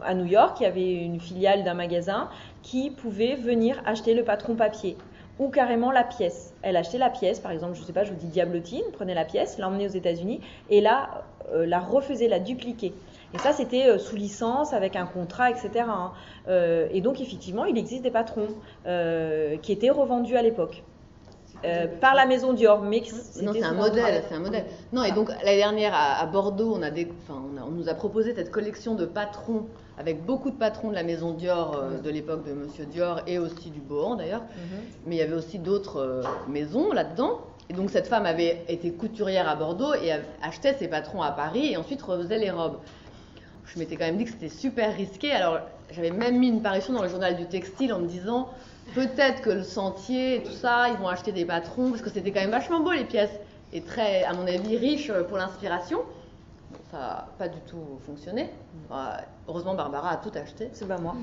à New York, il y avait une filiale d'un magasin qui pouvait venir acheter le patron papier. ou carrément la pièce. Elle achetait la pièce, par exemple, je sais pas, je vous dis diablotine, prenait la pièce, l'emmenait aux États-Unis et là, la refaisait, la dupliquer. Et ça, c'était sous licence, avec un contrat, etc. hein. Et donc, effectivement, il existe des patrons qui étaient revendus à l'époque. Par la maison Dior, mais non, c'est un modèle, c'est un modèle. Non, et donc l'année dernière à Bordeaux, on nous a proposé cette collection de patrons avec beaucoup de patrons de la maison Dior de l'époque de Monsieur Dior et aussi du Bohan d'ailleurs. Mais il y avait aussi d'autres maisons là-dedans. Et donc cette femme avait été couturière à Bordeaux et achetait ses patrons à Paris et ensuite refaisait les robes. Je m'étais quand même dit que c'était super risqué. Alors j'avais même mis une parution dans le journal du textile en me disant peut-être que le Sentier et tout ça, ils vont acheter des patrons parce que c'était quand même vachement beau les pièces et très, à mon avis, riche pour l'inspiration. Bon, ça n'a pas du tout fonctionné. Heureusement, Barbara a tout acheté. C'est pas moi.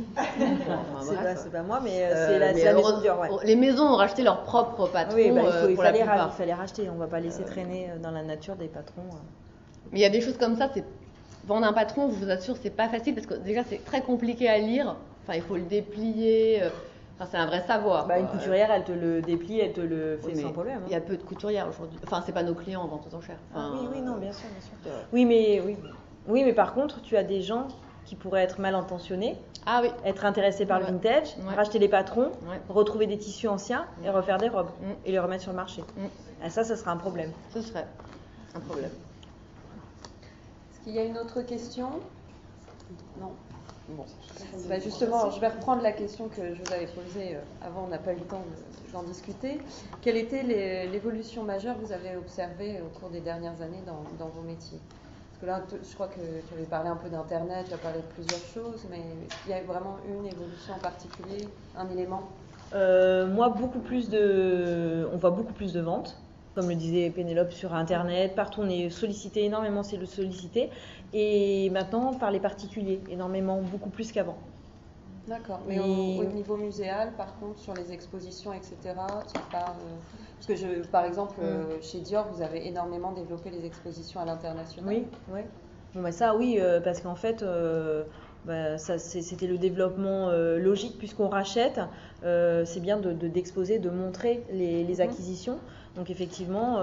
C'est pas moi, mais c'est la maison Dior. Ouais. Les maisons ont racheté leurs propres patrons. Oui, il fallait racheter. On ne va pas laisser traîner dans la nature des patrons. Mais il y a des choses comme ça. Vendre un patron, je vous assure, c'est pas facile parce que déjà c'est très compliqué à lire. Enfin, il faut le déplier. C'est un vrai savoir. Une couturière, elle te le déplie, elle te le fait sans problème. Il y a peu de couturières aujourd'hui. Enfin, c'est pas nos clients en vente aux enchères. Oui, non, bien sûr. Oui, mais par contre, tu as des gens qui pourraient être mal intentionnés, être intéressés par le vintage, racheter les patrons, retrouver des tissus anciens et refaire des robes et les remettre sur le marché. Et ça sera un problème. Ce serait un problème. Est-ce qu'il y a une autre question? Non. Bon. Justement, je vais reprendre la question que je vous avais posée avant, on n'a pas eu le temps d'en discuter. Quelle était l'évolution majeure que vous avez observée au cours des dernières années dans vos métiers? Parce que là, je crois que tu avais parlé un peu d'Internet, tu as parlé de plusieurs choses, mais il y a vraiment une évolution en particulier, un élément? Moi, on voit beaucoup plus de ventes. Comme le disait Pénélope, sur Internet, partout on est sollicité, énormément c'est le sollicité. Et maintenant par les particuliers, énormément, beaucoup plus qu'avant. D'accord, mais au niveau muséal, par contre, sur les expositions, etc., parce que par exemple, chez Dior, vous avez énormément développé les expositions à l'international. Oui. Bon, ça, oui, parce qu'en fait, c'était le développement logique, puisqu'on rachète, c'est bien d'exposer, de montrer les acquisitions. Donc effectivement,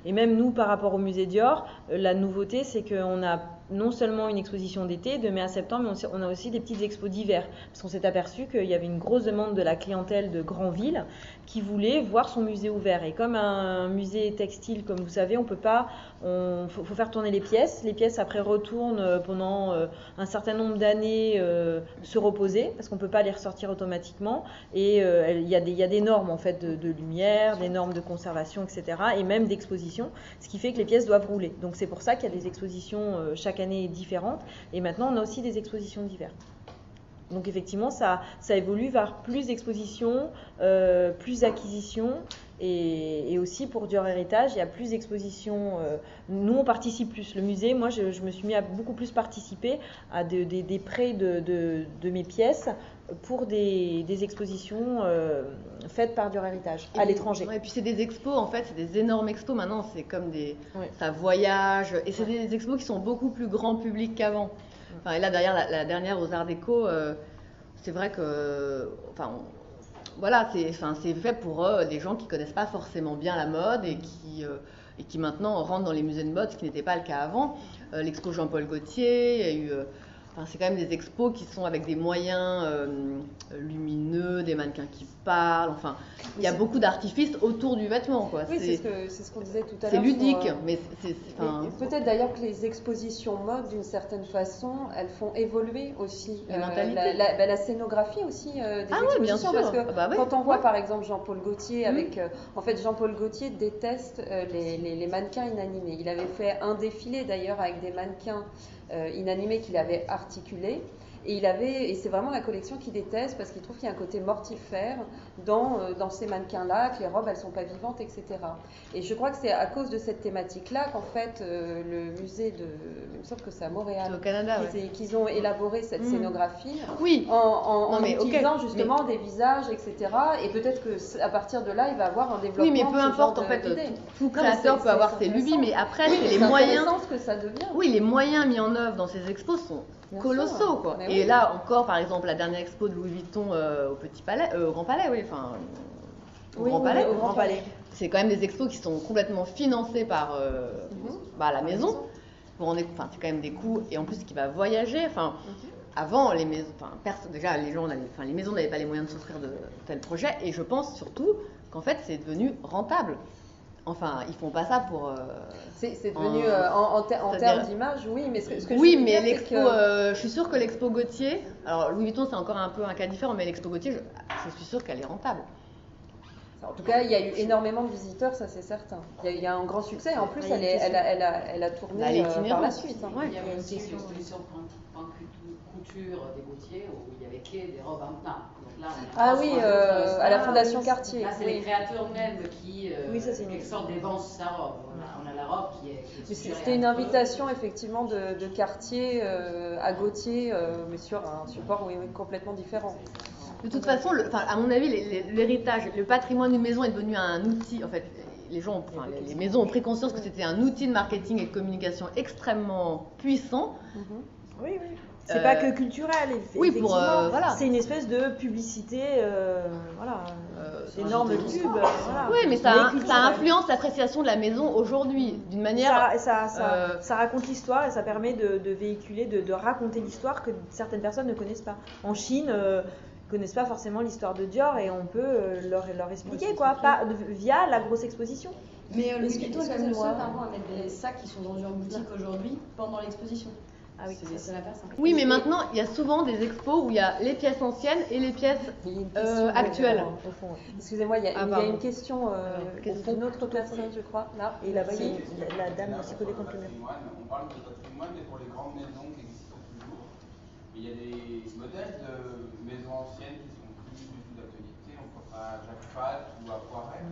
et même nous par rapport au musée Dior, la nouveauté c'est qu'on a non seulement une exposition d'été de mai à septembre, mais on a aussi des petites expos d'hiver. Parce qu'on s'est aperçu qu'il y avait une grosse demande de la clientèle de Granville qui voulait voir son musée ouvert. Et comme un musée textile, comme vous savez, on peut pas, faut faire tourner les pièces. Les pièces après retournent pendant un certain nombre d'années se reposer, parce qu'on peut pas les ressortir automatiquement. Et il y a des normes en fait de lumière, des normes de conservation, etc. Et même d'exposition, ce qui fait que les pièces doivent rouler. Donc c'est pour ça qu'il y a des expositions chaque année différentes. Et maintenant, on a aussi des expositions d'hiver. Donc effectivement, ça évolue vers plus d'expositions, plus d'acquisitions. Et aussi pour Dior Héritage, il y a plus d'expositions. Nous, on participe plus. Le musée, moi, je me suis mis à beaucoup plus participer à des prêts de mes pièces pour des expositions faites par Dior Héritage à l'étranger. Et puis c'est des expos, en fait, c'est des énormes expos. Maintenant, c'est comme ça voyage. Et c'est des expos qui sont beaucoup plus grand public qu'avant. Enfin, et là, derrière la dernière aux Arts Déco, c'est vrai que... Voilà, c'est fait pour des gens qui connaissent pas forcément bien la mode et qui maintenant rentrent dans les musées de mode, ce qui n'était pas le cas avant. L'expo Jean-Paul Gaultier, il y a eu... c'est quand même des expos qui sont avec des moyens lumineux, des mannequins qui parlent. Enfin, il y a beaucoup d'artifices autour du vêtement, quoi. Oui, c'est ce qu'on disait tout à l'heure. C'est ludique, mais peut-être d'ailleurs que les expositions mode, d'une certaine façon, elles font évoluer aussi la scénographie aussi des expositions. Bien sûr. Parce que quand on voit par exemple Jean-Paul Gaultier avec, en fait, Jean-Paul Gaultier déteste les mannequins inanimés. Il avait fait un défilé d'ailleurs avec des mannequins inanimés qu'il avait articulés. Et c'est vraiment la collection qu'il déteste parce qu'il trouve qu'il y a un côté mortifère dans ces mannequins-là, que les robes elles sont pas vivantes, etc. Et je crois que c'est à cause de cette thématique-là qu'en fait le musée il me semble que c'est à Montréal, au Canada, qu'ils ont élaboré cette scénographie en utilisant justement des visages, etc. Et peut-être que à partir de là, il va avoir un développement. Oui, mais peu importe en fait. Tout créateur peut avoir ses lubies, mais après c'est les moyens. Que ça devient. Oui, les moyens mis en œuvre dans ces expos sont colossaux, quoi. Et là encore, par exemple, la dernière expo de Louis Vuitton au Petit Palais, au Grand Palais, au Grand Palais. au Grand Palais. C'est quand même des expos qui sont complètement financés par la maison. Enfin, c'est quand même des coûts, et en plus qui va voyager. Enfin, avant, les maisons, déjà les maisons n'avaient pas les moyens de s'offrir de tels projets, et je pense surtout qu'en fait c'est devenu rentable. Enfin, ils font pas ça pour. C'est devenu en termes d'image, oui, mais ce que oui, je veux mais dire, l'expo, c'est que... je suis sûre que l'expo Gautier, alors Louis Vuitton c'est encore un peu un cas différent, mais l'expo Gautier, je suis sûre qu'elle est rentable. En tout cas, il y a eu énormément de visiteurs, ça c'est certain. Il y a un grand succès. En plus, elle a tourné par la suite. Ouais. Il y avait aussi une exposition en couture des Gautier où il y avait des robes en teint. Donc là, à la Fondation Cartier. Là, c'est les créateurs mêmes qui sortent des vents sur sa robe. On a la robe qui est C'était une invitation effectivement de Cartier à Gautier, mais sur un support complètement différent. De toute façon, à mon avis, l'héritage, le patrimoine d'une maison est devenu un outil. En fait, les maisons ont pris conscience que c'était un outil de marketing et de communication extrêmement puissant. Oui. C'est pas que culturel. Oui, voilà. C'est une espèce de publicité, énorme pub. Voilà. Oui, mais ça influence l'appréciation de la maison aujourd'hui, d'une manière. Ça raconte l'histoire et ça permet de véhiculer, de raconter l'histoire que certaines personnes ne connaissent pas. En Chine, connaissent pas forcément l'histoire de Dior et on peut leur expliquer via la grosse exposition. Mais Louis Vuitton est quand même le seul à mettre des sacs qui sont vendus en boutique aujourd'hui pendant l'exposition. Ah oui, c'est la personne. Oui, mais maintenant il y a souvent des expos où il y a les pièces anciennes et les pièces actuelles. Excusez-moi, il y a une question d'une autre personne, je crois. Là. Et là-bas, il y a la dame aussi collée contre le mur. On parle de patrimoine, mais pour les grandes maisons qui existent toujours, il y a des modèles de maisons anciennes qui sont plus du tout d'actualité. On pense à Jacques Fat ou à Poiret.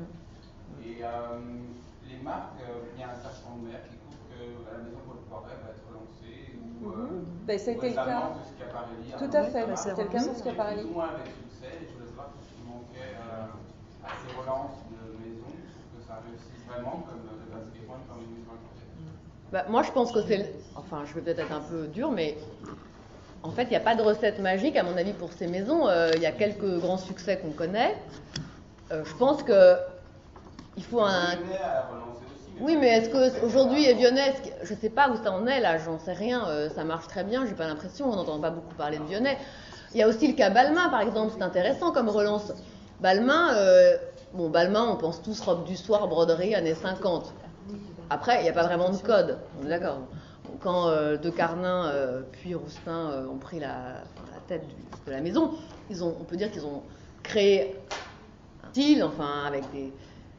Et les marques, il y a un serpent de mer qui couvre que la maison Paul Poiret va être relancée. C'était le cas. Tout à fait, c'était le cas de Schiaparelli. Plus ou moins avec succès, et je voulais savoir ce qui manquait à ces relances de maisons pour que ça réussisse vraiment comme le patrimoine, comme une maison à moi je pense que enfin je vais peut-être être un peu dur, mais en fait il n'y a pas de recette magique à mon avis pour ces maisons. Il y a quelques grands succès qu'on connaît. Je pense que il faut un... Oui, mais est-ce qu'aujourd'hui, Vionnet, je ne sais pas où ça en est là, j'en sais rien, ça marche très bien, j'ai pas l'impression, on n'entend pas beaucoup parler de Vionnet. Il y a aussi le cas Balmain, par exemple, c'est intéressant comme relance. Balmain, Balmain, on pense tous robe du soir, broderie, années 50. Après, il n'y a pas vraiment de code, on est d'accord. Quand De Carnin puis Roustin ont pris la tête de la maison, on peut dire qu'ils ont créé un style, avec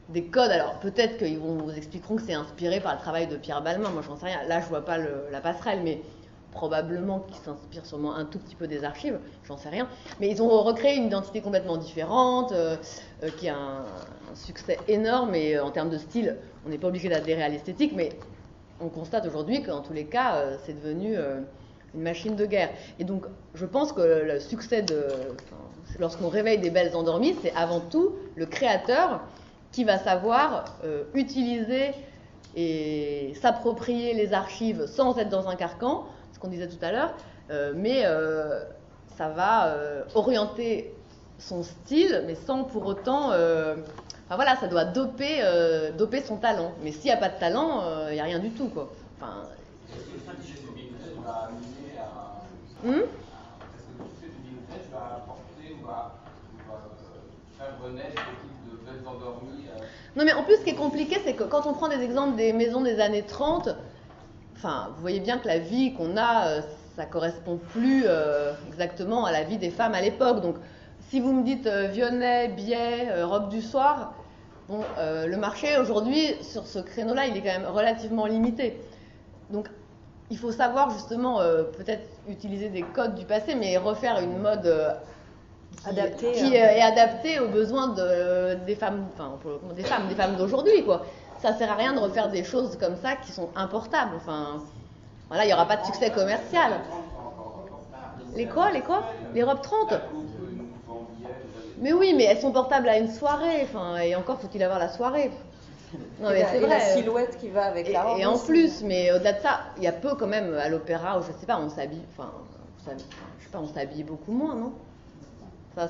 des codes. Alors peut-être qu'ils vous expliqueront que c'est inspiré par le travail de Pierre Balmain, moi j'en sais rien, là je vois pas la passerelle, mais probablement qu'ils s'inspirent sûrement un tout petit peu des archives, j'en sais rien, mais ils ont recréé une identité complètement différente, qui a un succès énorme, et en termes de style, on n'est pas obligé d'adhérer à l'esthétique, mais on constate aujourd'hui qu'en tous les cas, c'est devenu une machine de guerre. Et donc je pense que le succès lorsqu'on réveille des belles endormies, c'est avant tout le créateur qui va savoir utiliser et s'approprier les archives sans être dans un carcan, ce qu'on disait tout à l'heure, mais ça va orienter son style, mais sans pour autant... ça doit doper son talent. Mais s'il n'y a pas de talent, il n'y a rien du tout, quoi. Est-ce que le succès du vintage va amener à... Est-ce que le succès du vintage va apporter ou va faire renaître ce type de belles endormies? Non, mais en plus, ce qui est compliqué, c'est que quand on prend des exemples des maisons des années 30, vous voyez bien que la vie qu'on a, ça correspond plus exactement à la vie des femmes à l'époque. Donc, si vous me dites Vionnet, Biais, robe du soir, le marché aujourd'hui, sur ce créneau-là, il est quand même relativement limité. Donc, il faut savoir justement, peut-être utiliser des codes du passé, mais refaire une mode... qui est adapté aux besoins des femmes, des femmes d'aujourd'hui, quoi. Ça sert à rien de refaire des choses comme ça qui sont importables. Il n'y aura pas de succès commercial. Les quoi? Les robes 30? Mais oui, mais elles sont portables à une soirée. Et encore faut-il avoir la soirée. Non, mais c'est vrai. La silhouette qui va avec la robe. Et en plus, mais au-delà de ça, il y a peu quand même à l'opéra où je sais pas, on s'habille. On s'habille beaucoup moins, non? Ça,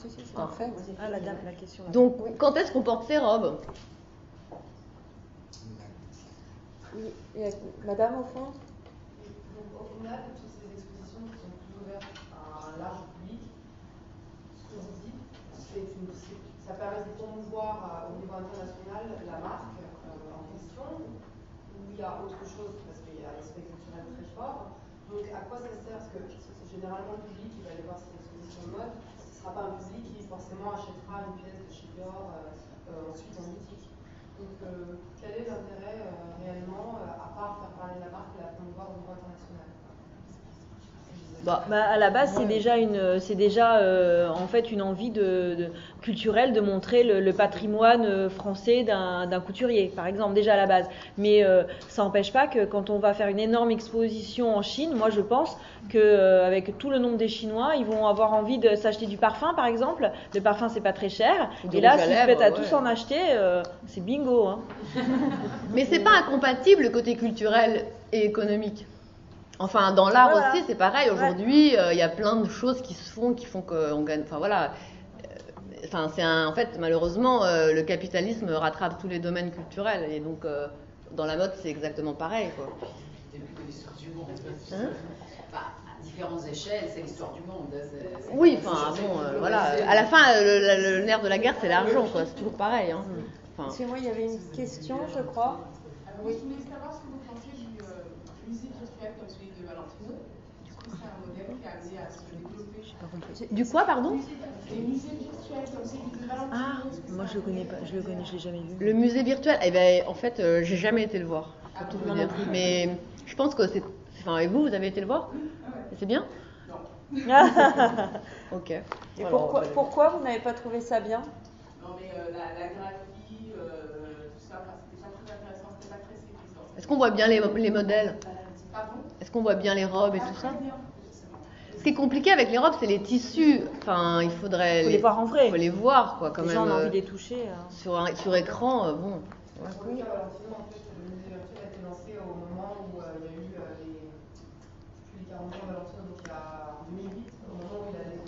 Si, c'est parfait. Ah, la dame, la question. Donc, quand est-ce qu'on porte ces robes? Oui, et madame, au fond. Donc au final, toutes ces expositions qui sont plus ouvertes à un large public, ce que vous dites, ça permet de promouvoir au niveau international la marque en question, où il y a autre chose, parce qu'il y a l'aspect culturel très fort. Donc à quoi ça sert? Parce que c'est généralement le public qui va aller voir cette exposition de mode, ce ne sera pas un public qui forcément achètera une pièce de chez Dior ensuite en boutique. Donc quel est l'intérêt réellement, à part faire parler de la marque et la promouvoir au niveau international? À la base, c'est déjà en fait une envie culturelle de montrer le patrimoine français d'un couturier, par exemple, déjà à la base. Mais ça n'empêche pas que quand on va faire une énorme exposition en Chine, moi je pense qu'avec tout le nombre des Chinois, ils vont avoir envie de s'acheter du parfum, par exemple. Le parfum, c'est pas très cher. Et là, s'ils se mettent à tous en acheter, c'est bingo. Hein. Mais c'est pas incompatible le côté culturel et économique. Enfin, dans l'art aussi, c'est pareil. Aujourd'hui, il y a plein de choses qui se font, qui font qu'on gagne. Enfin, voilà. Enfin, en fait, malheureusement, le capitalisme rattrape tous les domaines culturels. Et donc, dans la mode, c'est exactement pareil, quoi. C'est l'histoire du monde. À différentes échelles, c'est l'histoire du monde. Oui, enfin, bon, voilà. À la fin, le nerf de la guerre, c'est l'argent, quoi. C'est toujours pareil. Hein. Enfin... Parce que moi, il y avait une question, je crois. Alors, oui, je voulais savoir ce que vous pensez du musée virtuel comme celui de Valentino. Est-ce que c'est un modèle qui a amené à se développer? Du quoi, pardon? Les musées virtuels comme celui de Valentino. Ah, moi je le connais pas, je l'ai jamais vu. Le musée virtuel, eh ben, en fait, j'ai jamais été le voir, pour tout vous dire. Mais je pense que c'est. Enfin, et vous avez été le voir? C'est bien? Non. Ok. Et alors, pourquoi vous n'avez pas trouvé ça bien? Non, mais la graphie, tout ça, c'était pas très intéressant, c'était pas très séduisant. Est-ce qu'on voit bien les modèles? Pardon? Est-ce qu'on voit bien les robes et tout ça? Ce qui est compliqué avec les robes, c'est les tissus. Enfin, il faudrait les voir en vrai. Il faut les voir, quoi, quand les même. gens ont envie de les toucher. Sur écran, bon. Ouais. Oui, Valentino, en fait, le musée virtuel a été lancé au moment où il y a eu les 40 ans de Valentino, donc il y a en 2008, au moment où il allait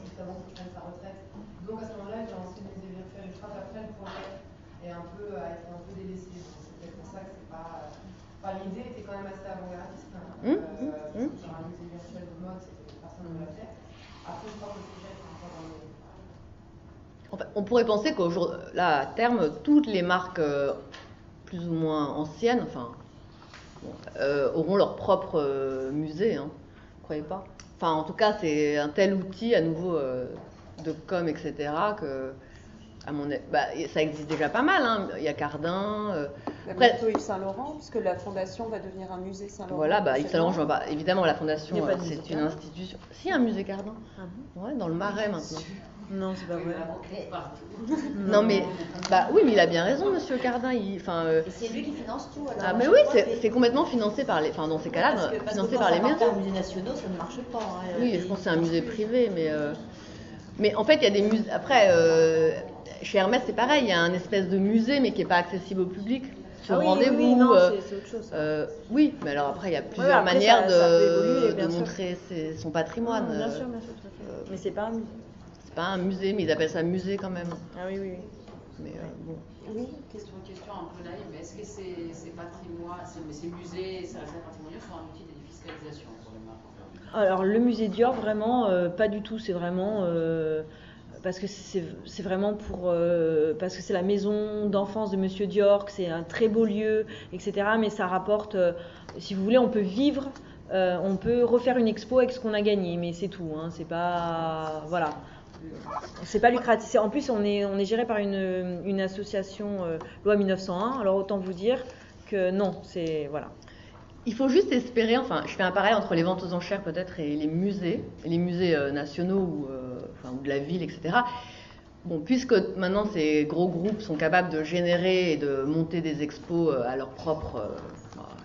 juste avant qu'il prenne sa retraite. Donc à ce moment-là, il a lancé le musée virtuel. Je crois qu'après, le projet est a été un peu délaissé. C'est peut-être pour ça que c'est pas. Enfin, l'idée était quand même assez avant-gardiste. Sur un musée virtuel de mode, personne ne l'a fait. Après, je crois que le sujet est encore dans le. En fait, on pourrait penser qu'aujourd'hui, là, à terme, toutes les marques plus ou moins anciennes, enfin, auront leur propre musée, hein. Vous croyez pas? Enfin, en tout cas, c'est un tel outil à nouveau de com, etc. que, à mon avis, ça existe déjà pas mal. Hein. Il y a Cardin. Bientôt Yves Saint-Laurent, puisque la fondation va devenir un musée Saint-Laurent. Voilà, Yves Saint-Laurent, je vois pas. Évidemment, la fondation, c'est une institution. Si, un musée Cardin. Ah bon? Ouais, dans le Marais maintenant. Non, c'est pas vrai. Non, mais oui, mais il a bien raison, Monsieur Cardin. Et c'est lui qui finance tout. Alors, ah, mais oui, c'est complètement financé par les. Enfin, dans ces cas-là, financé par les maisons. Les musées nationaux, ça ne marche pas. Hein, oui, je pense que c'est un musée privé, mais en fait, il y a des musées. Après, chez Hermès, c'est pareil. Il y a un espèce de musée, mais qui n'est pas accessible au public. Sur rendez-vous. Oui, non, c'est autre chose. Oui, mais alors après, il y a plusieurs manières de montrer son patrimoine. Bien sûr, tout à fait. Mais c'est pas un musée. Pas un musée, mais ils appellent ça musée quand même. Ah oui. Mais bon. Oui, question un peu naïve, mais est-ce que ces patrimoines, ces musées, ces réserves patrimoniales sont un outil de défiscalisation pour les marques? Alors le musée Dior, vraiment, pas du tout. C'est vraiment parce que c'est vraiment parce que c'est la maison d'enfance de Monsieur Dior, que c'est un très beau lieu, etc. Mais ça rapporte, si vous voulez, on peut vivre. On peut refaire une expo avec ce qu'on a gagné, mais c'est tout. Hein, c'est pas, voilà. C'est pas lucratif. En plus, on est géré par une association loi 1901. Alors autant vous dire que non, c'est voilà. Il faut juste espérer. Enfin, je fais un parallèle entre les ventes aux enchères peut-être et les musées nationaux ou de la ville, etc. Bon, puisque maintenant ces gros groupes sont capables de générer et de monter des expos à leur propre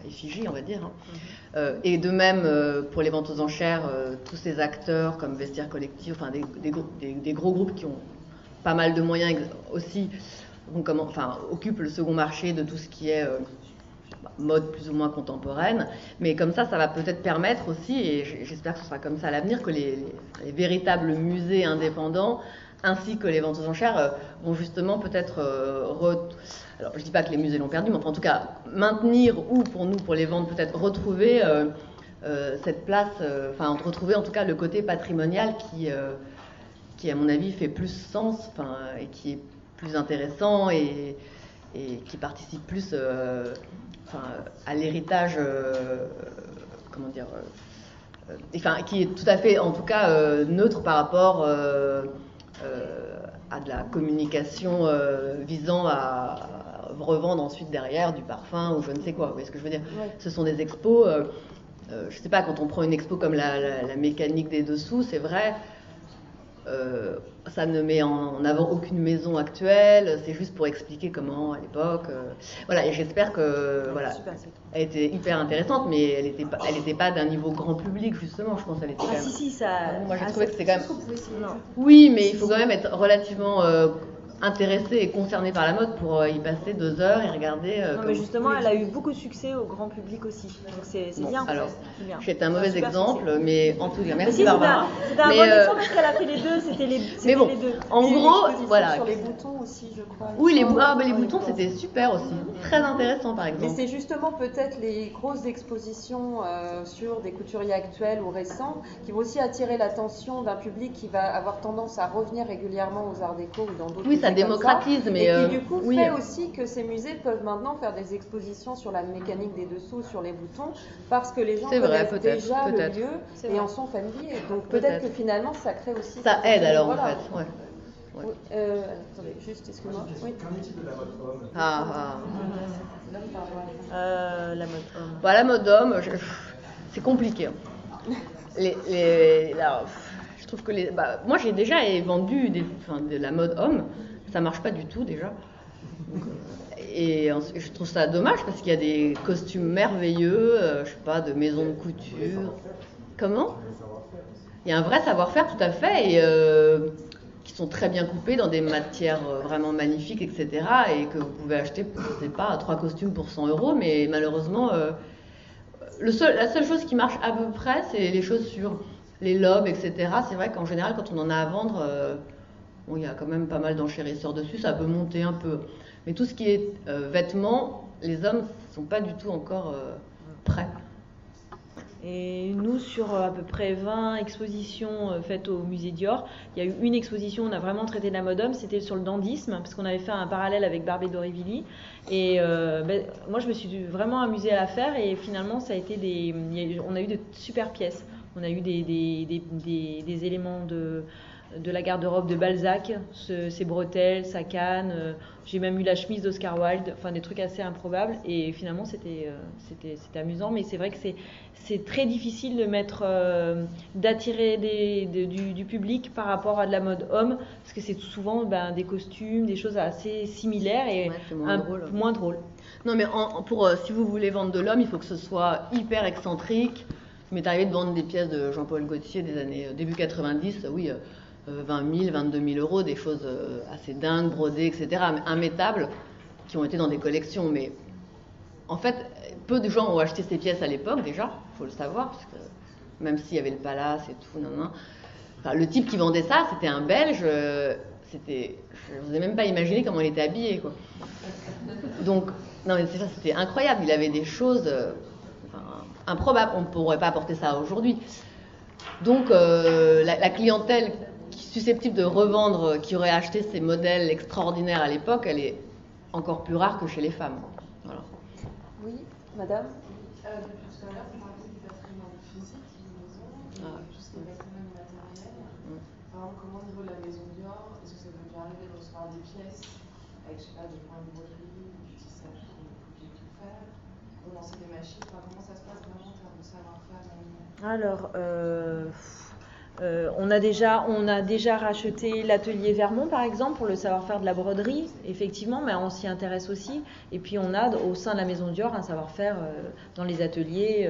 effigie, on va dire. Hein. Et de même, pour les ventes aux enchères, tous ces acteurs comme Vestiaire Collectif, enfin des gros groupes qui ont pas mal de moyens aussi, occupent le second marché de tout ce qui est mode plus ou moins contemporaine. Mais comme ça va peut-être permettre aussi, et j'espère que ce sera comme ça à l'avenir, que les véritables musées indépendants ainsi que les ventes aux enchères vont justement peut-être alors je dis pas que les musées l'ont perdu, mais enfin, en tout cas maintenir ou pour nous, pour les ventes, peut-être retrouver cette place, enfin retrouver en tout cas le côté patrimonial qui à mon avis fait plus sens, enfin, et qui est plus intéressant et qui participe plus à l'héritage, comment dire, enfin qui est tout à fait en tout cas neutre par rapport à de la communication visant à revendre ensuite derrière du parfum ou je ne sais quoi. Vous voyez ce que je veux dire? Ouais. Ce sont des expos, je sais pas, quand on prend une expo comme la mécanique des dessous, c'est vrai, ça ne met en avant aucune maison actuelle, c'est juste pour expliquer comment à l'époque. Voilà, et j'espère que voilà, elle était hyper intéressante, mais elle était pas d'un niveau grand public justement. Je pense qu'elle était quand même. Si, ça. Moi, j'ai trouvé que c'était quand même. Oui, mais il faut quand même être relativement intéressée et concernée par la mode pour y passer 2 heures et regarder. Non, mais justement, elle a eu beaucoup de succès au grand public aussi. Donc c'est bon, bien. Alors, bien. J'étais un mauvais exemple, succès. Mais en tout cas, merci si, Barbara. C'était un bon exemple parce qu'elle a fait les deux. C'était les deux. En gros, voilà. Sur les boutons aussi, je crois. Oui, les boutons, c'était super aussi. Très intéressant, par exemple. Mais c'est justement peut-être les grosses expositions sur des couturiers actuels ou récents qui vont aussi attirer l'attention d'un public qui va avoir tendance à revenir régulièrement aux arts déco ou dans d'autres musées. Ça démocratise, mais et qui du coup fait aussi que ces musées peuvent maintenant faire des expositions sur la mécanique des dessous, sur les boutons, parce que les gens connaissent déjà le lieu et en sont familiers. Donc peut-être que finalement ça crée aussi. Ça aide alors en fait. Ouais. Ouais. Attendez, juste, excuse-moi. Oui. Qu'en est-il de la mode homme? La mode homme. Bah, la mode homme, c'est compliqué. Alors, je trouve que moi j'ai déjà vendu de la mode homme. Ça marche pas du tout déjà. Donc, et je trouve ça dommage parce qu'il y a des costumes merveilleux, je sais pas, de maisons de couture. Comment? Il y a un vrai savoir-faire tout à fait et qui sont très bien coupés dans des matières vraiment magnifiques, etc. Et que vous pouvez acheter, je sais pas, 3 costumes pour 100 €, mais malheureusement, la seule chose qui marche à peu près, c'est les chaussures, les lobes, etc. C'est vrai qu'en général, quand on en a à vendre, bon, il y a quand même pas mal d'enchérisseurs dessus, ça peut monter un peu. Mais tout ce qui est vêtements, les hommes ne sont pas du tout encore prêts. Et nous, sur à peu près 20 expositions faites au musée Dior, il y a eu une exposition où on a vraiment traité de la mode homme, c'était sur le dandysme, parce qu'on avait fait un parallèle avec Barbé d'Aurevilly. Et moi, je me suis vraiment amusée à la faire, et finalement, ça a été on a eu de super pièces. On a eu des éléments de la garde-robe de Balzac, ses bretelles, sa canne. J'ai même eu la chemise d'Oscar Wilde, enfin des trucs assez improbables. Et finalement, c'était amusant, mais c'est vrai que c'est très difficile d'attirer du public par rapport à de la mode homme, parce que c'est souvent des costumes, des choses assez similaires et c'est moins drôle. Non, mais si vous voulez vendre de l'homme, il faut que ce soit hyper excentrique. Il m'est arrivé de vendre des pièces de Jean-Paul Gaultier des années début 90, oui. 20 000, 22 000 €, des choses assez dingues, brodées, etc., immettables, qui ont été dans des collections. Mais en fait, peu de gens ont acheté ces pièces à l'époque, déjà, il faut le savoir, parce que même s'il y avait le palace et tout, enfin, le type qui vendait ça, c'était un Belge, je n'osais même pas imaginer comment il était habillé, quoi. Donc, non, mais c'est ça, c'était incroyable, il avait des choses improbables, on ne pourrait pas apporter ça aujourd'hui. Donc, la clientèle susceptible de revendre, qui aurait acheté ces modèles extraordinaires à l'époque, elle est encore plus rare que chez les femmes. Voilà. Oui, madame. Depuis tout à l'heure, vous parlez du patrimoine physique d'une maison, tout ce qui est patrimoine matériel. Par exemple, comment au niveau de la maison Dior, est-ce que ça peut bien arriver de recevoir des pièces avec, je sais pas, des points de broderie, du tissage qu'on peut tout faire, relancer des machines, comment ça se passe vraiment en termes de savoir-faire? Alors, on a déjà racheté l'atelier Vermont, par exemple, pour le savoir-faire de la broderie, effectivement, mais on s'y intéresse aussi. Et puis on a au sein de la maison Dior un savoir-faire dans les ateliers,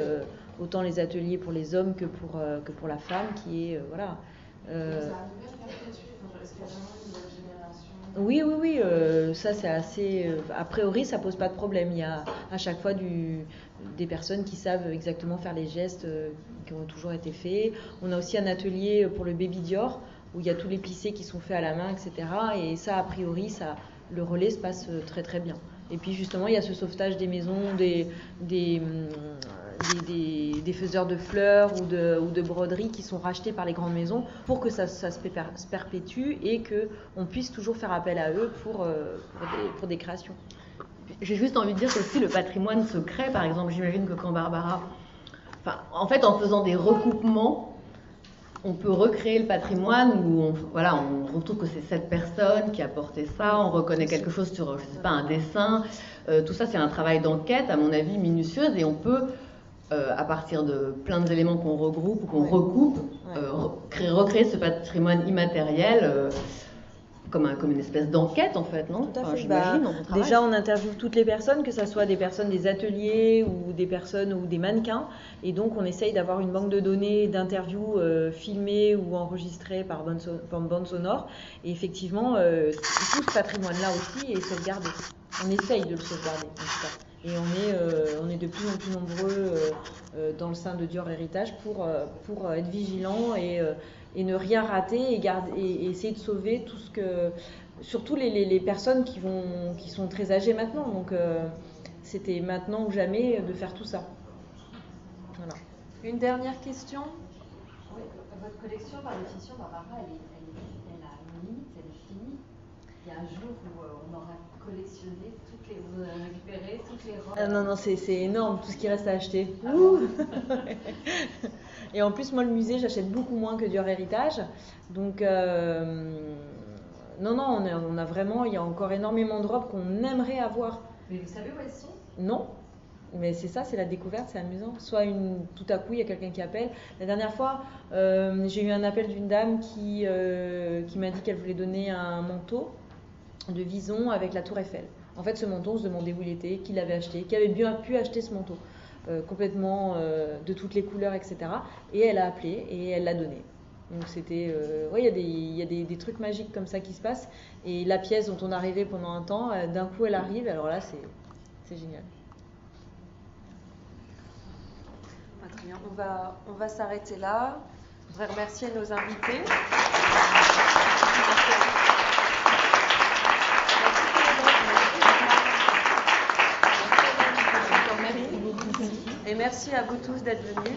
autant les ateliers pour les hommes que pour la femme, qui est voilà. Ça arrive à perpétuer, est-ce qu'il y a vraiment une nouvelle génération? Oui, ça c'est assez. A priori, ça pose pas de problème. Il y a à chaque fois des personnes qui savent exactement faire les gestes qui ont toujours été faits. On a aussi un atelier pour le Baby Dior où il y a tous les plissés qui sont faits à la main, etc. Et ça, a priori, le relais se passe très très bien. Et puis justement, il y a ce sauvetage des maisons, des faiseurs de fleurs ou de broderies qui sont rachetés par les grandes maisons pour que ça se perpétue et qu'on puisse toujours faire appel à eux pour des créations. J'ai juste envie de dire que si le patrimoine se crée, par exemple, j'imagine que quand Barbara... en fait, en faisant des recoupements, on peut recréer le patrimoine où on retrouve que c'est cette personne qui a porté ça, on reconnaît quelque chose sur, je sais pas, un dessin. Tout ça, c'est un travail d'enquête, à mon avis, minutieuse, et on peut, à partir de plein d'éléments qu'on regroupe ou qu'on recoupe, recréer ce patrimoine immatériel comme une espèce d'enquête, en fait, non? Tout à fait. J'imagine, dans ton travail. Déjà, on interviewe toutes les personnes, que ce soit des personnes des ateliers ou des personnes ou des mannequins. Et donc, on essaye d'avoir une banque de données d'interviews filmées ou enregistrées par bande sonore. Et effectivement, tout ce patrimoine-là aussi est sauvegardé. On essaye de le sauvegarder, en tout cas. Et on est de plus en plus nombreux dans le sein de Dior Héritage pour être vigilants et ne rien rater et essayer de sauver tout ce que... Surtout les personnes qui sont très âgées maintenant. Donc c'était maintenant ou jamais de faire tout ça. Voilà. Une dernière question? Oui, votre collection, par définition, Barbara, elle a une limite, elle est finie. Il y a un jour où on aura collectionné vous avez récupéré toutes les robes. Non, c'est énorme tout ce qui reste à acheter. Ah bon. Et en plus, moi, le musée, j'achète beaucoup moins que Dior Héritage. Donc, non, on a vraiment, il y a encore énormément de robes qu'on aimerait avoir. Mais vous savez où elles sont? Non. Mais c'est ça, c'est la découverte, c'est amusant. Soit tout à coup, il y a quelqu'un qui appelle. La dernière fois, j'ai eu un appel d'une dame qui m'a dit qu'elle voulait donner un manteau de Vison avec la Tour Eiffel. En fait, ce manteau, on se demandait où il était, qui l'avait acheté, qui avait bien pu acheter ce manteau, complètement de toutes les couleurs, etc. Et elle a appelé et elle l'a donné. Donc c'était, il y a des trucs magiques comme ça qui se passent. Et la pièce dont on a rêvé pendant un temps, d'un coup, elle arrive. Alors là, c'est génial. Très bien. On va s'arrêter là. Je voudrais remercier nos invités. Et merci à vous tous d'être venus.